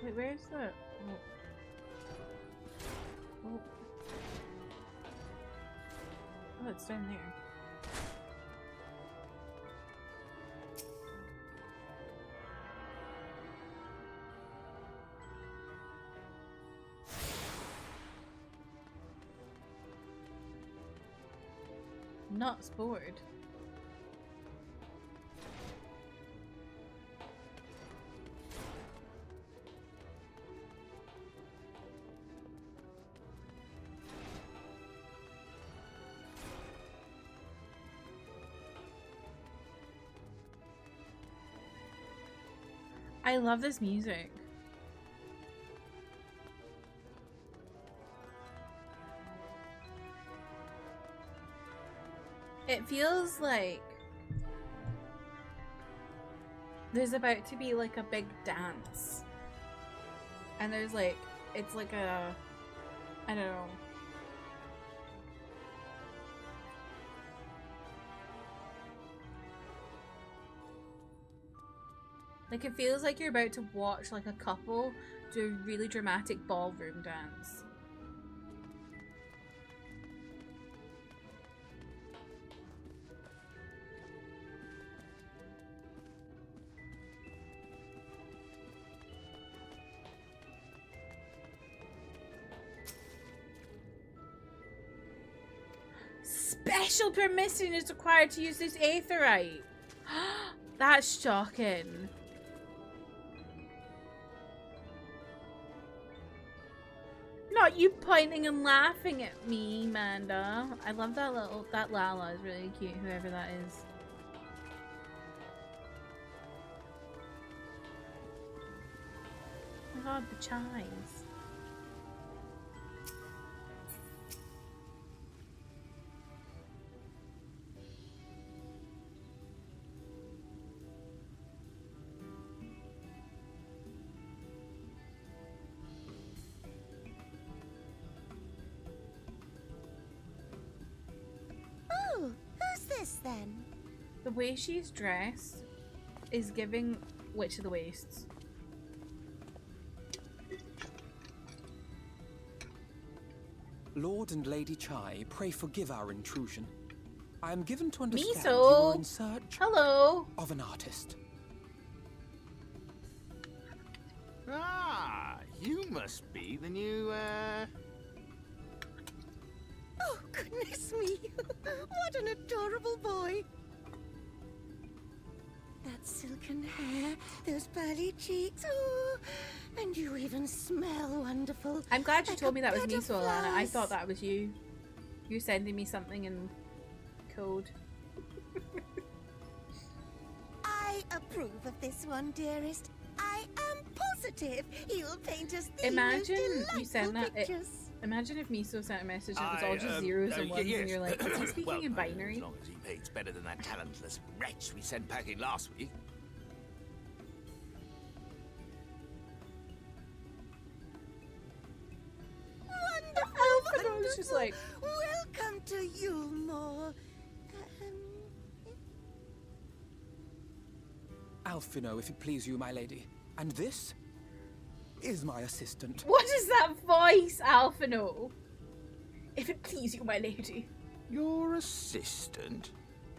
Wait, where's the... Oh, it's down there. Not bored. I love this music. It feels like there's about to be like a big dance. And there's like, it's like a, I don't know. Like, it feels like you're about to watch, like, a couple do a really dramatic ballroom dance. Special permission is required to use this aetherite. That's shocking. Not you pointing and laughing at me, Manda. I love that Lala is really cute, whoever that is. Oh my god, the chimes. Then the way she's dressed is giving Witch of the Wastes. Lord and Lady Chai, pray forgive our intrusion. I am given to understand Miso. you are in search of an artist. Ah, you must be the new, goodness me! What an adorable boy! That silken hair, those pearly cheeks, oh, and you even smell wonderful. I'm glad you like told me that was bed me, of so Alana. I flowers. thought that was you. You sending me something in code. I approve of this one, dearest. I am positive he'll paint us the Imagine most you sent delightful that. pictures. Imagine if Miso sent a message and it was all just zeros and ones, and you're like, is he speaking well, in as binary? long as he paints better than that talentless wretch we sent packing last week. Wonderful, I was just like, welcome to Yulmore. Alphino, if it please you, my lady. And this is my assistant. what is that voice, Alphino? If it please you, my lady. Your assistant?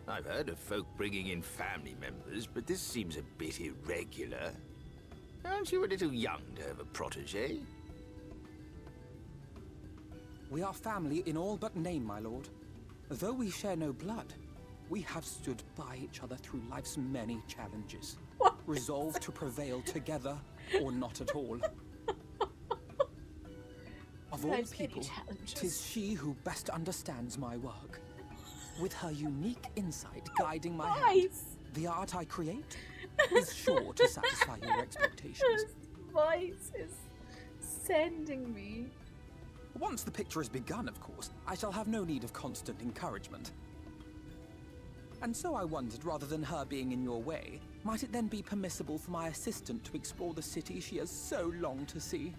I've heard of folk bringing in family members, but this seems a bit irregular. Aren't you a little young to have a protege? We are family in all but name, my lord. Though we share no blood, we have stood by each other through life's many challenges. What? Resolved to prevail together or not at all. Of all Life's many people, challenges. 'tis she who best understands my work. With her unique insight guiding my hand, Voice. the art I create is sure to satisfy your expectations. This voice is sending me. Once the picture is begun, of course, I shall have no need of constant encouragement. And so I wondered, rather than her being in your way, might it then be permissible for my assistant to explore the city she has so longed to see?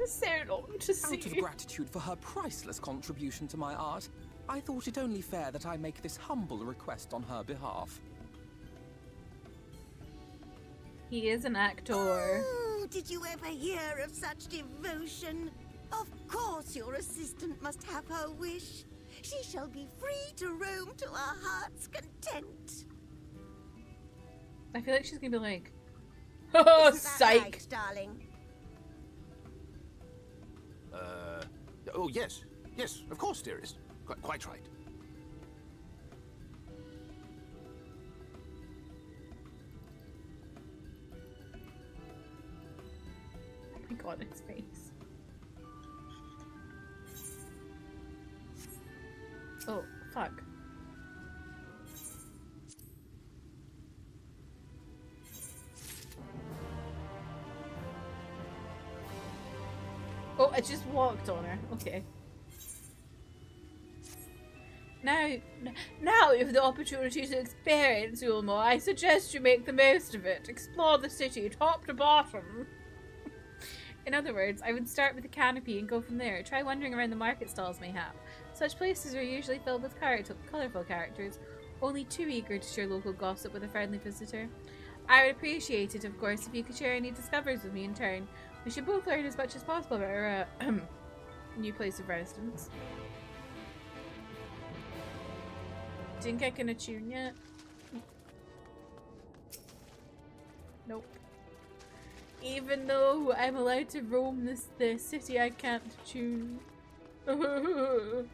So long to see. Out of gratitude for her priceless contribution to my art, I thought it only fair that I make this humble request on her behalf. He is an actor. Oh, did you ever hear of such devotion? Of course your assistant must have her wish. She shall be free to roam to our heart's content. I feel like she's gonna be like, oh, Isn't that psych. right, darling? Oh, yes. Yes, of course, dearest. Quite right. Oh my god, his face. Oh, fuck. Oh, I just walked on her. Okay. Now you have the opportunity to experience Ulmo. I suggest you make the most of it. Explore the city, top to bottom. In other words, I would start with the canopy and go from there. Try wandering around the market stalls, mayhap. Such places are usually filled with colourful characters, only too eager to share local gossip with a friendly visitor. I would appreciate it, of course, if you could share any discoveries with me in turn. We should both learn as much as possible about our new place of residence. Think I can attune yet? Nope. Even though I'm allowed to roam the city, I can't attune. Oh,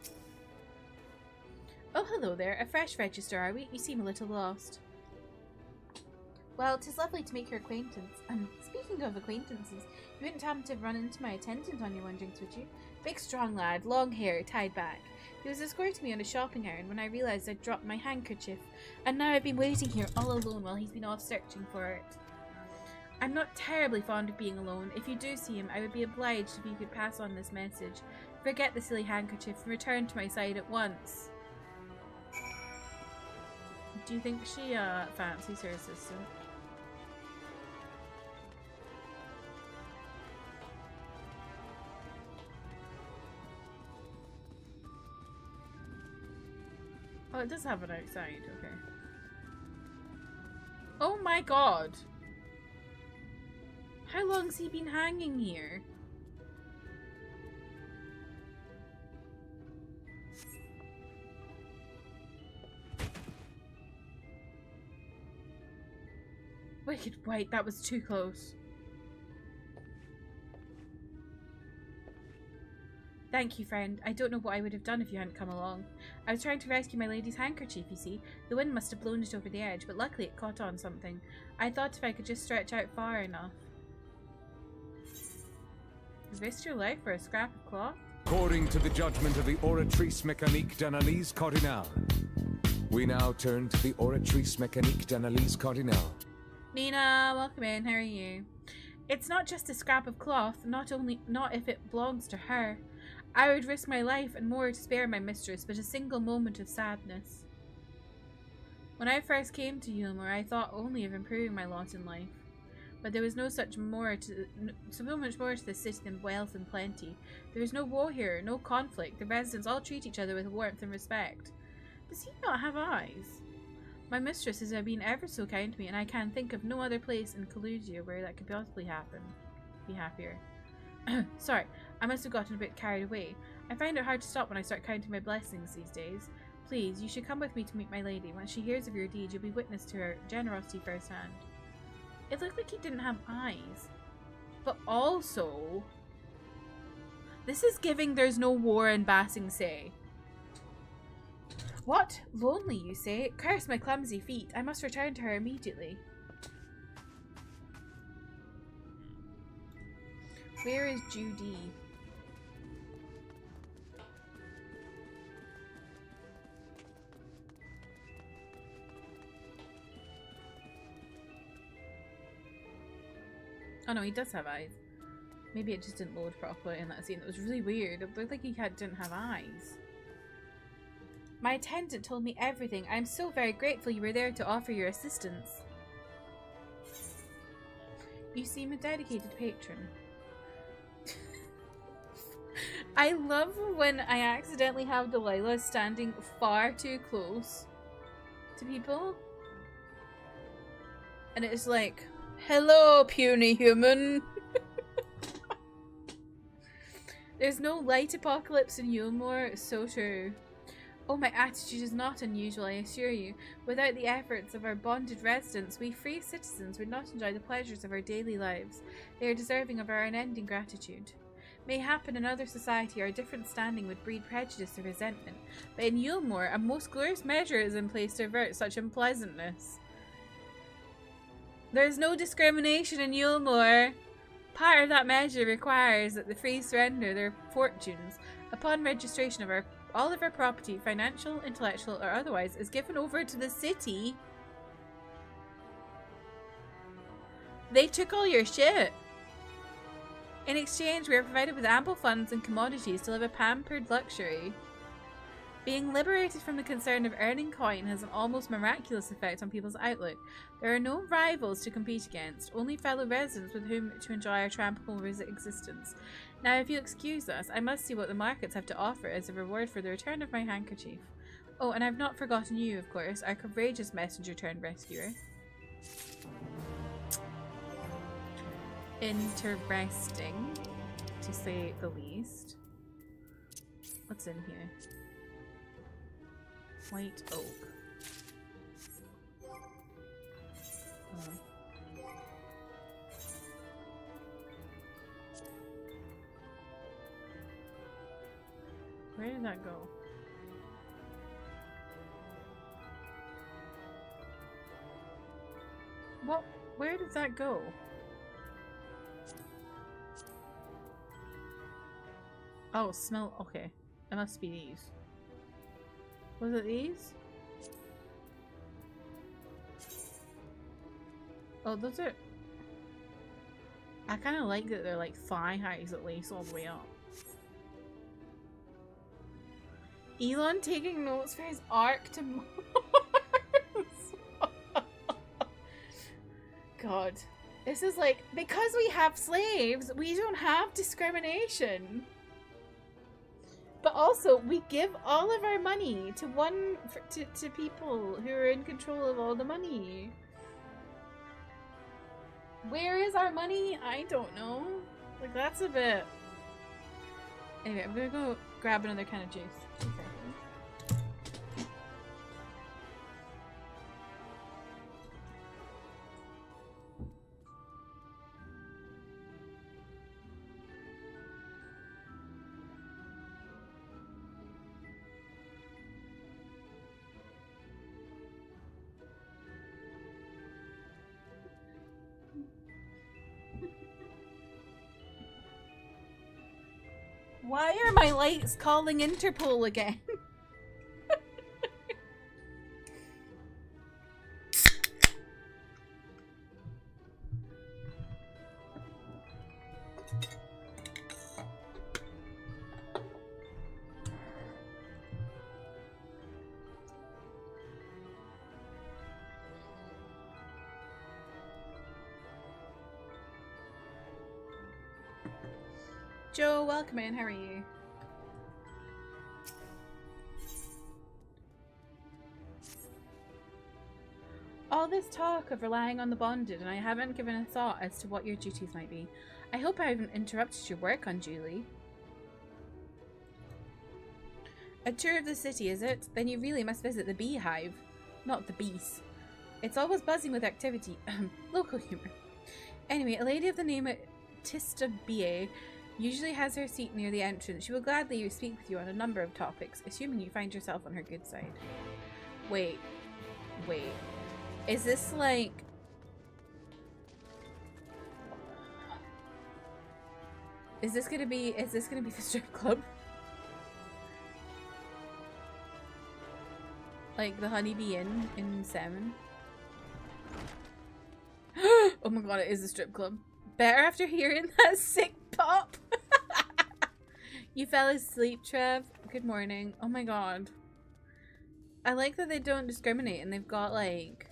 hello there. A fresh register, are we? You seem a little lost. Well, 'tis lovely to make your acquaintance. Speaking of acquaintances, you wouldn't happen to have run into my attendant on your wanderings, would you? Big strong lad, long hair, tied back. He was escorting me on a shopping errand when I realised I'd dropped my handkerchief, and now I've been waiting here all alone while he's been off searching for it. I'm not terribly fond of being alone. If you do see him, I would be obliged if you could pass on this message. Forget the silly handkerchief and return to my side at once. Do you think she fancies her assistant? Oh, it does have it outside, okay. Oh my god! How long's he been hanging here? Wicked white, that was too close. Thank you, friend. I don't know what I would have done if you hadn't come along. I was trying to rescue my lady's handkerchief, you see. The wind must have blown it over the edge, but luckily it caught on something. I thought if I could just stretch out far enough. You risked your life for a scrap of cloth? According to the judgment of the Oratrice Mécanique d'Analyse Cardinale, we now turn to the Oratrice Mécanique d'Analyse Cardinale. Nina, welcome in. How are you? It's not just a scrap of cloth, not if it belongs to her. I would risk my life and more to spare my mistress, but a single moment of sadness. When I first came to Yulmore, I thought only of improving my lot in life. But there was so much more to the city than wealth and plenty. There is no war here, no conflict. The residents all treat each other with warmth and respect. Does he not have eyes? My mistress has been ever so kind to me, and I can think of no other place in Collusia where that could possibly happen. Be happier. Sorry, I must have gotten a bit carried away. I find it hard to stop when I start counting my blessings these days. Please, you should come with me to meet my lady. When she hears of your deed, you'll be witness to her generosity firsthand. It looked like he didn't have eyes. But also... this is giving there's no war in Basing Say. What? Lonely, you say? Curse my clumsy feet. I must return to her immediately. Where is Judy? Oh no, he does have eyes. Maybe it just didn't load properly in that scene. It was really weird. It looked like he didn't have eyes. My attendant told me everything. I'm so very grateful you were there to offer your assistance. You seem a dedicated patron. I love when I accidentally have Delilah standing far too close to people. And it's like, hello, puny human. There's no light apocalypse in Yulmore. So true. Oh, my attitude is not unusual, I assure you. Without the efforts of our bonded residents, we free citizens would not enjoy the pleasures of our daily lives. They are deserving of our unending gratitude. Mayhap in another society our different standing would breed prejudice or resentment, but in Yulmore a most glorious measure is in place to avert such unpleasantness. There is no discrimination in Yulmore. Part of that measure requires that the free surrender their fortunes upon registration of all of our property, financial, intellectual, or otherwise, is given over to the city. They took all your shit. In exchange, we are provided with ample funds and commodities to live a pampered luxury. Being liberated from the concern of earning coin has an almost miraculous effect on people's outlook. There are no rivals to compete against, only fellow residents with whom to enjoy our tranquil existence. Now, if you'll excuse us, I must see what the markets have to offer as a reward for the return of my handkerchief. Oh, and I've not forgotten you, of course, our courageous messenger turned rescuer. Interesting, to say the least. What's in here? White oak. Oh. Where did that go? What? Where did that go? Oh, smell. Okay. It must be these. Was it these? Oh, those are... I kind of like that they're like thigh highs at least all the way up. Elon taking notes for his arc to Mars. God. This is like, because we have slaves, we don't have discrimination. But also, we give all of our money to to people who are in control of all the money. Where is our money? I don't know. Like, that's a bit... Anyway, I'm gonna go grab another can of juice. Okay. Why are my lights calling Interpol again? Joe, welcome in. How are you? All this talk of relying on the bonded, and I haven't given a thought as to what your duties might be. I hope I haven't interrupted your work, on Julie. A tour of the city, is it? Then you really must visit the beehive, not the beast. It's always buzzing with activity. Local humor. Anyway, a lady of the name of Tista B.A. usually has her seat near the entrance. She will gladly speak with you on a number of topics, assuming you find yourself on her good side. Wait. Is this like... Is this gonna be the strip club? Like the Honeybee Inn in 7? Oh my god, it is a strip club. Better after hearing that sick pop. You fell asleep, Trev. Good morning. Oh my god. I like that they don't discriminate and they've got like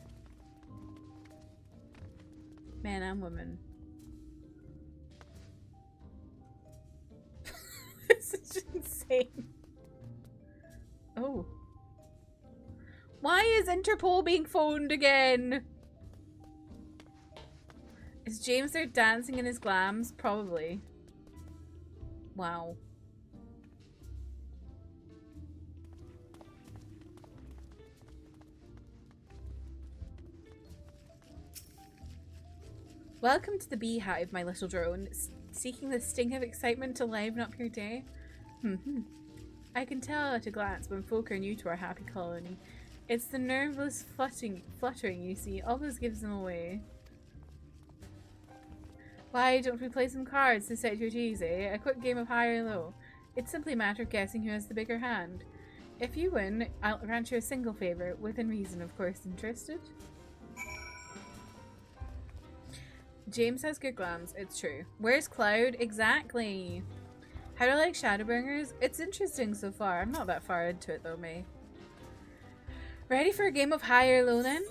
men and women. This is just insane. Oh. Why is Interpol being phoned again? Is James there dancing in his glams? Probably. Wow. Welcome to the beehive, my little drone. Seeking the sting of excitement to liven up your day? I can tell at a glance when folk are new to our happy colony. It's the nerveless fluttering you see, always gives them away. Why don't we play some cards to set your tease, eh? A quick game of high or low. It's simply a matter of guessing who has the bigger hand. If you win, I'll grant you a single favour, within reason, of course. Interested? James has good glams, it's true. Where's Cloud? Exactly. How do I like Shadowbringers? It's interesting so far. I'm not that far into it though, May. Ready for a game of high or low then?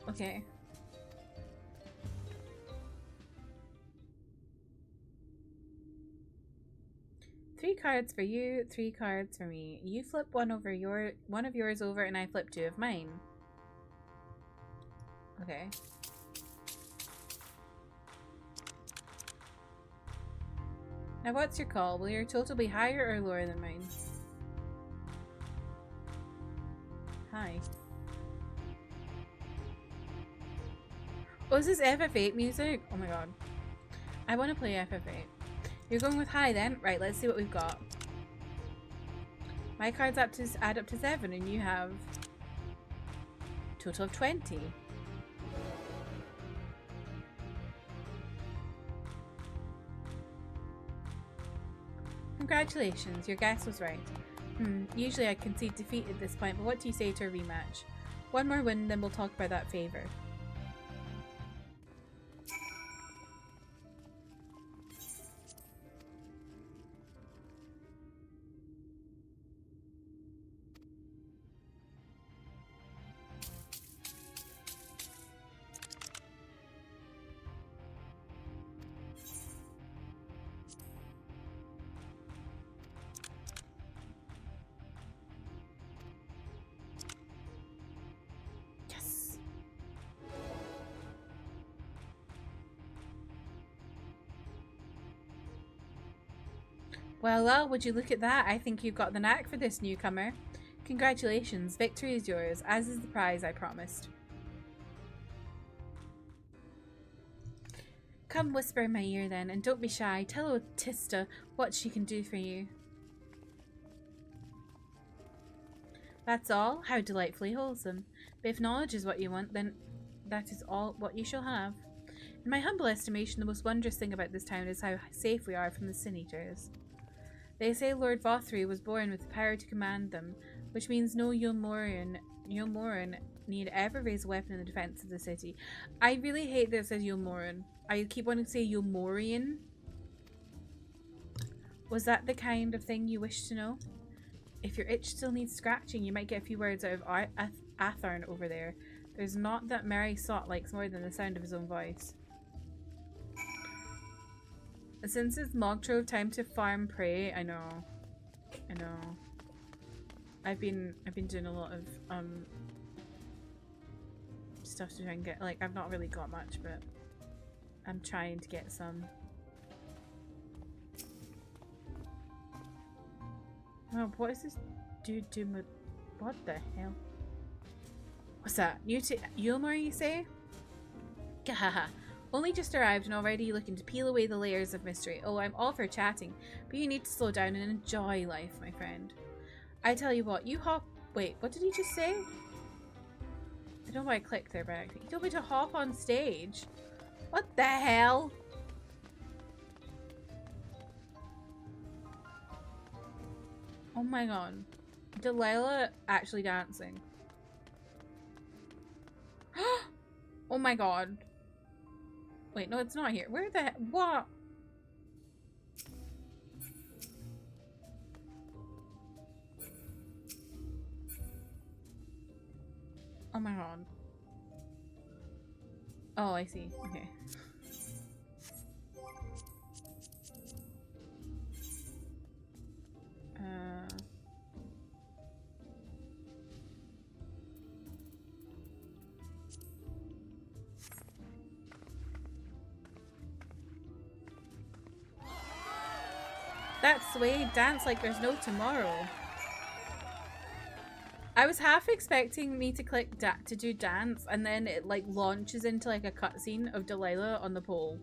Okay. Three cards for you, 3 cards for me. You flip one of yours over and I flip 2 of mine. Okay. Now what's your call? Will your total be higher or lower than mine? Hi. Oh, is this FF8 music? Oh my god. I want to play FF8. You're going with high then? Right, let's see what we've got. My cards add up to 7 and you have a total of 20. Congratulations, your guess was right. Usually I concede defeat at this point, but what do you say to a rematch? One more win, then we'll talk about that favour. Well, would you look at that? I think you've got the knack for this, newcomer. Congratulations, victory is yours, as is the prize I promised. Come whisper in my ear then, and don't be shy. Tell Tista what she can do for you. That's all? How delightfully wholesome. But if knowledge is what you want, then that is all what you shall have. In my humble estimation, the most wondrous thing about this town is how safe we are from the Sin Eaters. They say Lord Vothri was born with the power to command them, which means no Yulmoran need ever raise a weapon in the defense of the city. I really hate that it says Yulmoran. I keep wanting to say Yulmorian. Was that the kind of thing you wish to know? If your itch still needs scratching, you might get a few words out of Atharn over there. There's not that merry sot likes more than the sound of his own voice. Since it's Mog Trove time to farm prey, I know. I've been doing a lot of stuff to try and get, like, I've not really got much, but I'm trying to get some. Oh, what is this dude doing? What the hell? What's that? New to Yulmor, you say? Gahaha. Only just arrived and already looking to peel away the layers of mystery. Oh, I'm all for chatting, but you need to slow down and enjoy life, my friend. I tell you what, you hop... Wait, what did he just say? I don't know why I clicked there, but he told me to hop on stage. What the hell? Oh my god. Delilah actually dancing. Oh my god. Wait, no, it's not here. Where the heck? What? Oh my god. Oh, I see. Okay. That sway dance like there's no tomorrow. I was half expecting me to click to do dance, and then it like launches into like a cutscene of Delilah on the pole.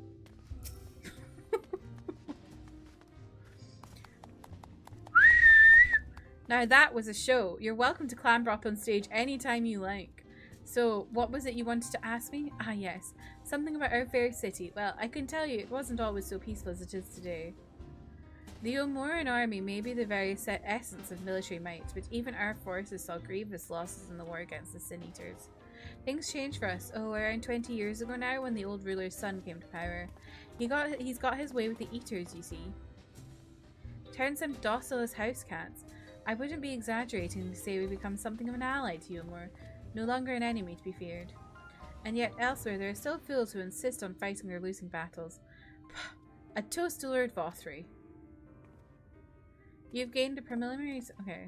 Now that was a show. You're welcome to clamber up on stage anytime you like. So, what was it you wanted to ask me? Ah yes, something about our fair city. Well, I can tell you it wasn't always so peaceful as it is today. The Omoran army may be the very essence of military might, but even our forces saw grievous losses in the war against the Sin Eaters. Things changed for us, around 20 years ago now, when the old ruler's son came to power. He's got his way with the Eaters, you see. Turns them docile as house cats. I wouldn't be exaggerating to say we become something of an ally to Yulmor, no longer an enemy to be feared. And yet elsewhere there are still fools who insist on fighting or losing battles. A toast to Lord Vothri. You've gained a preliminary... Okay.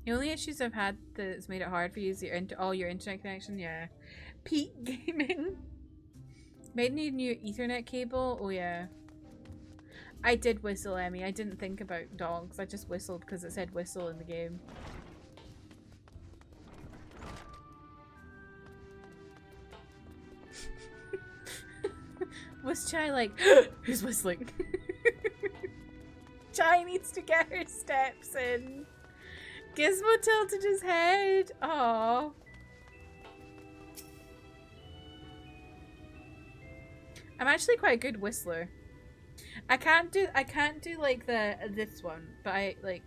The only issues I've had that's made it hard for you is all your internet connection. Yeah. Peak gaming. Might need a new Ethernet cable. Oh yeah. I did whistle, Emmy. I didn't think about dogs. I just whistled because it said whistle in the game. Was Chai like, who's whistling? Chai needs to get her steps in. Gizmo tilted his head. Aww. I'm actually quite a good whistler. I can't do like this one, but I like.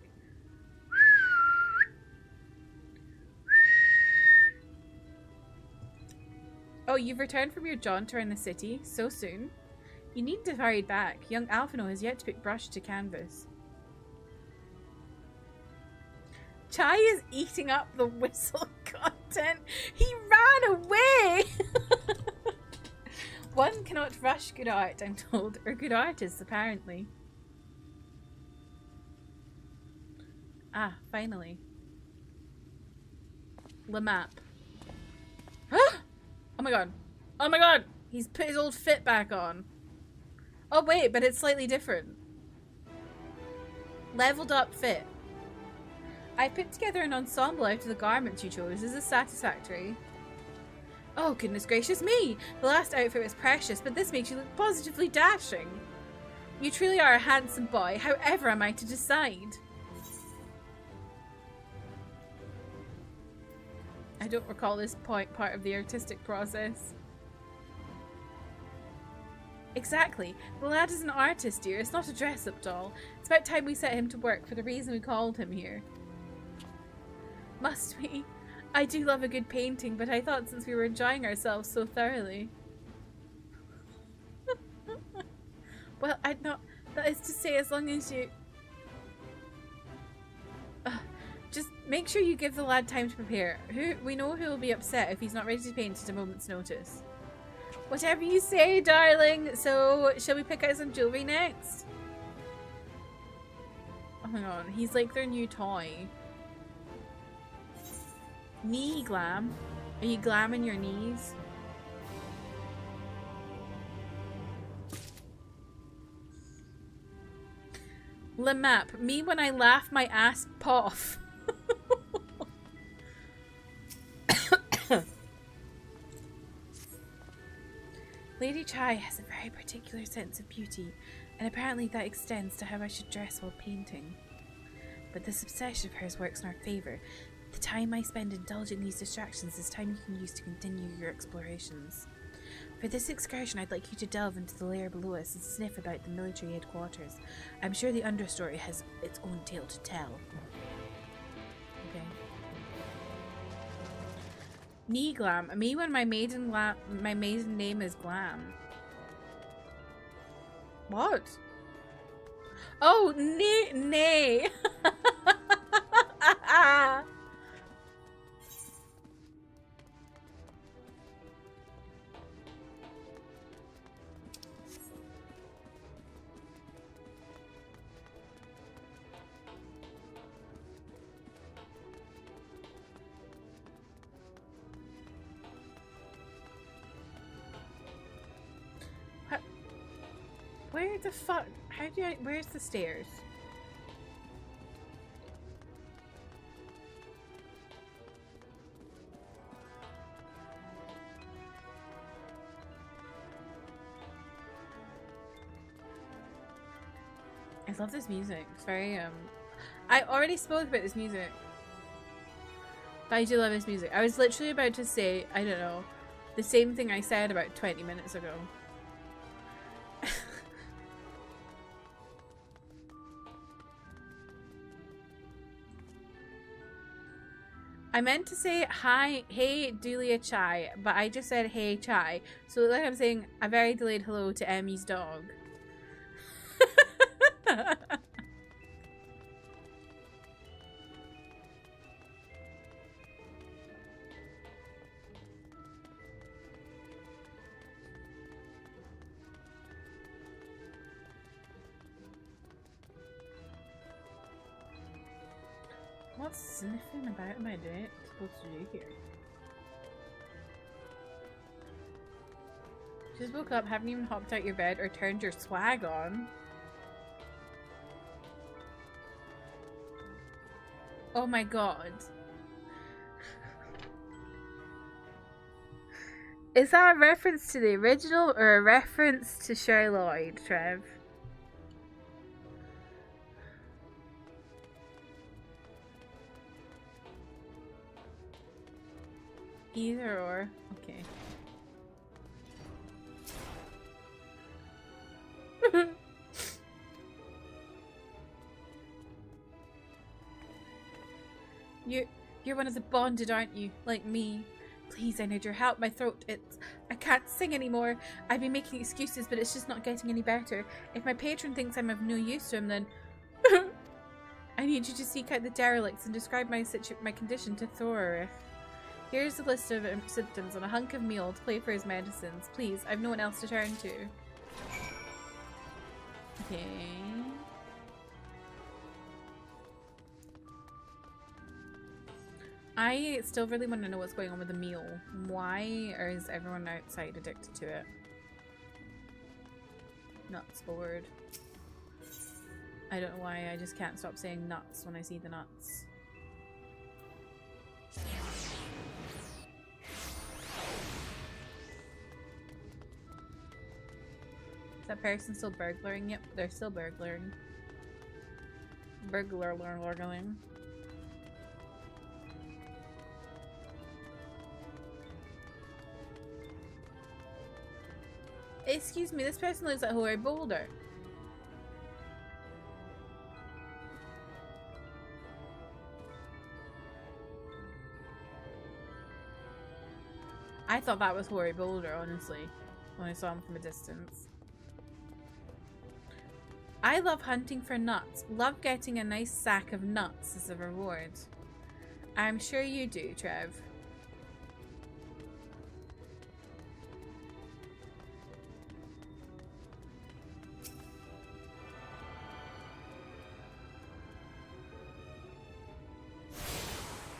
Oh, you've returned from your jaunt around the city so soon? You need to hurry back. Young Alphino has yet to put brush to canvas. Chai is eating up the whistle content. He ran away! One cannot rush good art, I'm told. Or good artists, apparently. Ah, finally. Le map. Oh my god. Oh my god! He's put his old fit back on. Oh wait, but it's slightly different. Leveled up fit. I put together an ensemble out of the garments you chose. Is this satisfactory? Oh goodness gracious me! The last outfit was precious, but this makes you look positively dashing. You truly are a handsome boy. However am I to decide? I don't recall this part of the artistic process. Exactly. The lad is an artist, dear. It's not a dress-up doll. It's about time we set him to work for the reason we called him here. Must we? I do love a good painting, but I thought since we were enjoying ourselves so thoroughly. Well, I'd not... That is to say, as long as you... just make sure you give the lad time to prepare. We know who will be upset if he's not ready to paint at a moment's notice. Whatever you say, darling. So, shall we pick out some jewelry next? Oh my god, he's like their new toy. Knee glam? Are you glamming your knees? Le map. Me when I laugh my ass off. Lady Chai has a very particular sense of beauty, and apparently that extends to how I should dress while painting. But this obsession of hers works in our favour. The time I spend indulging these distractions is time you can use to continue your explorations. For this excursion, I'd like you to delve into the lair below us and sniff about the military headquarters. I'm sure the understory has its own tale to tell. Okay. Knee glam. Me when my maiden name is Glam. What? Oh, nay. Where the fuck? How do I? Where's the stairs? I love this music. It's very I already spoke about this music, but I do love this music. I was literally about to say, I don't know, the same thing I said about 20 minutes ago. I meant to say hi, hey Dulia Chai, but I just said hey Chai. So like I'm saying a very delayed hello to Emmy's dog. What's sniffing about my day supposed to do here? Just woke up, haven't even hopped out your bed or turned your swag on. Oh my god. Is that a reference to the original or a reference to Charlotte, Trev? Either or. Okay. You're one of the bonded, aren't you? Like me. Please, I need your help. My throat, I can't sing anymore. I've been making excuses, but it's just not getting any better. If my patron thinks I'm of no use to him, then I need you to seek out the derelicts and describe my condition to Thororith. Here's a list of symptoms on a hunk of meal to play for his medicines. Please, I've no one else to turn to. Okay. I still really want to know what's going on with the meal. Why or is everyone outside addicted to it? Nuts bored. I don't know why, I just can't stop saying nuts when I see the nuts. Is that person still burglaring? Yep, they're still burglaring. Burglaring. Excuse me, this person looks like Hoary Boulder. I thought that was Hoary Boulder, honestly, when I saw him from a distance. I love hunting for nuts. Love getting a nice sack of nuts as a reward. I'm sure you do, Trev.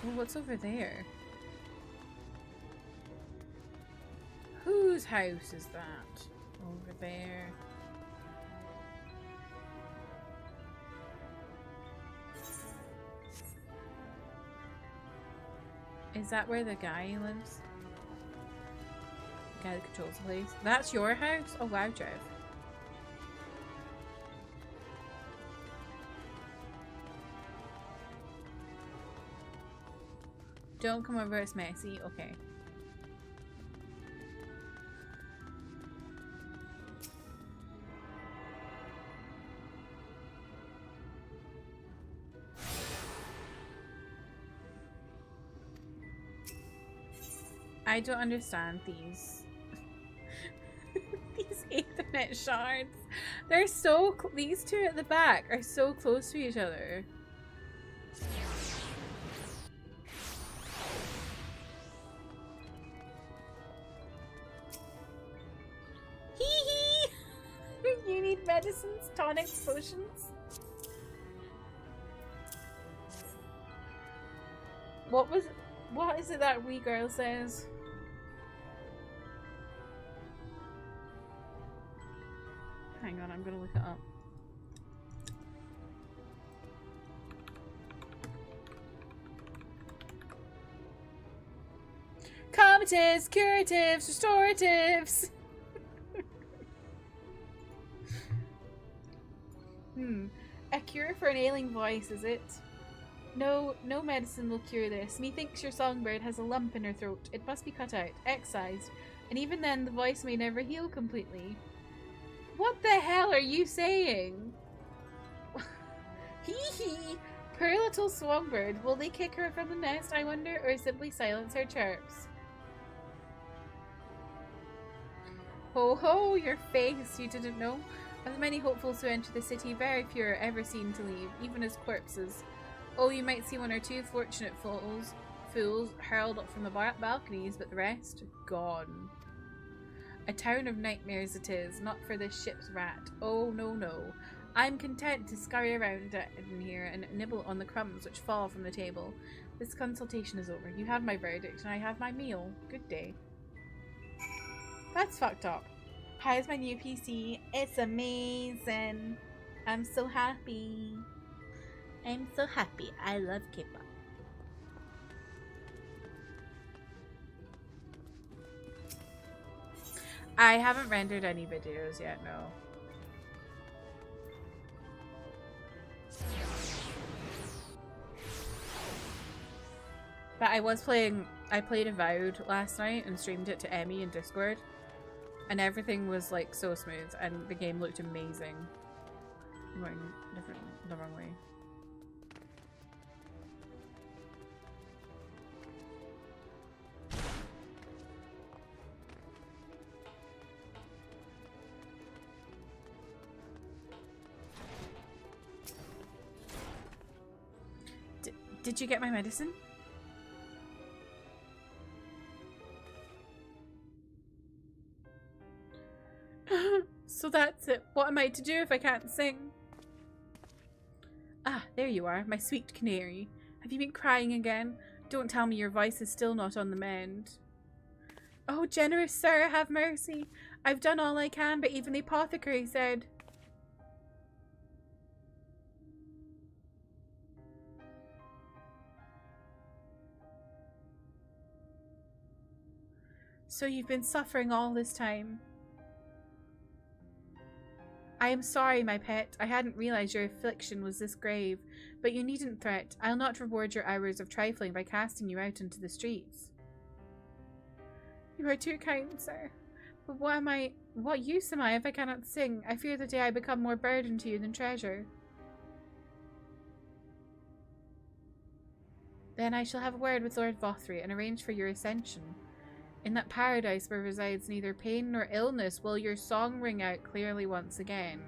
Well, what's over there? Whose house is that? Over there. Is that where the guy lives? The guy that controls the place? That's your house? Oh wow, Trev. Don't come over, it's messy. Okay. I don't understand these these Ethernet shards. They're so these two at the back are so close to each other. Hee hee. You need medicines, tonics, potions. What is it that wee girl says? Hang on, I'm gonna look it up. Calmatives, curatives, restoratives. A cure for an ailing voice, is it? No medicine will cure this. Methinks your songbird has a lump in her throat. It must be cut out, excised, and even then the voice may never heal completely. What the hell are you saying? Hee hee! Poor little songbird. Will they kick her from the nest, I wonder, or simply silence her chirps? Ho ho, your face, you didn't know? Of the many hopefuls who enter the city, very few are ever seen to leave, even as corpses. Oh, you might see one or two fortunate fools hurled up from the balconies, but the rest, gone. A town of nightmares it is, not for this ship's rat. Oh, no, no. I'm content to scurry around in here and nibble on the crumbs which fall from the table. This consultation is over. You have my verdict, and I have my meal. Good day. That's fucked up. How's my new PC? It's amazing. I'm so happy. I'm so happy. I love K-pop. I haven't rendered any videos yet, no. But I played Avowed last night and streamed it to Emmy in Discord. And everything was like so smooth and the game looked amazing. I'm going the wrong way. Did you get my medicine? So that's it. What am I to do if I can't sing? Ah, there you are, my sweet canary. Have you been crying again? Don't tell me your voice is still not on the mend. Oh, generous sir, have mercy. I've done all I can, but even the apothecary said... So you've been suffering all this time. I am sorry, my pet. I hadn't realized your affliction was this grave, but you needn't fret. I'll not reward your hours of trifling by casting you out into the streets. You are too kind, sir. But what am I What use am I if I cannot sing? I fear the day I become more burden to you than treasure. Then I shall have a word with Lord Vothry and arrange for your ascension. In that paradise where resides neither pain nor illness will your song ring out clearly once again.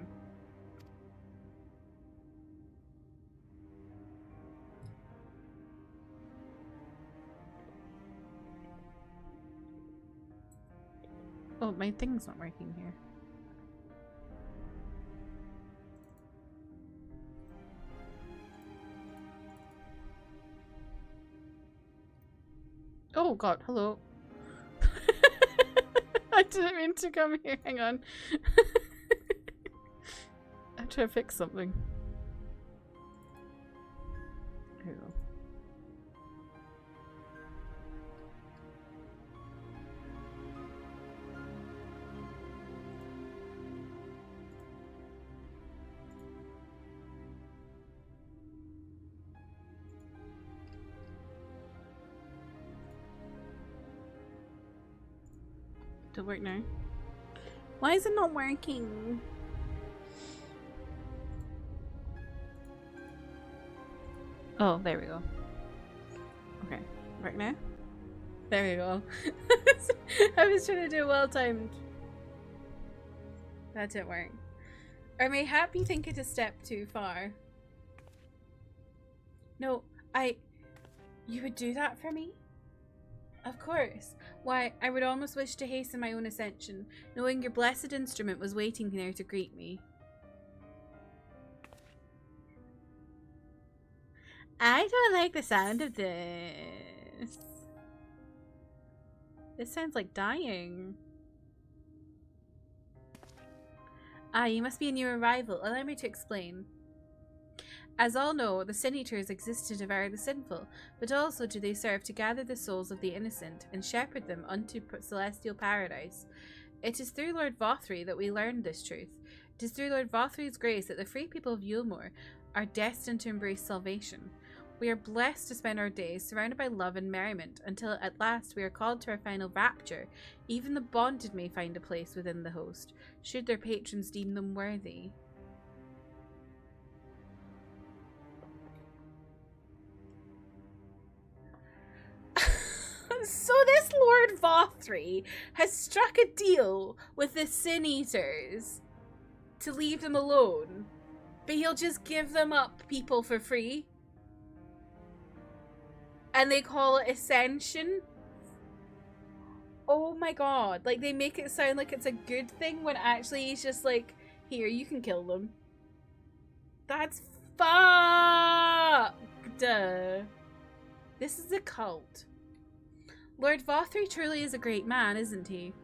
Oh, my thing's not working here. Oh god, hello. I didn't mean to come here, hang on. I'm trying to fix something. Here we go. Don't work now. Why is it not working? Oh, there we go. Okay, right now? There we go. I was trying to do well timed. That didn't work. Or mayhap you think it a step too far? No, you would do that for me? Of course. Why, I would almost wish to hasten my own ascension, knowing your blessed instrument was waiting there to greet me. I don't like the sound of this. This sounds like dying. Ah, you must be a new arrival. Allow me to explain. As all know, the Sin Eaters exist to devour the sinful, but also do they serve to gather the souls of the innocent and shepherd them unto celestial paradise. It is through Lord Vothry that we learned this truth. It is through Lord Vothry's grace that the free people of Yulmore are destined to embrace salvation. We are blessed to spend our days surrounded by love and merriment, until at last we are called to our final rapture. Even the bonded may find a place within the host, should their patrons deem them worthy. So this Lord Vothry has struck a deal with the Sin Eaters to leave them alone, but he'll just give them up people for free. And they call it Ascension. Oh my god. Like, they make it sound like it's a good thing when actually he's just like, here, you can kill them. That's fucked. This is a cult. Lord Vothry truly is a great man, isn't he?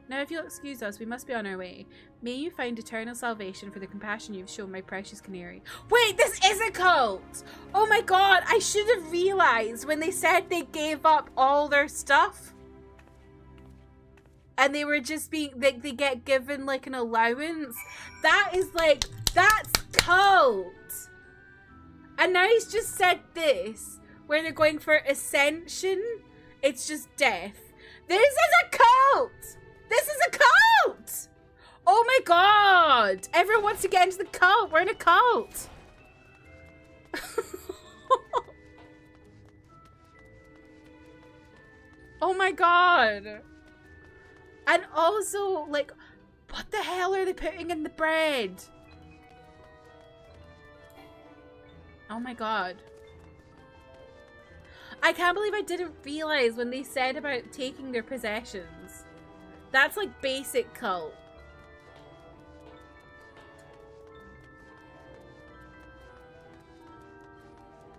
Now, if you'll excuse us, we must be on our way. May you find eternal salvation for the compassion you've shown my precious canary. Wait, this is a cult! Oh my god, I should have realized when they said they gave up all their stuff. And they were just being, they get given like an allowance. That is like, that's cult! And now he's just said this. Where they're going for ascension, it's just death. This is a cult! This is a cult! Oh my god! Everyone wants to get into the cult. We're in a cult. Oh my god. And also, like, what the hell are they putting in the bread? Oh my god. I can't believe I didn't realize when they said about taking their possessions. That's like basic cult.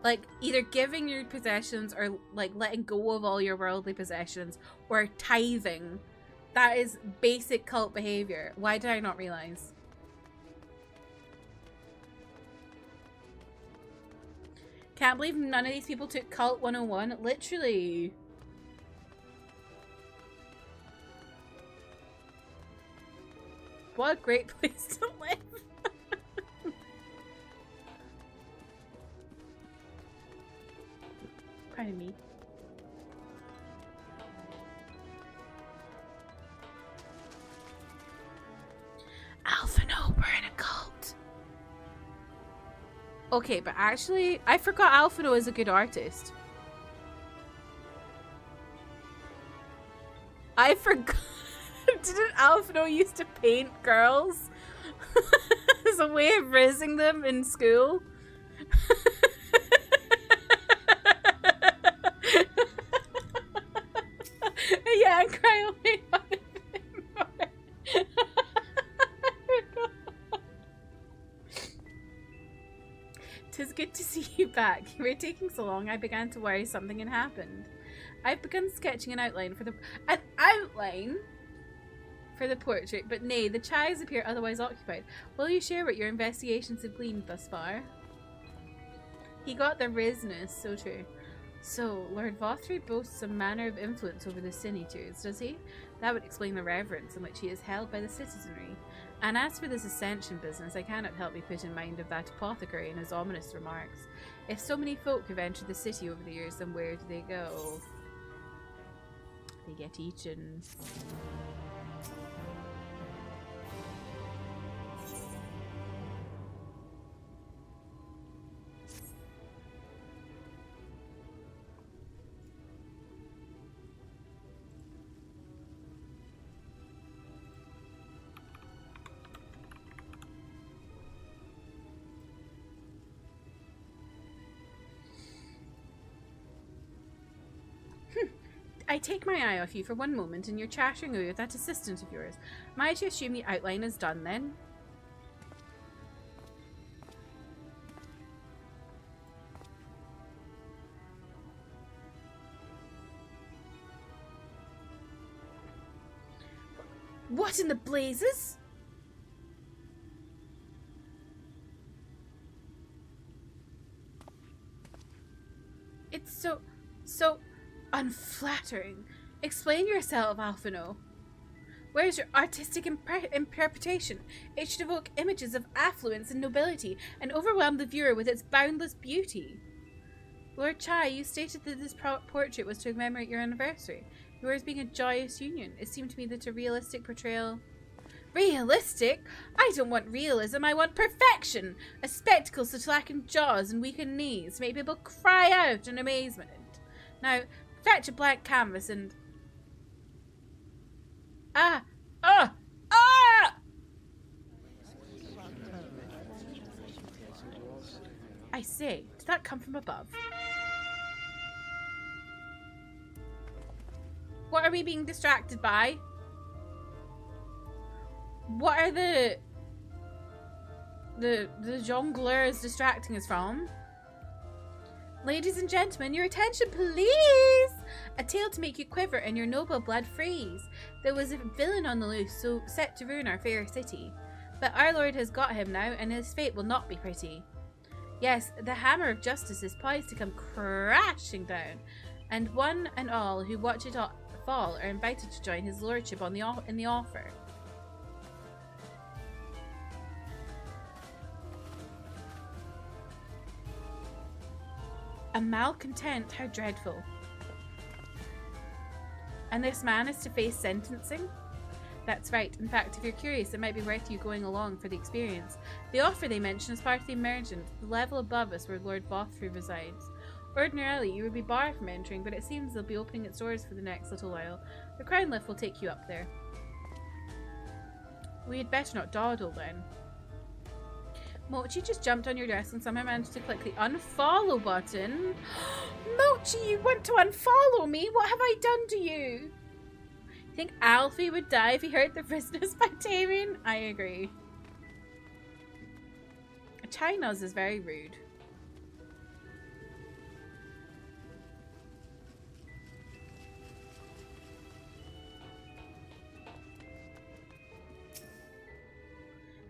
Like either giving your possessions or like letting go of all your worldly possessions or tithing. That is basic cult behavior. Why did I not realize? Can't believe none of these people took Cult 101. Literally. What a great place to live. Pardon me. Okay, but actually, I forgot Alphino is a good artist. I forgot. Didn't Alphino used to paint girls as a way of raising them in school? Yeah, and cry away on it more. "'Tis good to see you back. You were taking so long, I began to worry something had happened. I've begun sketching an outline for the portrait, but nay, the chies appear otherwise occupied. Will you share what your investigations have gleaned thus far?" He got the rizness, so true. "So, Lord Vothry boasts some manner of influence over the senators, does he? That would explain the reverence in which he is held by the citizenry. And as for this ascension business, I cannot help be put in mind of that apothecary and his ominous remarks. If so many folk have entered the city over the years, then where do they go? They get eaten." "I take my eye off you for one moment and you're chattering away with that assistant of yours. Am I to assume the outline is done then?" "What in the blazes?" "It's so unflattering. Explain yourself, Alphino. Where's your artistic interpretation? It should evoke images of affluence and nobility and overwhelm the viewer with its boundless beauty." "Lord Chai, you stated that this portrait was to commemorate your anniversary. Yours being a joyous union. It seemed to me that a realistic portrayal..." "Realistic? I don't want realism, I want perfection! A spectacle such lacking jaws and weakened knees to make people cry out in amazement. Now, fetch a blank canvas and..." "Ah! Ah! Ah!" "I say, did that come from above?" "What are we being distracted by? What are the jongleurs distracting us from?" "Ladies and gentlemen, your attention, please! A tale to make you quiver and your noble blood freeze. There was a villain on the loose, so set to ruin our fair city. But our Lord has got him now, and his fate will not be pretty. Yes, the hammer of justice is poised to come crashing down, and one and all who watch it fall are invited to join his lordship in the offer." "A malcontent, how dreadful. And this man is to face sentencing?" "That's right. In fact, if you're curious, it might be worth you going along for the experience. The offer they mention is part of the emergent, the level above us where Lord Vothry resides. Ordinarily, you would be barred from entering, but it seems they'll be opening its doors for the next little while. The crown lift will take you up there." "We had better not dawdle then." Mochi just jumped on your desk and somehow managed to click the unfollow button. "Mochi, you want to unfollow me? What have I done to you?" "You think Alfie would die if he heard the business by Damien?" I agree. China's is very rude.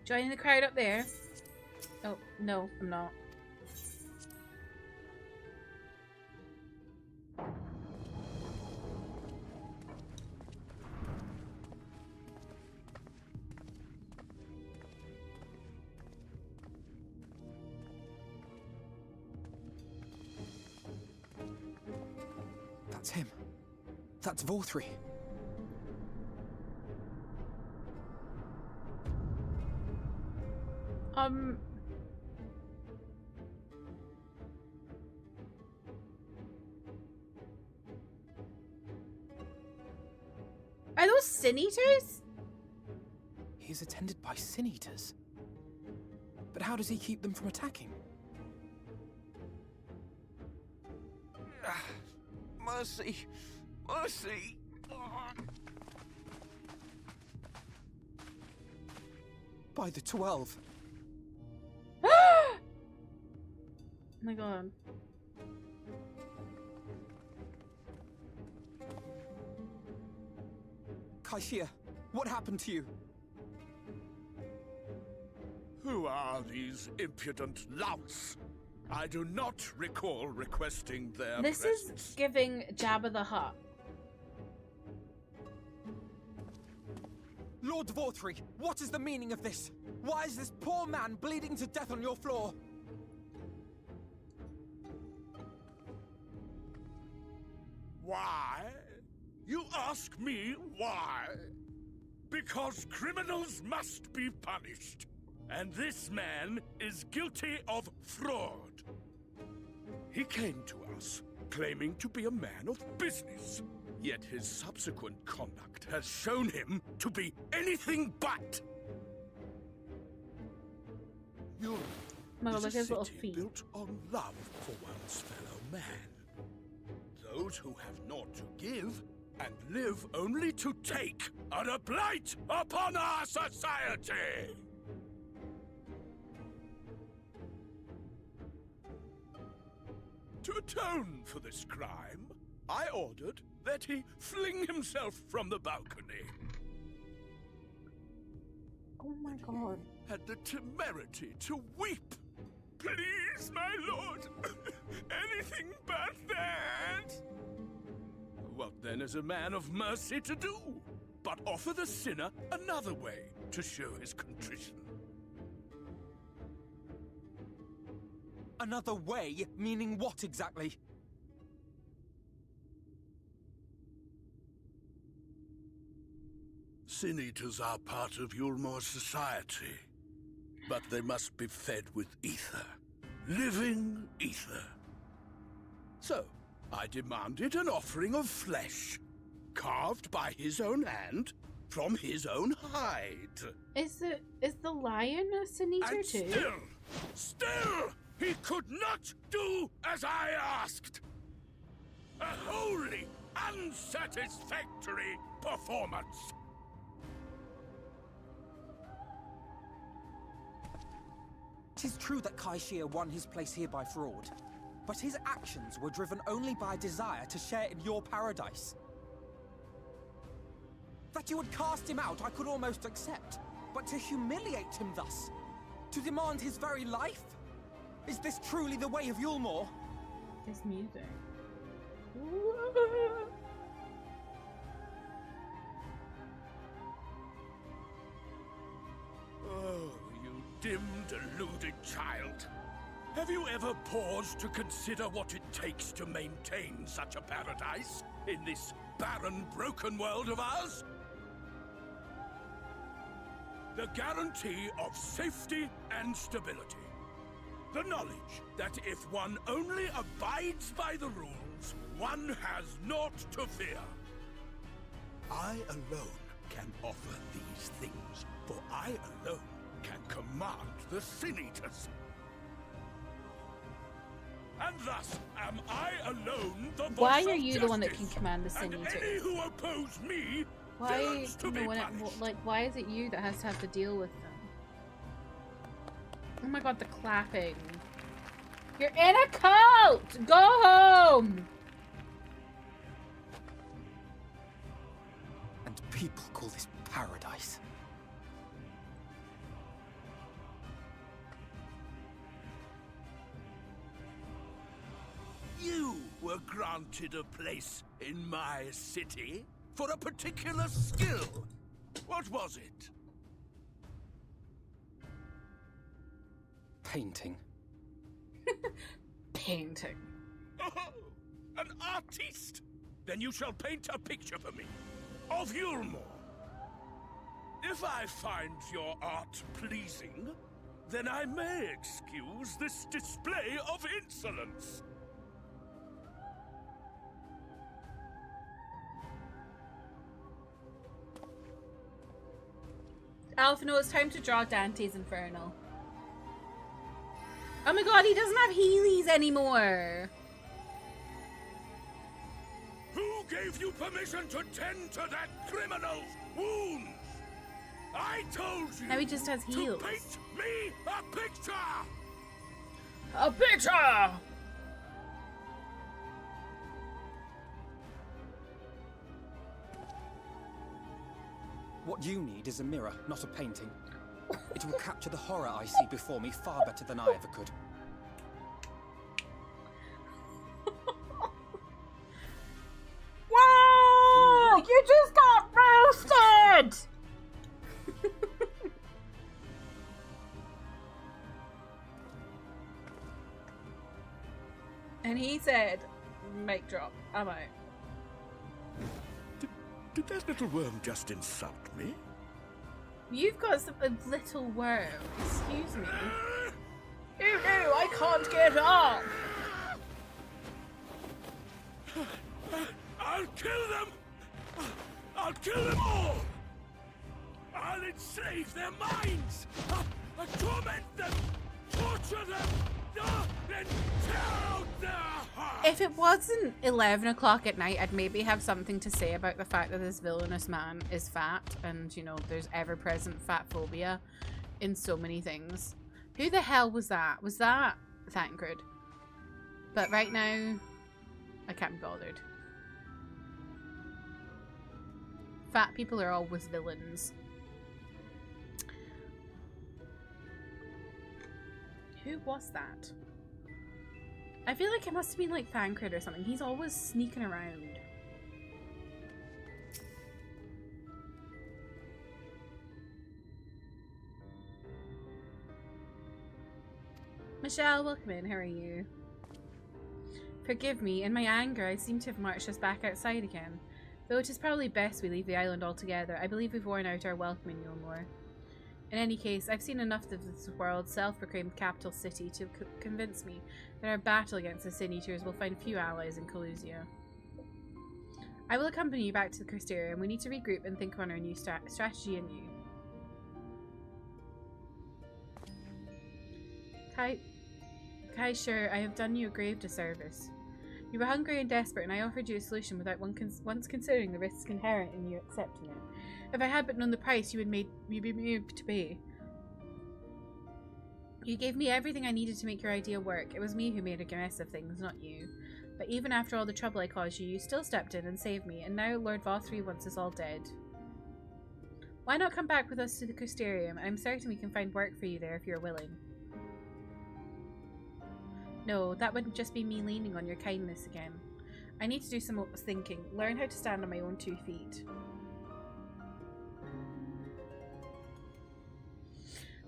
Joining the crowd up there. Oh, no, I'm not. That's him. That's Vothry. Are those sin eaters? He is attended by sin eaters. But how does he keep them from attacking? Mercy! Mercy! By the 12. Oh my god. Kaishia, what happened to you? Who are these impudent louts? I do not recall requesting their This presence. is giving Jabba the Hutt. Lord Vorthree, what is the meaning of this? Why is this poor man bleeding to death on your floor? Why? You ask me why? Because criminals must be punished. And this man is guilty of fraud. He came to us, claiming to be a man of business. Yet his subsequent conduct has shown him to be anything but. Europe Look at is a his little city feet. built on love for one's fellow man. Those who have naught to give and live only to take are a blight upon our society. To atone for this crime, I ordered that he fling himself from the balcony. Oh my god. Had the temerity to weep. Please, my lord, anything but that. What then is a man of mercy to do, but offer the sinner another way to show his contrition? Another way? Meaning what exactly? Sin eaters are part of Yulmor's society, but they must be fed with ether. Living ether. So, I demanded an offering of flesh, carved by his own hand, from his own hide. Is the lion a sin eater And too? still, he could not do as I asked. A wholly unsatisfactory performance. It is true that Kaishia won his place here by fraud, but his actions were driven only by a desire to share in your paradise. That you would cast him out I could almost accept, but to humiliate him thus, to demand his very life? Is this truly the way of Yulmor? This music. Oh, you dim, deluded child. Have you ever paused to consider what it takes to maintain such a paradise in this barren, broken world of ours? The guarantee of safety and stability. The knowledge that if one only abides by the rules, one has naught to fear. I alone can offer these things, for I alone can command the Sin Eaters. And thus am I alone the voice Why of are you the one that justice, can command the Sin and Eaters? any who oppose me Why? deserves to be No, punished. why is it you that has to have to deal with them? Oh my god, the clapping. You're in a cult! Go home! And people call this paradise. You were granted a place in my city for a particular skill. What was it? Painting. Painting. Oh, an artiste! Then you shall paint a picture for me of Yulmor. If I find your art pleasing, then I may excuse this display of insolence. Alphino, it's time to draw Dante's Inferno. Oh my god, he doesn't have Heelys anymore. Who gave you permission to tend to that criminal's wounds? I told you. Now he just has heels. To paint me a picture. A picture. What you need is a mirror, not a painting. It will capture the horror I see before me far better than I ever could. Whoa! You just got roasted! And he said, mic drop, I'm out. Did that little worm just insult me? You've got some little worm. Excuse me. Oh no, I can't get up! I'll kill them! I'll kill them all! I'll enslave their minds! I'll torment them! Torture them! Then tear out their hearts! If it wasn't 11 o'clock at night, I'd maybe have something to say about the fact that this villainous man is fat and, you know, there's ever-present fat phobia in so many things. Who the hell was that? Was that Thancred? But right now, I can't be bothered. Fat people are always villains. Who was that? I feel like it must have been like Thancred or something. He's always sneaking around. Michelle, welcome in. How are you? Forgive me, in my anger I seem to have marched us back outside again. Though it is probably best we leave the island altogether, I believe we've worn out our welcome in Yulmore. In any case, I've seen enough of this world's self-proclaimed capital city to convince me that our battle against the Sin Eaters will find few allies in Calusia. I will accompany you back to the Crystarium. We need to regroup and think on our new strategy anew. Kai, sure, I have done you a grave disservice. You were hungry and desperate, and I offered you a solution without once considering the risks inherent in you accepting it. If I had but known the price you'd be moved to pay. You gave me everything I needed to make your idea work. It was me who made a mess of things, not you. But even after all the trouble I caused you, you still stepped in and saved me, and now Lord Vothri wants us all dead. Why not come back with us to the Crystarium? I'm certain we can find work for you there if you're willing. No, that wouldn't just be me leaning on your kindness again. I need to do some thinking, learn how to stand on my own 2 feet.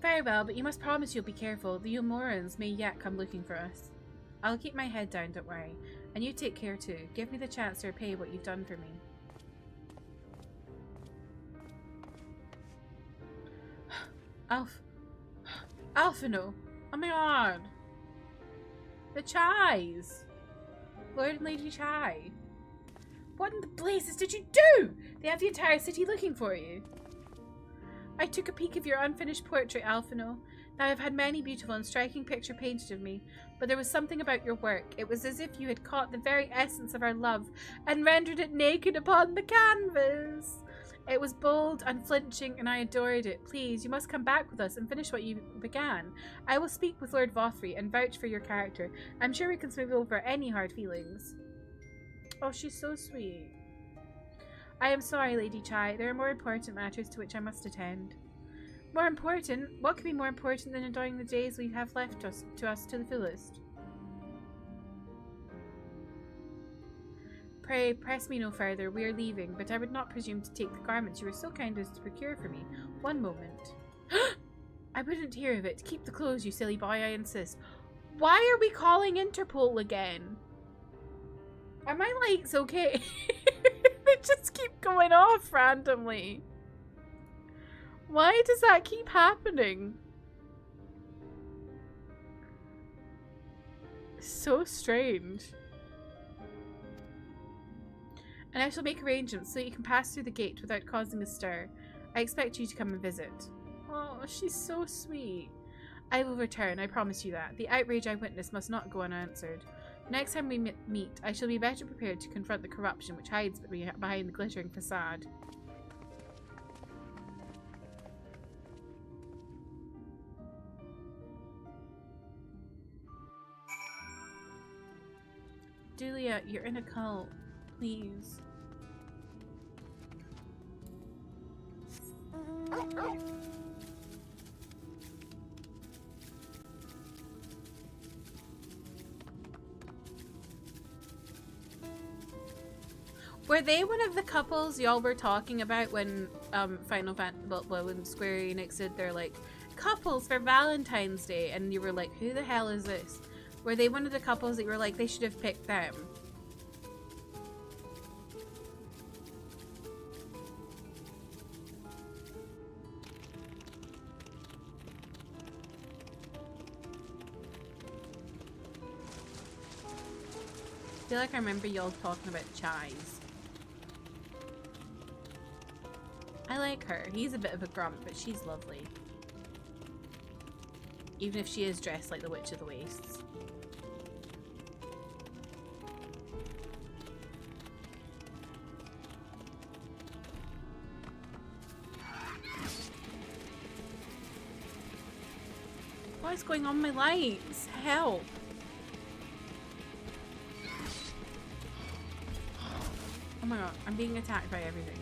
Very well, but you must promise you'll be careful. The Yulmorans may yet come looking for us. I'll keep my head down, don't worry. And you take care too. Give me the chance to repay what you've done for me. Alphino! Oh my god! The Chais! Lord and Lady Chai. What in the blazes did you do? They have the entire city looking for you. I took a peek of your unfinished portrait, Alphino. Now I've had many beautiful and striking pictures painted of me, but there was something about your work. It was as if you had caught the very essence of our love and rendered it naked upon the canvas. It was bold, unflinching, and I adored it. Please, you must come back with us and finish what you began. I will speak with Lord Vothri and vouch for your character. I'm sure we can smooth over any hard feelings. Oh, she's so sweet. I am sorry, Lady Chai. There are more important matters to which I must attend. More important? What could be more important than enjoying the days we have left to us to the fullest? Pray, press me no further. We are leaving, but I would not presume to take the garments you were so kind as to procure for me. One moment. I wouldn't hear of it. Keep the clothes, you silly boy, I insist. Why are we calling Interpol again? Are my lights okay? They just keep going off randomly. Why does that keep happening? So strange. And I shall make arrangements so you can pass through the gate without causing a stir. I expect you to come and visit. Oh, she's so sweet. I will return, I promise you that. The outrage I witnessed must not go unanswered. Next time we meet, I shall be better prepared to confront the corruption which hides behind the glittering facade. Julia, you're in a cult. Please. Were they one of the couples y'all were talking about when when Square Enix did their like couples for Valentine's Day, and you were like, who the hell is this? Were they one of the couples that you were like, they should have picked them? I feel like I remember y'all talking about Chais. I like her. He's a bit of a grump, but she's lovely. Even if she is dressed like the Witch of the Wastes. What is going on with my lights? Help! Oh my god, I'm being attacked by everything.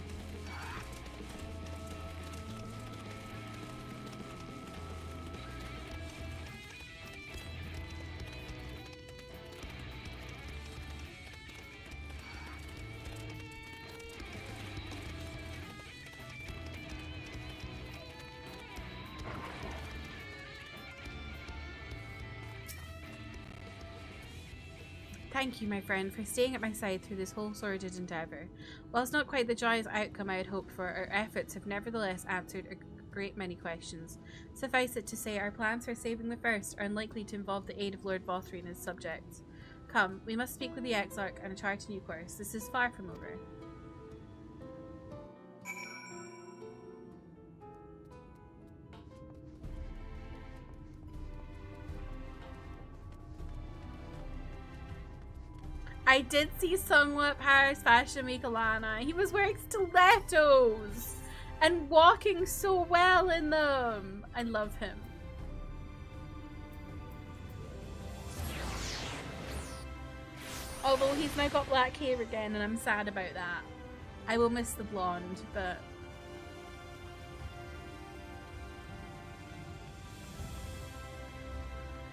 Thank you, my friend, for staying at my side through this whole sordid endeavour. Whilst not quite the joyous outcome I had hoped for, our efforts have nevertheless answered a great many questions. Suffice it to say, our plans for saving the First are unlikely to involve the aid of Lord Vothry and his subjects. Come, we must speak with the Exarch and chart a new course. This is far from over. I did see somewhat Paris Fashion Week Alana. He was wearing stilettos and walking so well in them. I love him. Although he's now got black hair again and I'm sad about that. I will miss the blonde, but...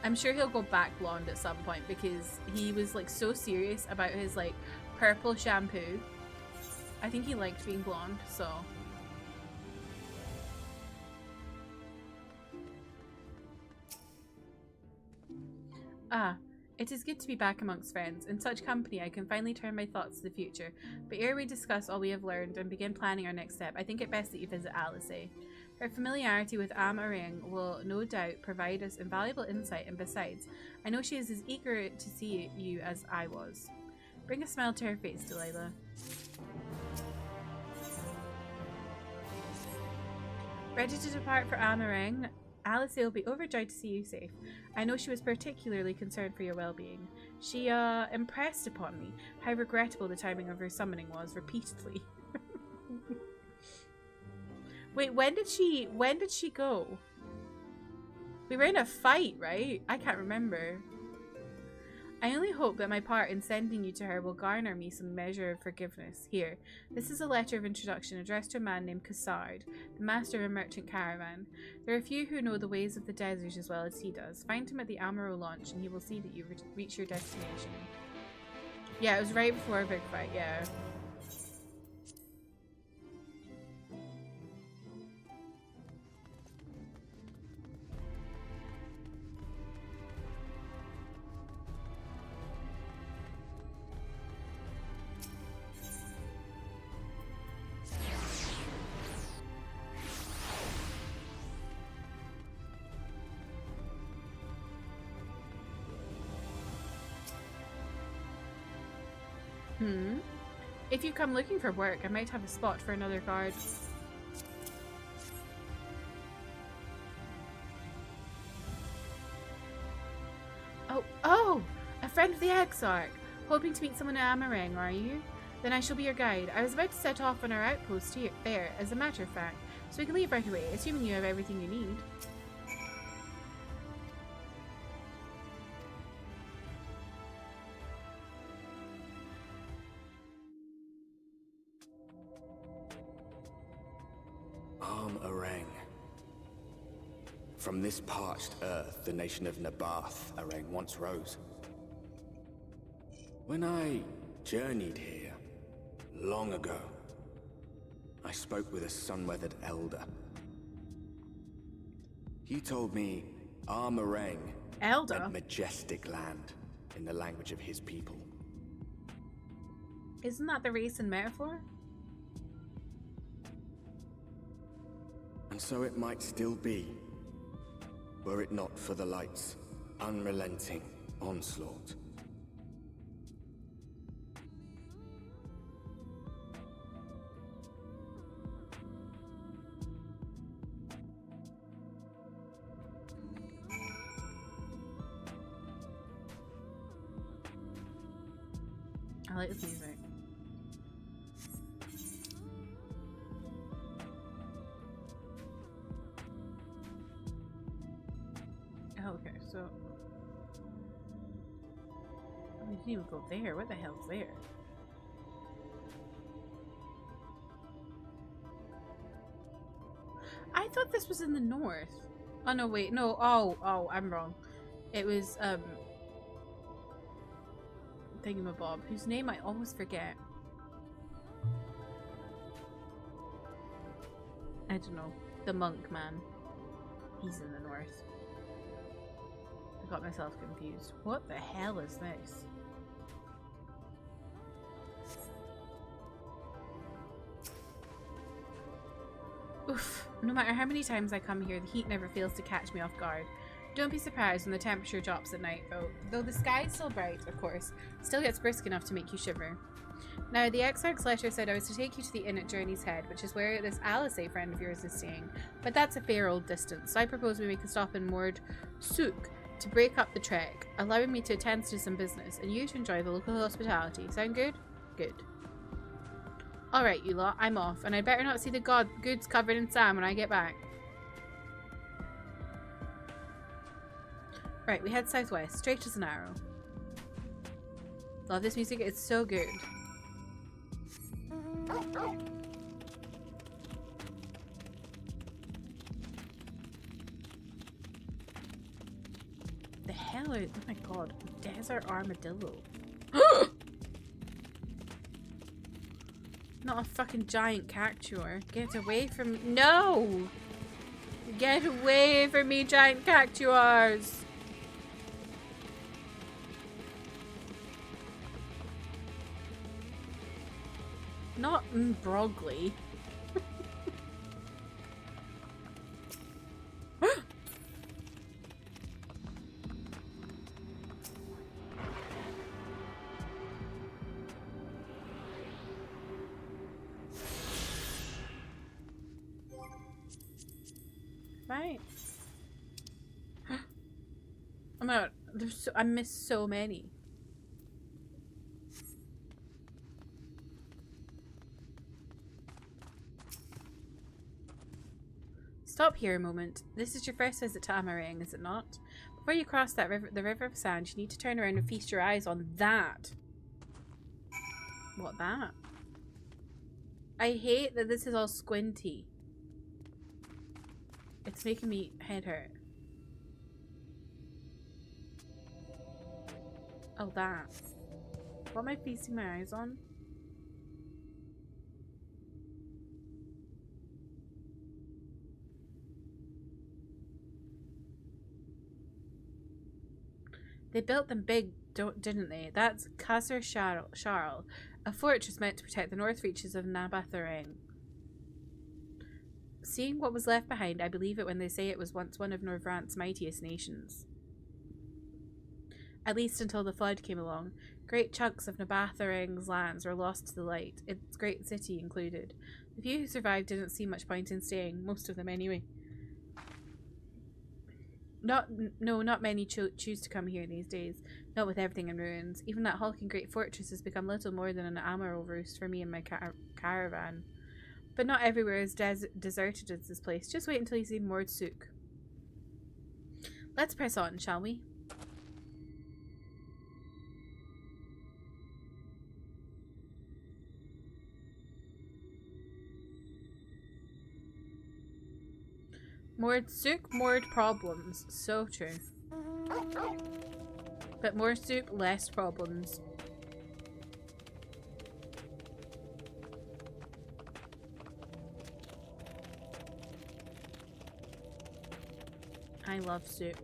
I'm sure he'll go back blonde at some point because he was like so serious about his like purple shampoo. I think he liked being blonde, so. Ah, it is good to be back amongst friends. In such company I can finally turn my thoughts to the future. But ere we discuss all we have learned and begin planning our next step, I think it best that you visit Alice. Her familiarity with Amarang will no doubt provide us invaluable insight, and besides, I know she is as eager to see you as I was. Bring a smile to her face, Delilah. Ready to depart for Amarang? Alice will be overjoyed to see you safe. I know she was particularly concerned for your well-being. She impressed upon me how regrettable the timing of her summoning was repeatedly. Wait, when did she go? We were in a fight, right? I can't remember. I only hope that my part in sending you to her will garner me some measure of forgiveness. Here, this is a letter of introduction addressed to a man named Cassard, the master of a merchant caravan. There are few who know the ways of the desert as well as he does. Find him at the Amaro launch and he will see that you reach your destination. Yeah, it was right before a big fight, yeah. If you come looking for work, I might have a spot for another guard. The Exarch! Hoping to meet someone at Amarang, are you? Then I shall be your guide. I was about to set off on our outpost here, there, as a matter of fact, so we can leave right away, assuming you have everything you need. Arang. From this parched earth, the nation of Nabath, Arang once rose. When I journeyed here, long ago, I spoke with a sun-weathered elder. He told me Armarang meant majestic land in the language of his people. Isn't that the recent metaphor? And so it might still be, were it not for the light's unrelenting onslaught. I like this music. Okay, so we didn't even go there. What the hell's there? I thought this was in the north. Oh no, wait, no. Oh, I'm wrong. It was Thingamabob, whose name I always forget. I don't know. The monk man. He's in the north. I got myself confused. What the hell is this? Oof. No matter how many times I come here, the heat never fails to catch me off guard. Don't be surprised when the temperature drops at night, though the sky is still bright, of course, still gets brisk enough to make you shiver. Now, the Exarch's letter said I was to take you to the inn at Journey's Head, which is where this Alice friend of yours is staying, but that's a fair old distance, so I propose we make a stop in Mord Souk to break up the trek, allowing me to attend to some business, and you to enjoy the local hospitality. Sound good? Good. Alright, you lot, I'm off, and I'd better not see the goods covered in sand when I get back. Right, we head southwest, straight as an arrow. Love this music, it's so good. The hell are, oh my god, desert armadillo. Not a fucking giant cactuar. Get away from me. No! Get away from me, giant cactuars! Not Brogley. Right. I'm out. I missed so many. Stop here a moment. This is your first visit to Amarang, is it not? Before you cross that river, the River of Sand, you need to turn around and feast your eyes on that. What, that? I hate that this is all squinty. It's making me head hurt. Oh, that. What am I feasting my eyes on? They built them big, didn't they? That's Qasr Sharl, a fortress meant to protect the north reaches of Nabatharang. Seeing what was left behind, I believe it when they say it was once one of Norvrant's mightiest nations. At least until the flood came along. Great chunks of Nabatharang's lands were lost to the light, its great city included. The few who survived didn't see much point in staying, most of them anyway. Not many choose to come here these days. Not with everything in ruins. Even that hulking great fortress has become little more than an ammo roost for me and my caravan. But not everywhere is deserted as this place. Just wait until you see Mord Souk. Let's press on, shall we? Mord Souk, Mord problems. So true. But more Souk, less problems. I love soup.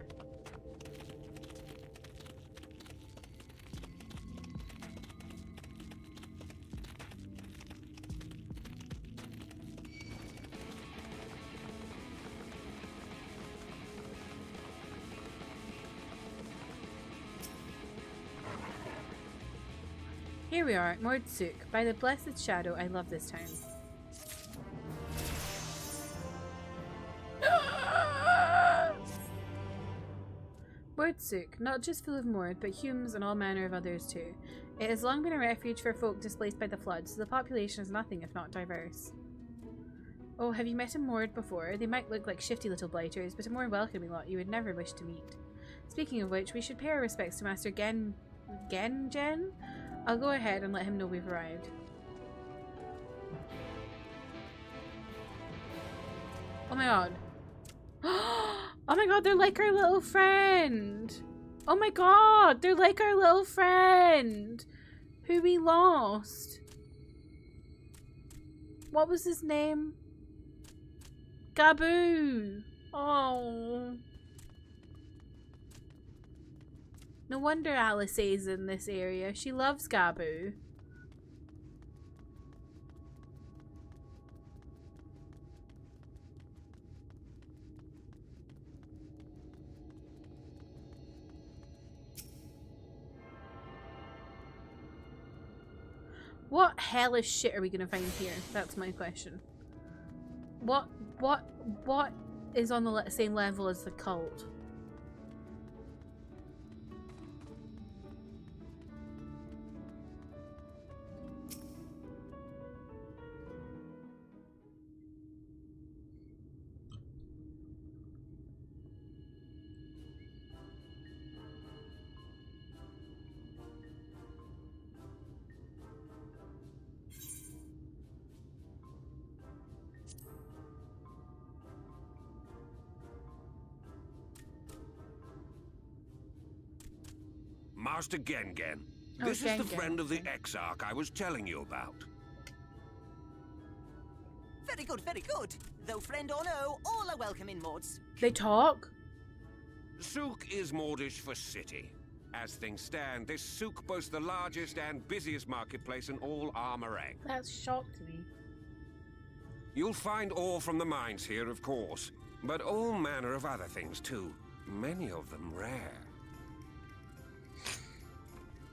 Here we are, Mord Souk. By the blessed shadow, I love this town. Mord Souk, not just full of Mord, but humans and all manner of others too. It has long been a refuge for folk displaced by the flood, so the population is nothing if not diverse. Oh, have you met a Mord before? They might look like shifty little blighters, but a more welcoming lot you would never wish to meet. Speaking of which, we should pay our respects to Master Gen? I'll go ahead and let him know we've arrived. Oh my god. Oh my god, they're like our little friend. Oh my god, they're like our little friend who we lost. What was his name? Gaboo. Oh. No wonder Alice is in this area. She loves Gaboo. What hellish shit are we gonna find here? That's my question. What is on the same level as the cult? Master Gengen. This is the friend of the Exarch I was telling you about. Very good, very good. Though friend or no, all are welcome in Mords. They talk? Souk is Mordish for city. As things stand, this souk boasts the largest and busiest marketplace in all Armorang. That's shocked me. You'll find ore from the mines here, of course, but all manner of other things too. Many of them rare.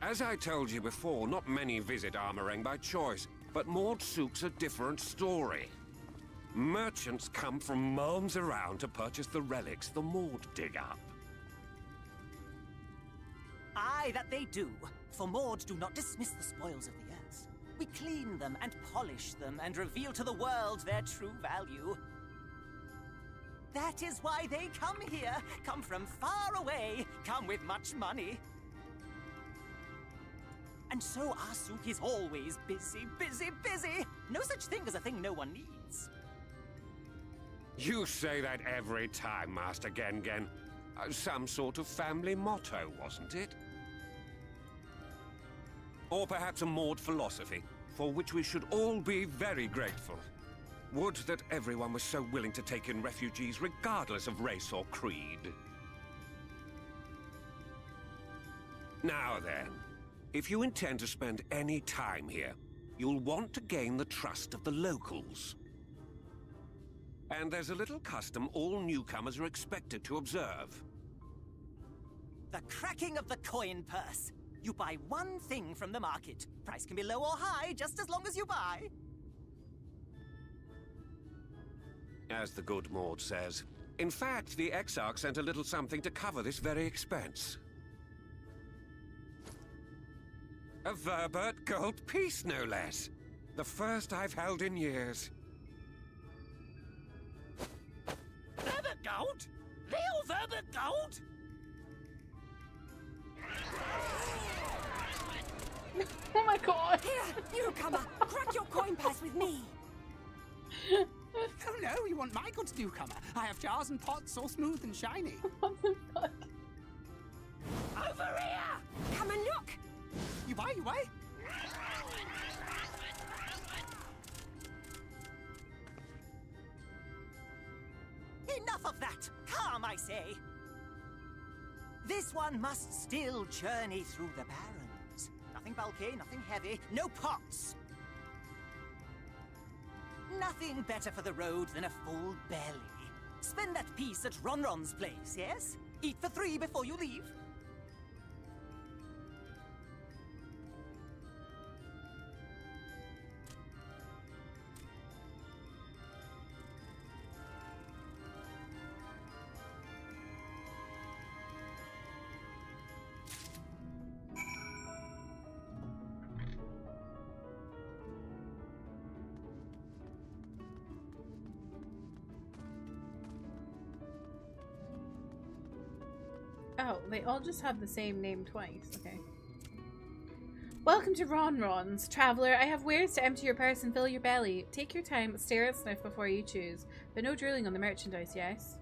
As I told you before, not many visit Armorang by choice, but Mord Souk's a different story. Merchants come from miles around to purchase the relics the Mord dig up. Aye, that they do. For Mord do not dismiss the spoils of the earth. We clean them and polish them and reveal to the world their true value. That is why they come here, come from far away, come with much money. And so our souk is always busy, busy, busy. No such thing as a thing no one needs. You say that every time, Master Gengen. Some sort of family motto, wasn't it? Or perhaps a Mord philosophy, for which we should all be very grateful. Would that everyone was so willing to take in refugees regardless of race or creed. Now then. If you intend to spend any time here, you'll want to gain the trust of the locals. And there's a little custom all newcomers are expected to observe. The cracking of the coin purse. You buy one thing from the market. Price can be low or high, just as long as you buy. As the good Mord says, In fact, the Exarch sent a little something to cover this very expense. A Verbert gold piece, no less. The first I've held in years. Verbert gold? Real Verbert gold? Oh my god! Here, newcomer, crack your coin purse with me. Oh no, you want my goods, newcomer? I have jars and pots all smooth and shiny. What the fuck? Over here! Come and look. You buy, you buy. Enough of that! Calm, I say! This one must still journey through the barrens. Nothing bulky, nothing heavy, no pots. Nothing better for the road than a full belly. Spend that piece at Ronron's place, yes? Eat for 3 before you leave. Oh, they all just have the same name twice. Okay. Welcome to Ronron's, traveler. I have wares to empty your purse and fill your belly. Take your time, stare and sniff before you choose. But no drooling on the merchandise, yes?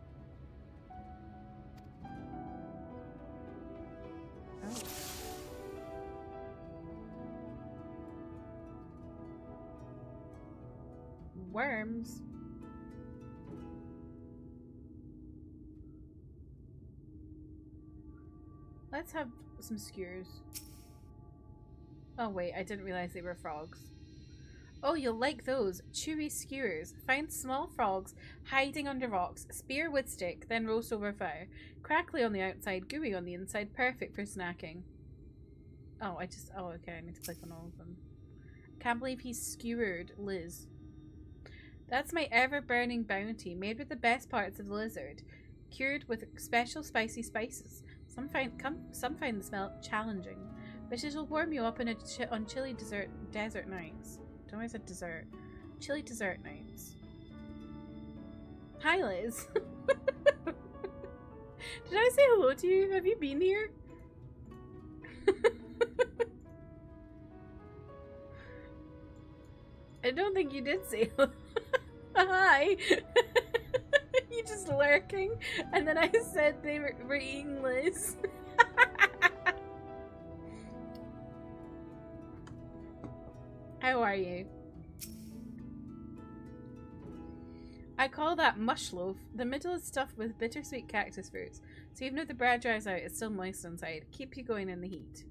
Oh. Worms. Let's have some skewers. Oh wait, I didn't realize they were frogs. Oh, you'll like those. Chewy skewers. Find small frogs hiding under rocks. Spear with stick, then roast over fire. Crackly on the outside, gooey on the inside. Perfect for snacking. Oh, oh, okay, I need to click on all of them. Can't believe he skewered Liz. That's my ever-burning bounty, made with the best parts of the lizard. Cured with special spicy spices. Some find the smell challenging, but it'll warm you up on chilly desert nights. Don't know why I said dessert. Chilly dessert nights. Hi, Liz. Did I say hello to you? Have you been here? I don't think you did say hello. Hi. You just lurking, and then I said they were eating Liz. How are you? I call that mush loaf. The middle is stuffed with bittersweet cactus fruits, so even if the bread dries out, it's still moist inside. Keep you going in the heat.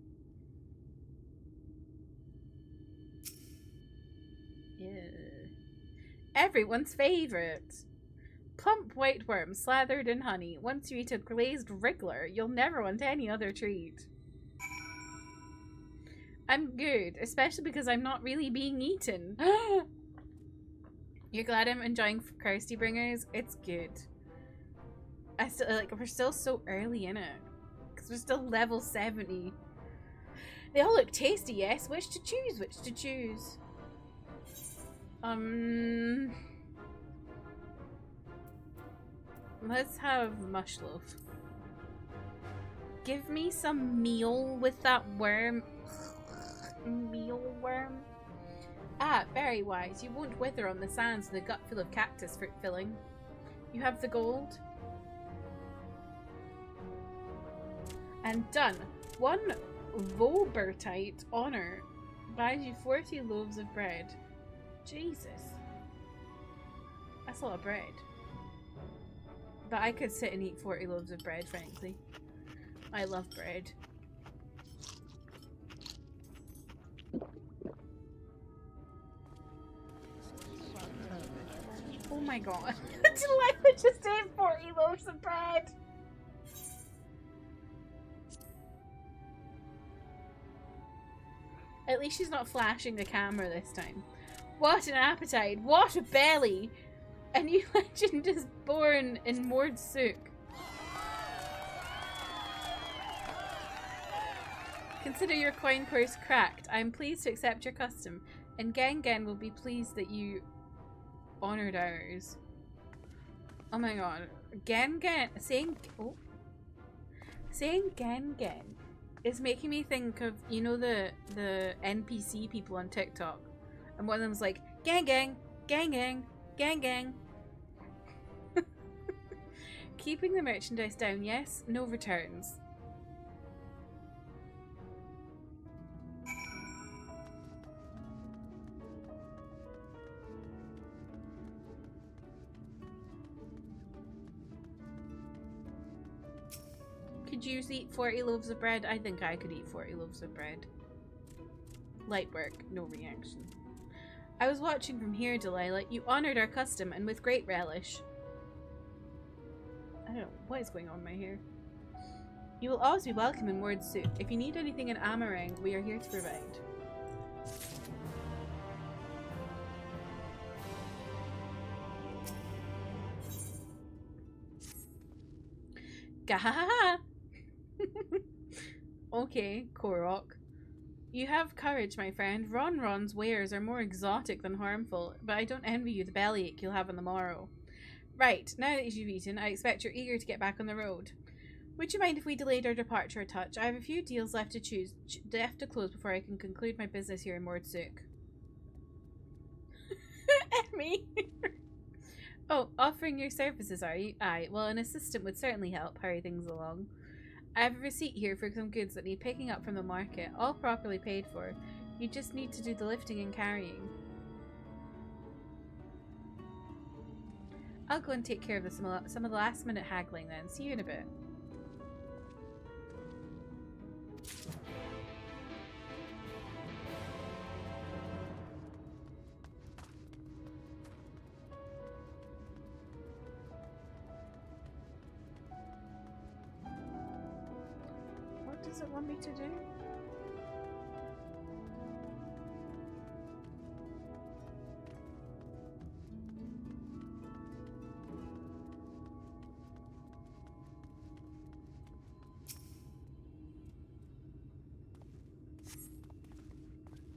Yeah. Everyone's favourite. Plump white worm slathered in honey. Once you eat a glazed wriggler, you'll never want any other treat. I'm good, especially because I'm not really being eaten. You're glad I'm enjoying Shadowbringers? It's good. I still we're still so early in it, because we're still level 70. They all look tasty, yes. Which to choose? Which to choose? Let's have mush loaf. Give me some meal with that worm. Mealworm. Ah, very wise. You won't wither on the sands with a gut full of cactus fruit filling. You have the gold. And done. 1 Volbertite honor buys you 40 loaves of bread. Jesus. That's a lot of bread. But I could sit and eat 40 loaves of bread, frankly. I love bread. Oh my god. Delilah just ate 40 loaves of bread! At least she's not flashing the camera this time. What an appetite! What a belly! A new legend is born in Mordsuk. Consider your coin purse cracked. I am pleased to accept your custom, and Gengen will be pleased that you honored ours. Oh my god. Gengen saying Gengen is making me think of, you know, the NPC people on TikTok. And one of them's like, gang gang, gang gang, gang gang. Keeping the merchandise down, yes. No returns. Could you eat 40 loaves of bread? I think I could eat 40 loaves of bread. Light work, no reaction. I was watching from here, Delilah. You honored our custom, and with great relish. I don't know what is going on in my hair. You will always be welcome in Mordsuk. If you need anything in Amarang, we are here to provide. Gahaha! Okay, Korok. You have courage, my friend. Ronron's wares are more exotic than harmful, but I don't envy you the bellyache you'll have on the morrow. Right, now that you've eaten, I expect you're eager to get back on the road. Would you mind if we delayed our departure a touch? I have a few deals left to close before I can conclude my business here in Mordsuk. Emmy! Oh, offering your services, are you? Aye, well, an assistant would certainly help hurry things along. I have a receipt here for some goods that need picking up from the market, all properly paid for. You just need to do the lifting and carrying. I'll go and take care of some of the last minute haggling then. See you in a bit. What does it want me to do?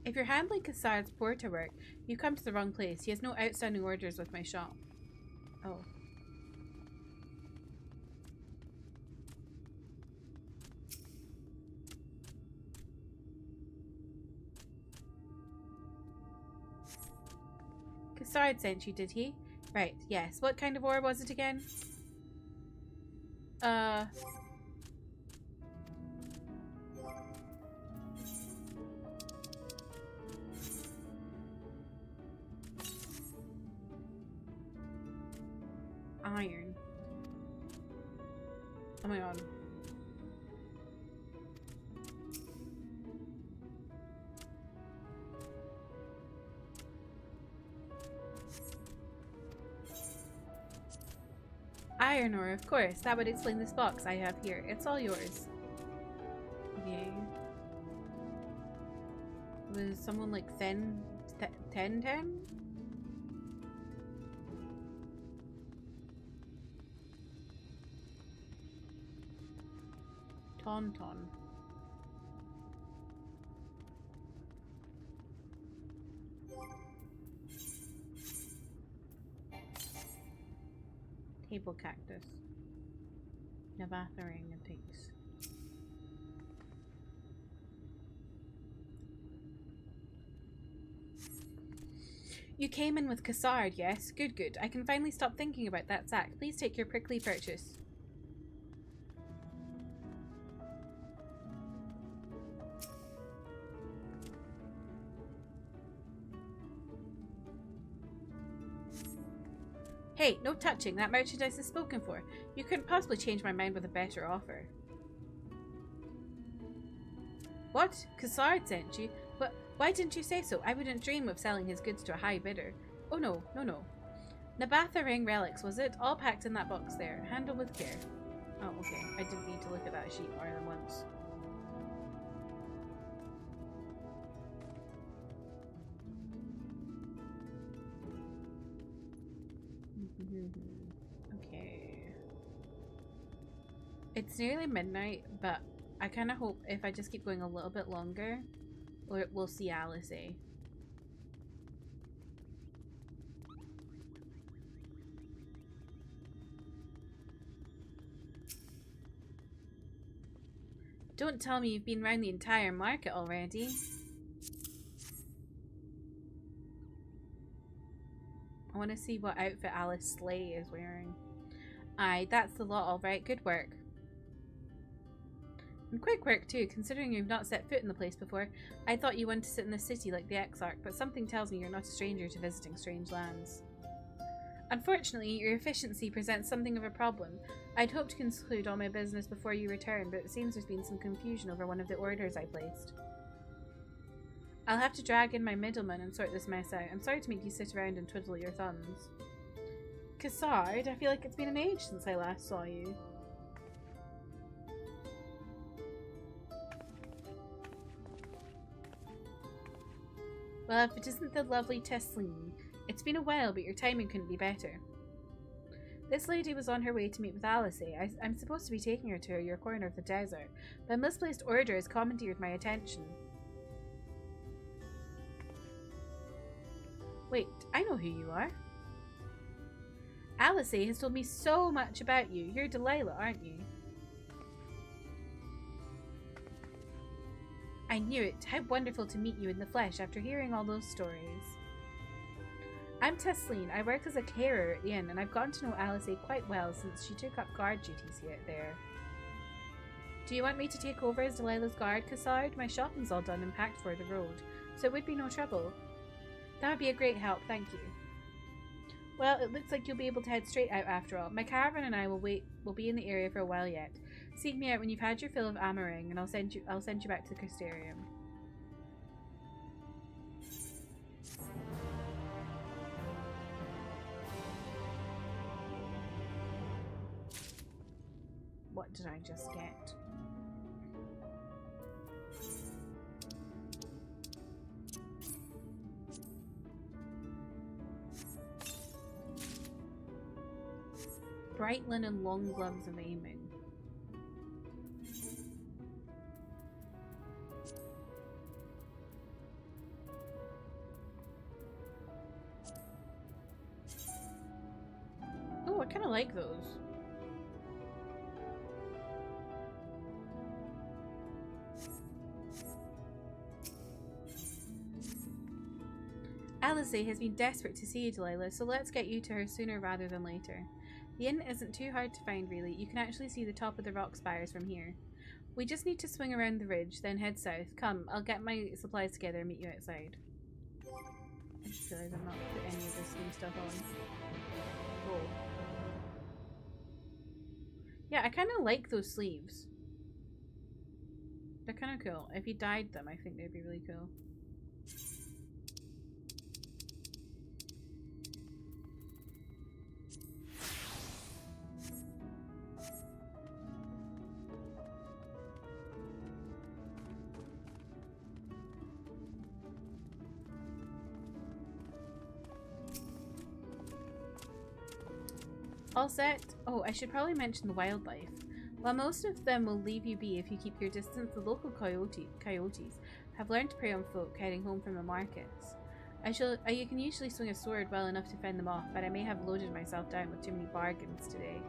If you're handling Kassard's porter work, you come to the wrong place. He has no outstanding orders with my shop. Oh. Kassard sent you, did he? Right, yes. What kind of ore was it again? Iron. Oh my god. Iron ore, of course. That would explain this box I have here. It's all yours. Okay. Was someone like Ten? Tauntaun. Table cactus. Navathering and things. You came in with Kassard, yes? Good, good. I can finally stop thinking about that sack. Please take your prickly purchase. Hey, no touching. That merchandise is spoken for. You couldn't possibly change my mind with a better offer. What? Kassard sent you? But why didn't you say so? I wouldn't dream of selling his goods to a high bidder. Oh no, no, no. Nabatha relics, was it? All packed in that box there. Handle with care. Oh, okay. I didn't need to look at that sheet more than once. Okay. It's nearly midnight, but I kind of hope if I just keep going a little bit longer, we'll see Alice. Don't tell me you've been around the entire market already. I want to see what outfit Alice Slay is wearing. Aye, that's the lot, alright. Good work. And quick work too, considering you've not set foot in the place before. I thought you wanted to sit in the city like the Exarch, but something tells me you're not a stranger to visiting strange lands. Unfortunately, your efficiency presents something of a problem. I'd hoped to conclude all my business before you return, but it seems there's been some confusion over one of the orders I placed. I'll have to drag in my middleman and sort this mess out. I'm sorry to make you sit around and twiddle your thumbs. Cassard, I feel like it's been an age since I last saw you. Well, if it isn't the lovely Tesleen. It's been a while, but your timing couldn't be better. This lady was on her way to meet with Alice. I'm supposed to be taking her to your corner of the desert, but a misplaced order has commandeered my attention. Wait, I know who you are. Alice has told me so much about you. You're Delilah, aren't you? I knew it. How wonderful to meet you in the flesh after hearing all those stories. I'm Tesleen. I work as a carer at the inn, and I've gotten to know Alice quite well since she took up guard duties here there. Do you want me to take over as Delilah's guard, Cassard? My shopping's all done and packed for the road, so it would be no trouble. That would be a great help, thank you. Well, it looks like you'll be able to head straight out after all. My caravan and I will be in the area for a while yet. Seek me out when you've had your fill of Amaring, and I'll send you back to the Crystarium. What did I just get? Bright linen long gloves of aiming. Oh, I kind of like those. Alice has been desperate to see you, Delilah, so let's get you to her sooner rather than later. The inn isn't too hard to find, really. You can actually see the top of the rock spires from here. We just need to swing around the ridge, then head south. Come, I'll get my supplies together and meet you outside. I just realised I've not put any of this new stuff on. Whoa. Yeah, I kind of like those sleeves. They're kind of cool. If you dyed them, I think they'd be really cool. All set? Oh, I should probably mention the wildlife. While most of them will leave you be if you keep your distance, the local coyotes have learned to prey on folk heading home from the markets. You can usually swing a sword well enough to fend them off, but I may have loaded myself down with too many bargains today.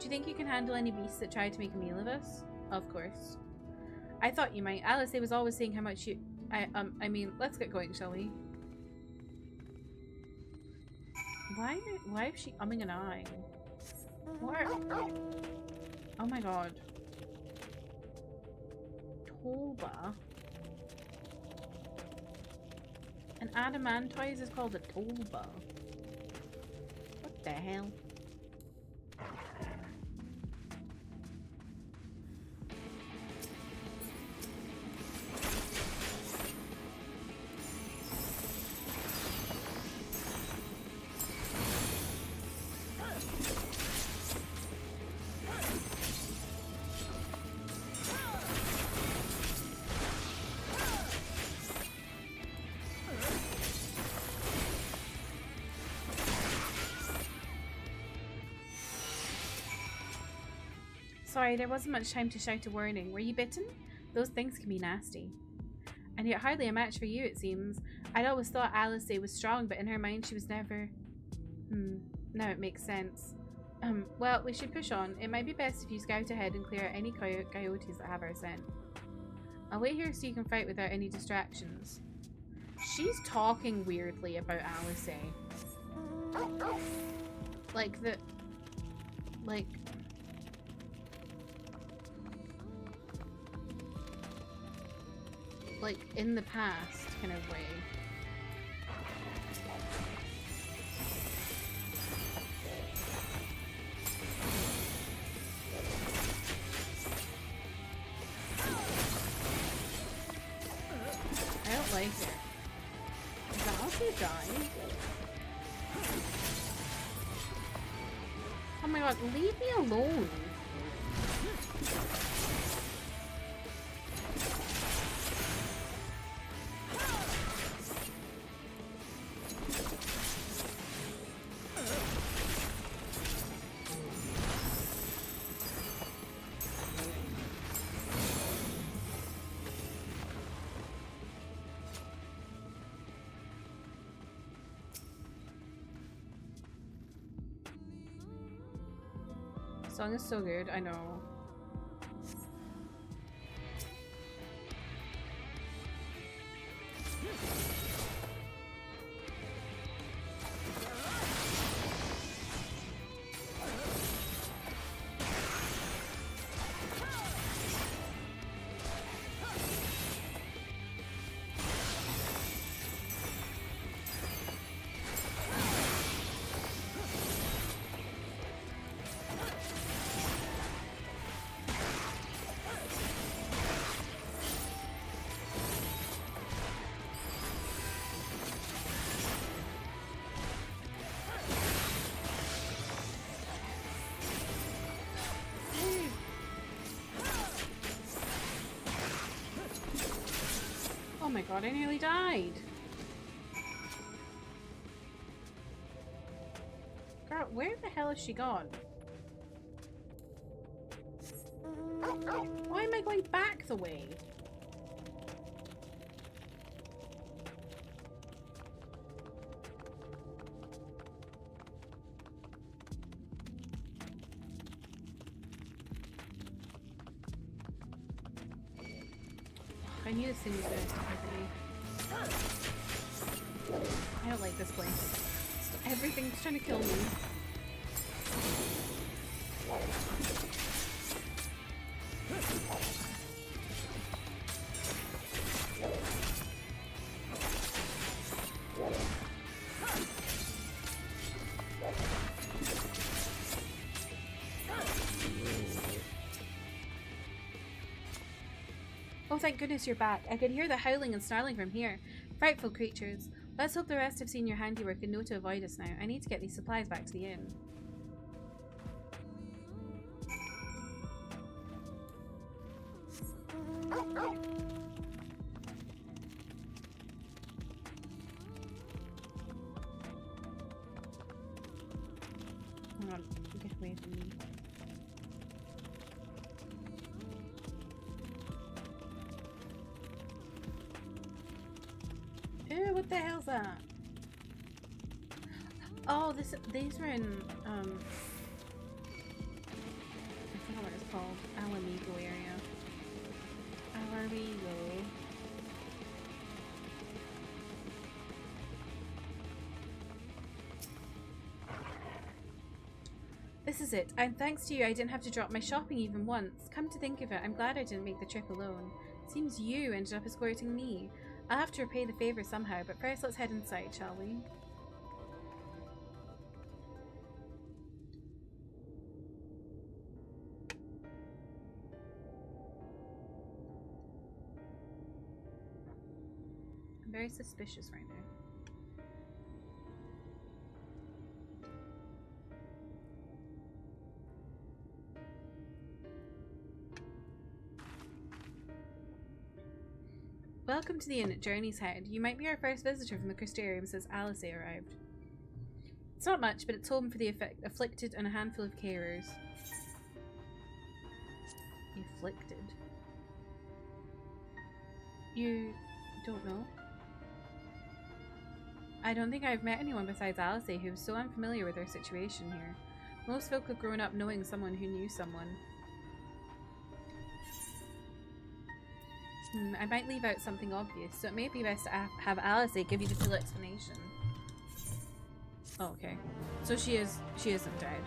Do you think you can handle any beasts that try to make a meal of us? Of course. I thought you might. Alice was always saying how much you... I mean, let's get going, shall we? Why is she umming and ahhing? What? Oh my god. Toba? An adamantoise is called a toba. What the hell? Sorry, there wasn't much time to shout a warning. Were you bitten? Those things can be nasty. And yet hardly a match for you, it seems. I'd always thought Alice was strong, but in her mind she was never... Now it makes sense. Well, we should push on. It might be best if you scout ahead and clear out any coyotes that have our scent. I'll wait here so you can fight without any distractions. She's talking weirdly about Alice. Like the... Like... Like, in the past kind of way. I don't like it. Is that also dying? Oh my god, leave me alone. Song is so good, I know. Oh my god, I nearly died. Girl, where the hell has she gone? Why am I going back the way? I knew this thing was going to attack me. I don't like this place. Everything's trying to kill me. Oh, thank goodness you're back. I could hear the howling and snarling from here. Frightful creatures. Let's hope the rest have seen your handiwork and know to avoid us now. I need to get these supplies back to the inn. Hang on, get away from me. Ew, what the hell's that? Oh, these were in, I forgot what it's called. Alamigo area. Alamigo. This is it. And thanks to you, I didn't have to drop my shopping even once. Come to think of it, I'm glad I didn't make the trip alone. Seems you ended up escorting me. I'll have to repay the favor somehow, but first let's head inside, shall we? I'm very suspicious right now. Welcome to the inn at Journey's Head. You might be our first visitor from the Crystarium since Alice arrived. It's not much, but it's home for the afflicted and a handful of carers. Afflicted. You don't know? I don't think I've met anyone besides Alice who was so unfamiliar with our situation here. Most folk have grown up knowing someone who knew someone. I might leave out something obvious, so it may be best to have Alice give you the full explanation. Oh, okay. So she isn't dead.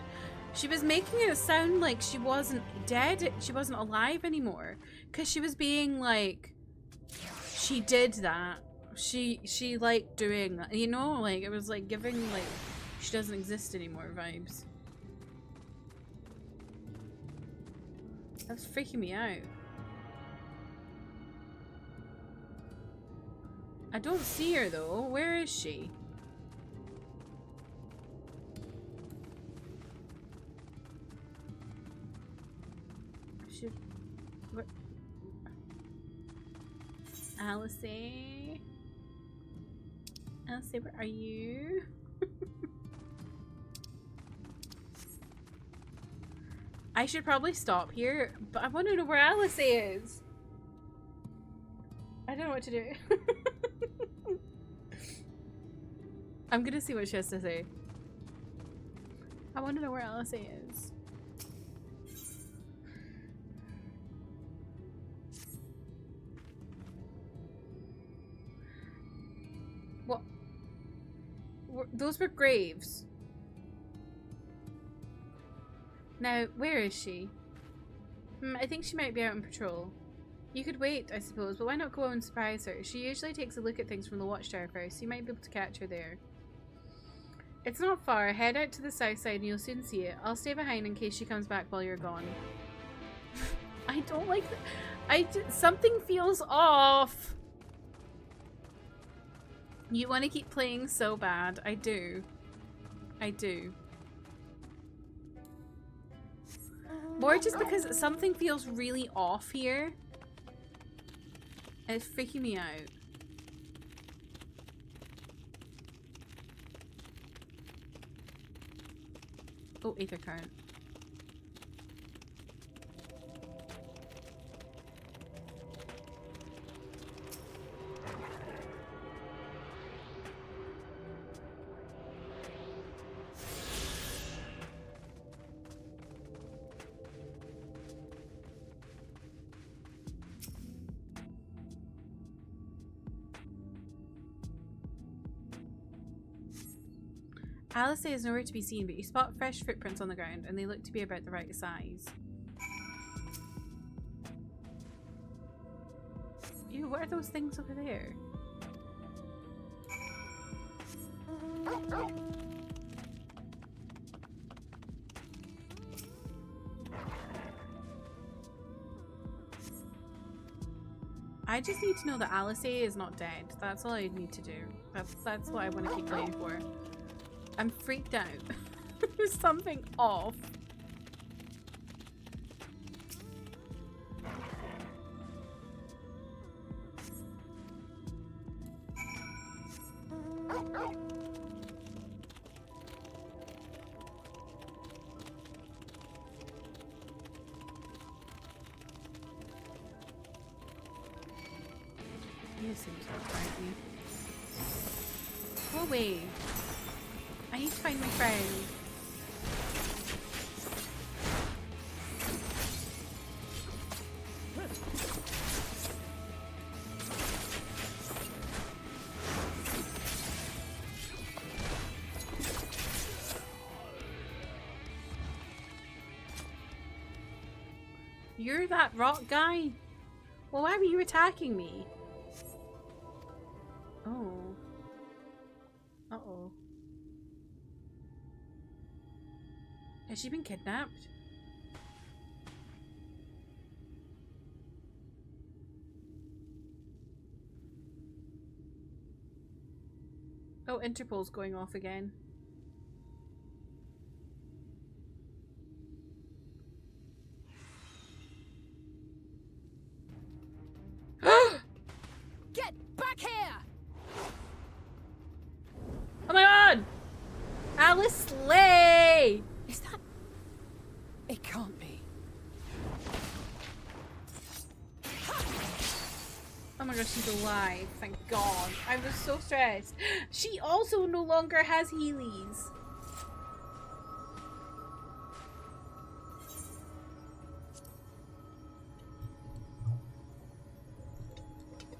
She was making it sound like she wasn't dead, she wasn't alive anymore. Because she was being like, she did that. She liked doing that. You know, like, it was like giving, like, she doesn't exist anymore vibes. That's freaking me out. I don't see her though. Where is she? Where? Alice? Alice, where are you? I should probably stop here, but I want to know where Alice is. I don't know what to do. I'm gonna see what she has to say. I want to know where Alice is. What? Those were graves. Now, where is she? I think she might be out on patrol. You could wait, I suppose, but why not go and surprise her? She usually takes a look at things from the watchtower first, so you might be able to catch her there. It's not far. Head out to the south side and you'll soon see it. I'll stay behind in case she comes back while you're gone. I don't like that. Something feels off. You want to keep playing so bad. I do. I do. More just because something feels really off here. It's freaking me out. Oh, ether current. Alice is nowhere to be seen, but you spot fresh footprints on the ground, and they look to be about the right size. Ew, what are those things over there? I just need to know that Alice is not dead. That's all I need to do. That's what I want to keep playing for. I'm freaked out. There's something off. You seem so crazy. Go away. I need to find my friend. You're that rock guy? Well, why were you attacking me? Oh. Uh-oh. Has she been kidnapped? Oh, Interpol's going off again. Get back here! Oh my god! Alice Slay! Is that... It can't be. her she's alive. Thank God. I was so stressed. She also no longer has Heelys.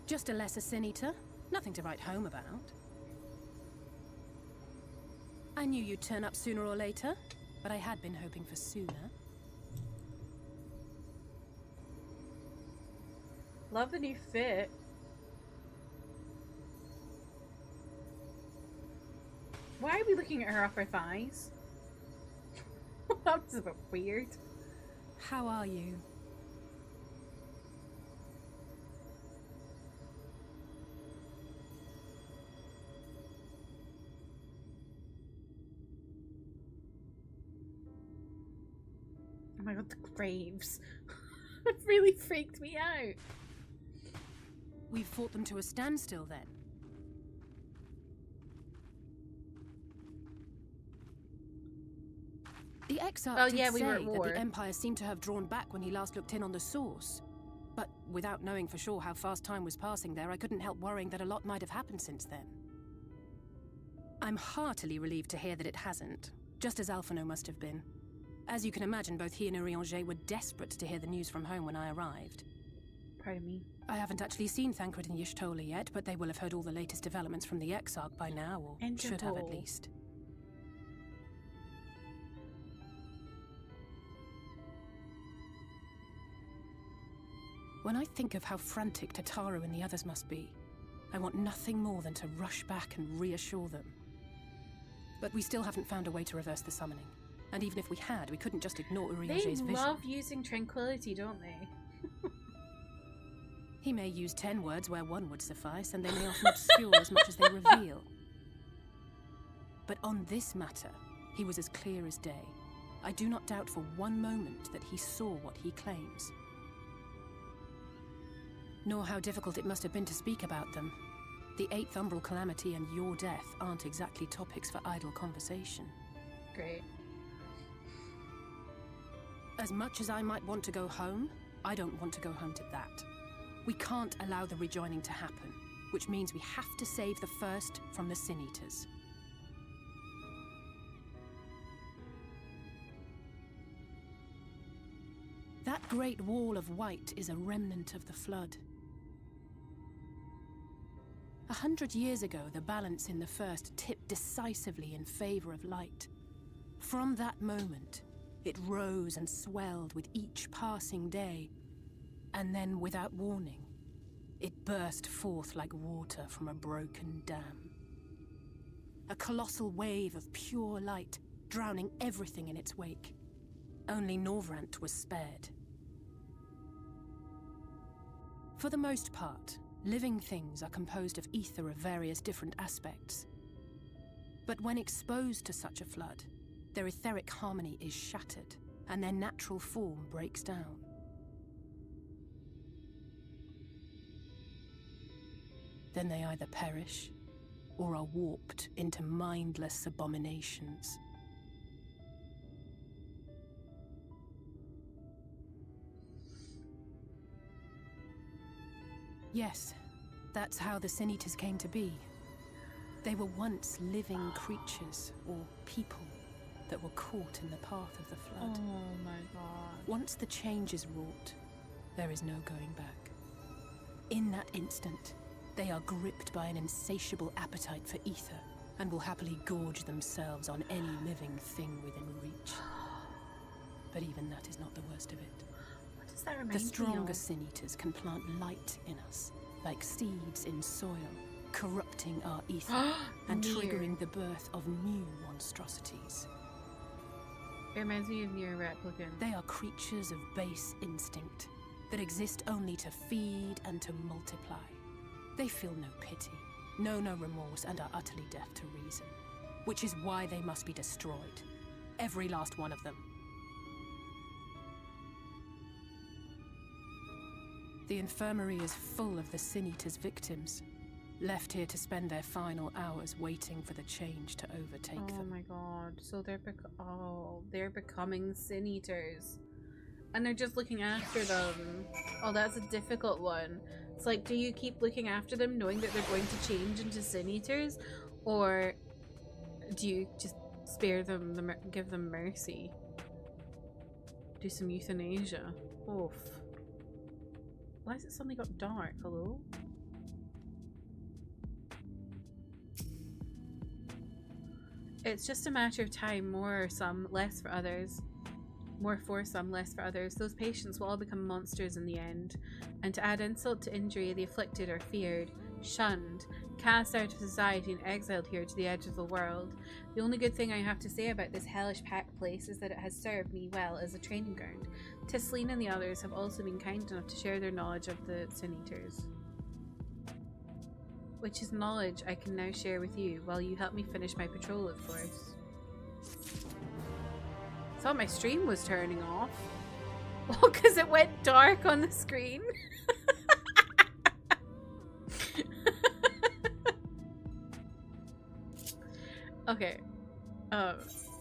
Just a lesser sin eater. Nothing to write home about. I knew you'd turn up sooner or later, but I had been hoping for sooner. Love the new fit. Why are we looking at her upper thighs? That was a bit weird. How are you? Oh my god, the graves. It really freaked me out. We've fought them to a standstill then. The Exarch did say that the Empire seemed to have drawn back when he last looked in on the source. But without knowing for sure how fast time was passing there, I couldn't help worrying that a lot might have happened since then. I'm heartily relieved to hear that it hasn't, just as Alphino must have been. As you can imagine, both he and Urianger were desperate to hear the news from home when I arrived. Pardon me. I haven't actually seen Thancred and Y'shtola yet, but they will have heard all the latest developments from the Exarch by now, or should have at least. When I think of how frantic Tataru and the others must be, I want nothing more than to rush back and reassure them. But we still haven't found a way to reverse the summoning. And even if we had, we couldn't just ignore Urianger's vision. They love using tranquility, don't they? He may use 10 words where one would suffice, and they may often obscure as much as they reveal. But on this matter, he was as clear as day. I do not doubt for one moment that he saw what he claims. Nor how difficult it must have been to speak about them. The 8th Umbral Calamity and your death aren't exactly topics for idle conversation. Great. As much as I might want to go home, I don't want to go home to that. We can't allow the rejoining to happen, which means we have to save the first from the Sin Eaters. That great wall of white is a remnant of the flood. 100 years ago, the balance in the first tipped decisively in favor of light. From that moment, it rose and swelled with each passing day, and then, without warning, it burst forth like water from a broken dam. A colossal wave of pure light, drowning everything in its wake. Only Norvrant was spared. For the most part, living things are composed of ether of various different aspects. But when exposed to such a flood, their etheric harmony is shattered, and their natural form breaks down. Then they either perish, or are warped into mindless abominations. Yes, that's how the Sin Eaters came to be. They were once living creatures, or people, that were caught in the path of the flood. Oh my god. Once the change is wrought, there is no going back. In that instant, they are gripped by an insatiable appetite for ether, and will happily gorge themselves on any living thing within reach. But even that is not the worst of it. What does that remind The me stronger of? Sin Eaters can plant light in us, like seeds in soil, corrupting our ether and Nier. triggering the birth of new monstrosities. It reminds me of Nier Replicant. They are creatures of base instinct that exist only to feed and to multiply. They feel no pity, know no remorse, and are utterly deaf to reason. Which is why they must be destroyed. Every last one of them. The infirmary is full of the Sin Eaters' victims, left here to spend their final hours waiting for the change to overtake them. Oh my god. So they're becoming Sin Eaters. and they're just looking after them. Oh, that's a difficult one. It's like, do you keep looking after them knowing that they're going to change into Sin Eaters? Or do you just spare them, give them mercy? Do some euthanasia. Oof. Why has it suddenly got dark? Hello? It's just a matter of time, more or some, less for others. More for some, less for others. Those patients will all become monsters in the end. And to add insult to injury, the afflicted are feared, shunned, cast out of society and exiled here to the edge of the world. The only good thing I have to say about this hellish packed place is that it has served me well as a training ground. Tisleen and the others have also been kind enough to share their knowledge of the Sin Eaters. Which is knowledge I can now share with you while you help me finish my patrol, of course. Thought my stream was turning off. Well, because it went dark on the screen. Okay. I'm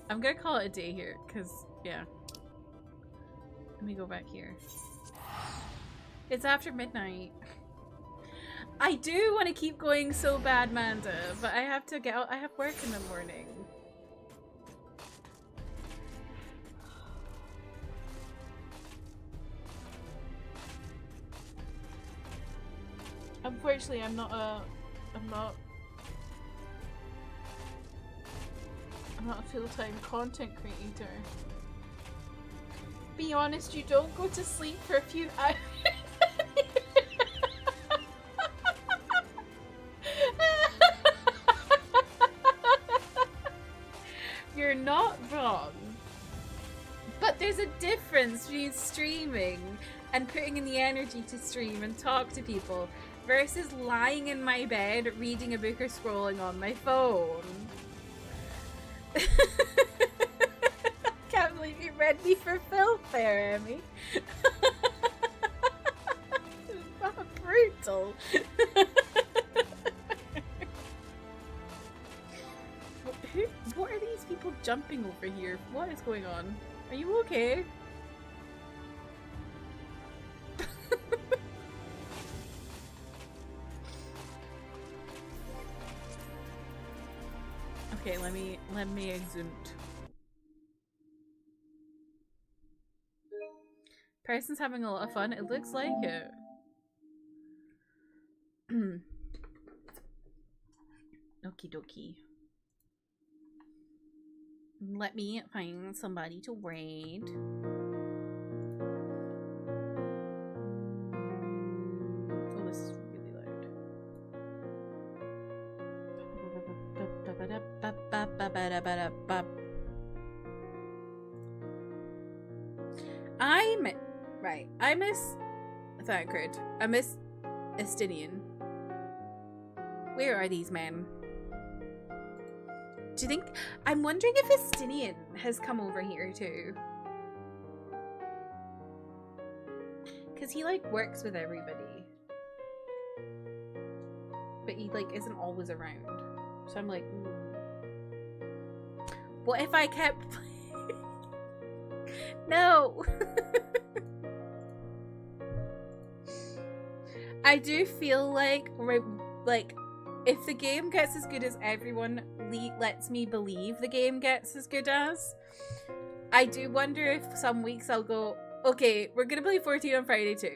gonna call it a day here, because, yeah. Let me go back here. It's after midnight. I do want to keep going so bad, Manda, but I have to get out. I have work in the morning. Unfortunately, I'm not a full-time content creator. Be honest, you don't go to sleep for a few hours. You're not wrong. But there's a difference between streaming and putting in the energy to stream and talk to people versus lying in my bed reading a book or scrolling on my phone. Can't believe you read me for filth there, Emmy. Brutal. What are these people jumping over here? What is going on? Are you okay? Okay, let me exude. Person's having a lot of fun. It looks like it. Okie dokie. Let me find somebody to raid. Oh, this is really loud. I miss Thancred. I miss Estinian. Where are these men? Do you think... I'm wondering if Estinian has come over here too. Because he, like, works with everybody. But he, like, isn't always around. So I'm like, what if I kept... No! I do feel like, if the game gets as good as everyone lets me believe the game gets as good as, I do wonder if some weeks I'll go, okay, we're gonna play 14 on Friday too.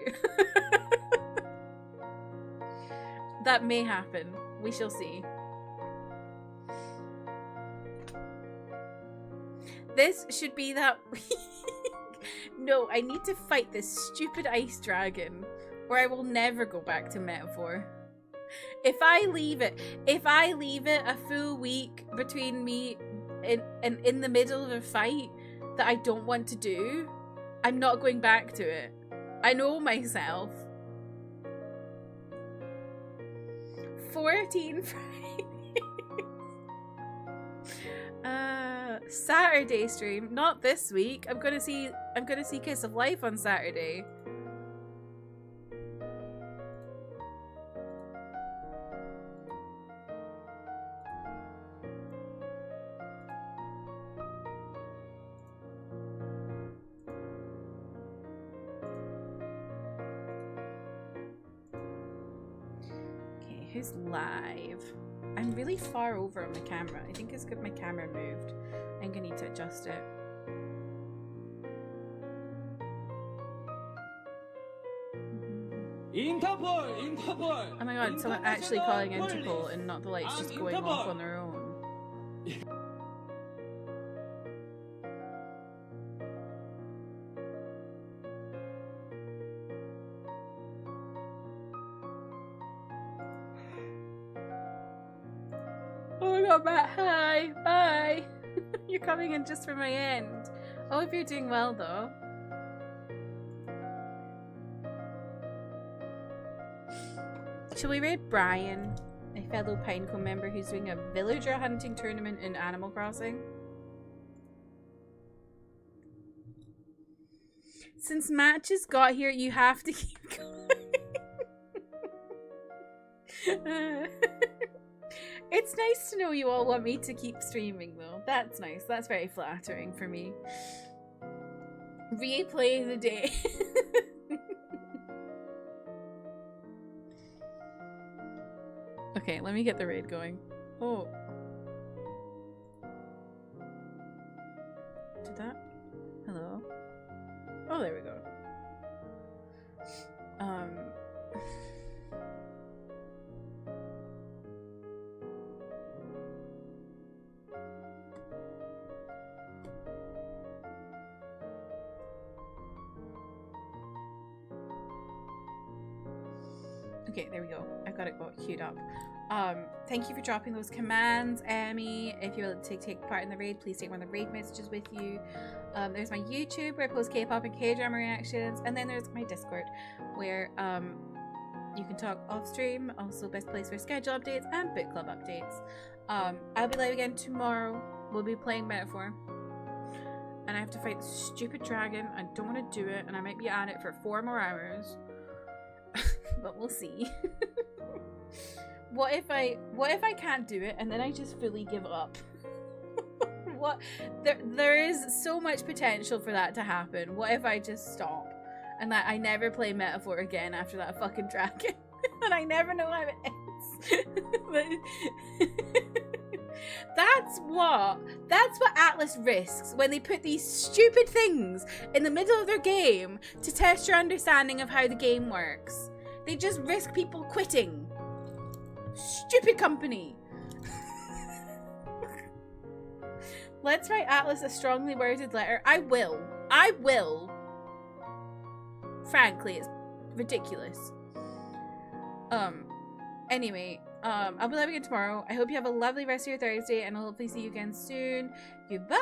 That may happen. We shall see. This should be that week. No, I need to fight this stupid ice dragon, or I will never go back to Metaphor. If I leave it a full week between me in the middle of a fight that I don't want to do, I'm not going back to it. I know myself. 14 Fridays. Saturday stream, not this week. I'm gonna see Kiss of Life on Saturday. Who's live? I'm really far over on my camera. I think it's because my camera moved. I'm gonna need to adjust it. Interpol! Oh my god, someone actually calling Interpol and not the lights just going off on their own. Oh my god, Matt, hi! Bye! You're coming in just for my end. I hope you're doing well though. Shall we raid Brian, a fellow Pinecone member who's doing a villager hunting tournament in Animal Crossing? Since Matt just got here, you have to keep going. It's nice to know you all want me to keep streaming though. That's nice. That's very flattering for me. Replay the day. Okay, let me get the raid going. Oh. Did that? Hello? Oh, there we go. Okay, there we go. I've got it queued up. Thank you for dropping those commands, Emmy. If you would take part in the raid, please take one of the raid messages with you. There's my YouTube where I post K-pop and K-drama reactions, and then there's my Discord where you can talk off stream. Also, best place for schedule updates and book club updates. I'll be live again tomorrow. We'll be playing Metaphor, and I have to fight the stupid dragon. I don't want to do it, and I might be at it for 4 more hours. But we'll see. What if I can't do it and then I just fully give up? What? There is so much potential for that to happen. What if I just stop and that I never play Metaphor again after that fucking dragon? And I never know how it ends. That's what Atlas risks when they put these stupid things in the middle of their game to test your understanding of how the game works. They just risk people quitting. Stupid company. Let's write Atlas a strongly worded letter. I will. Frankly, it's ridiculous. Anyway, I'll be live again tomorrow. I hope you have a lovely rest of your Thursday, and I'll hopefully see you again soon. Goodbye!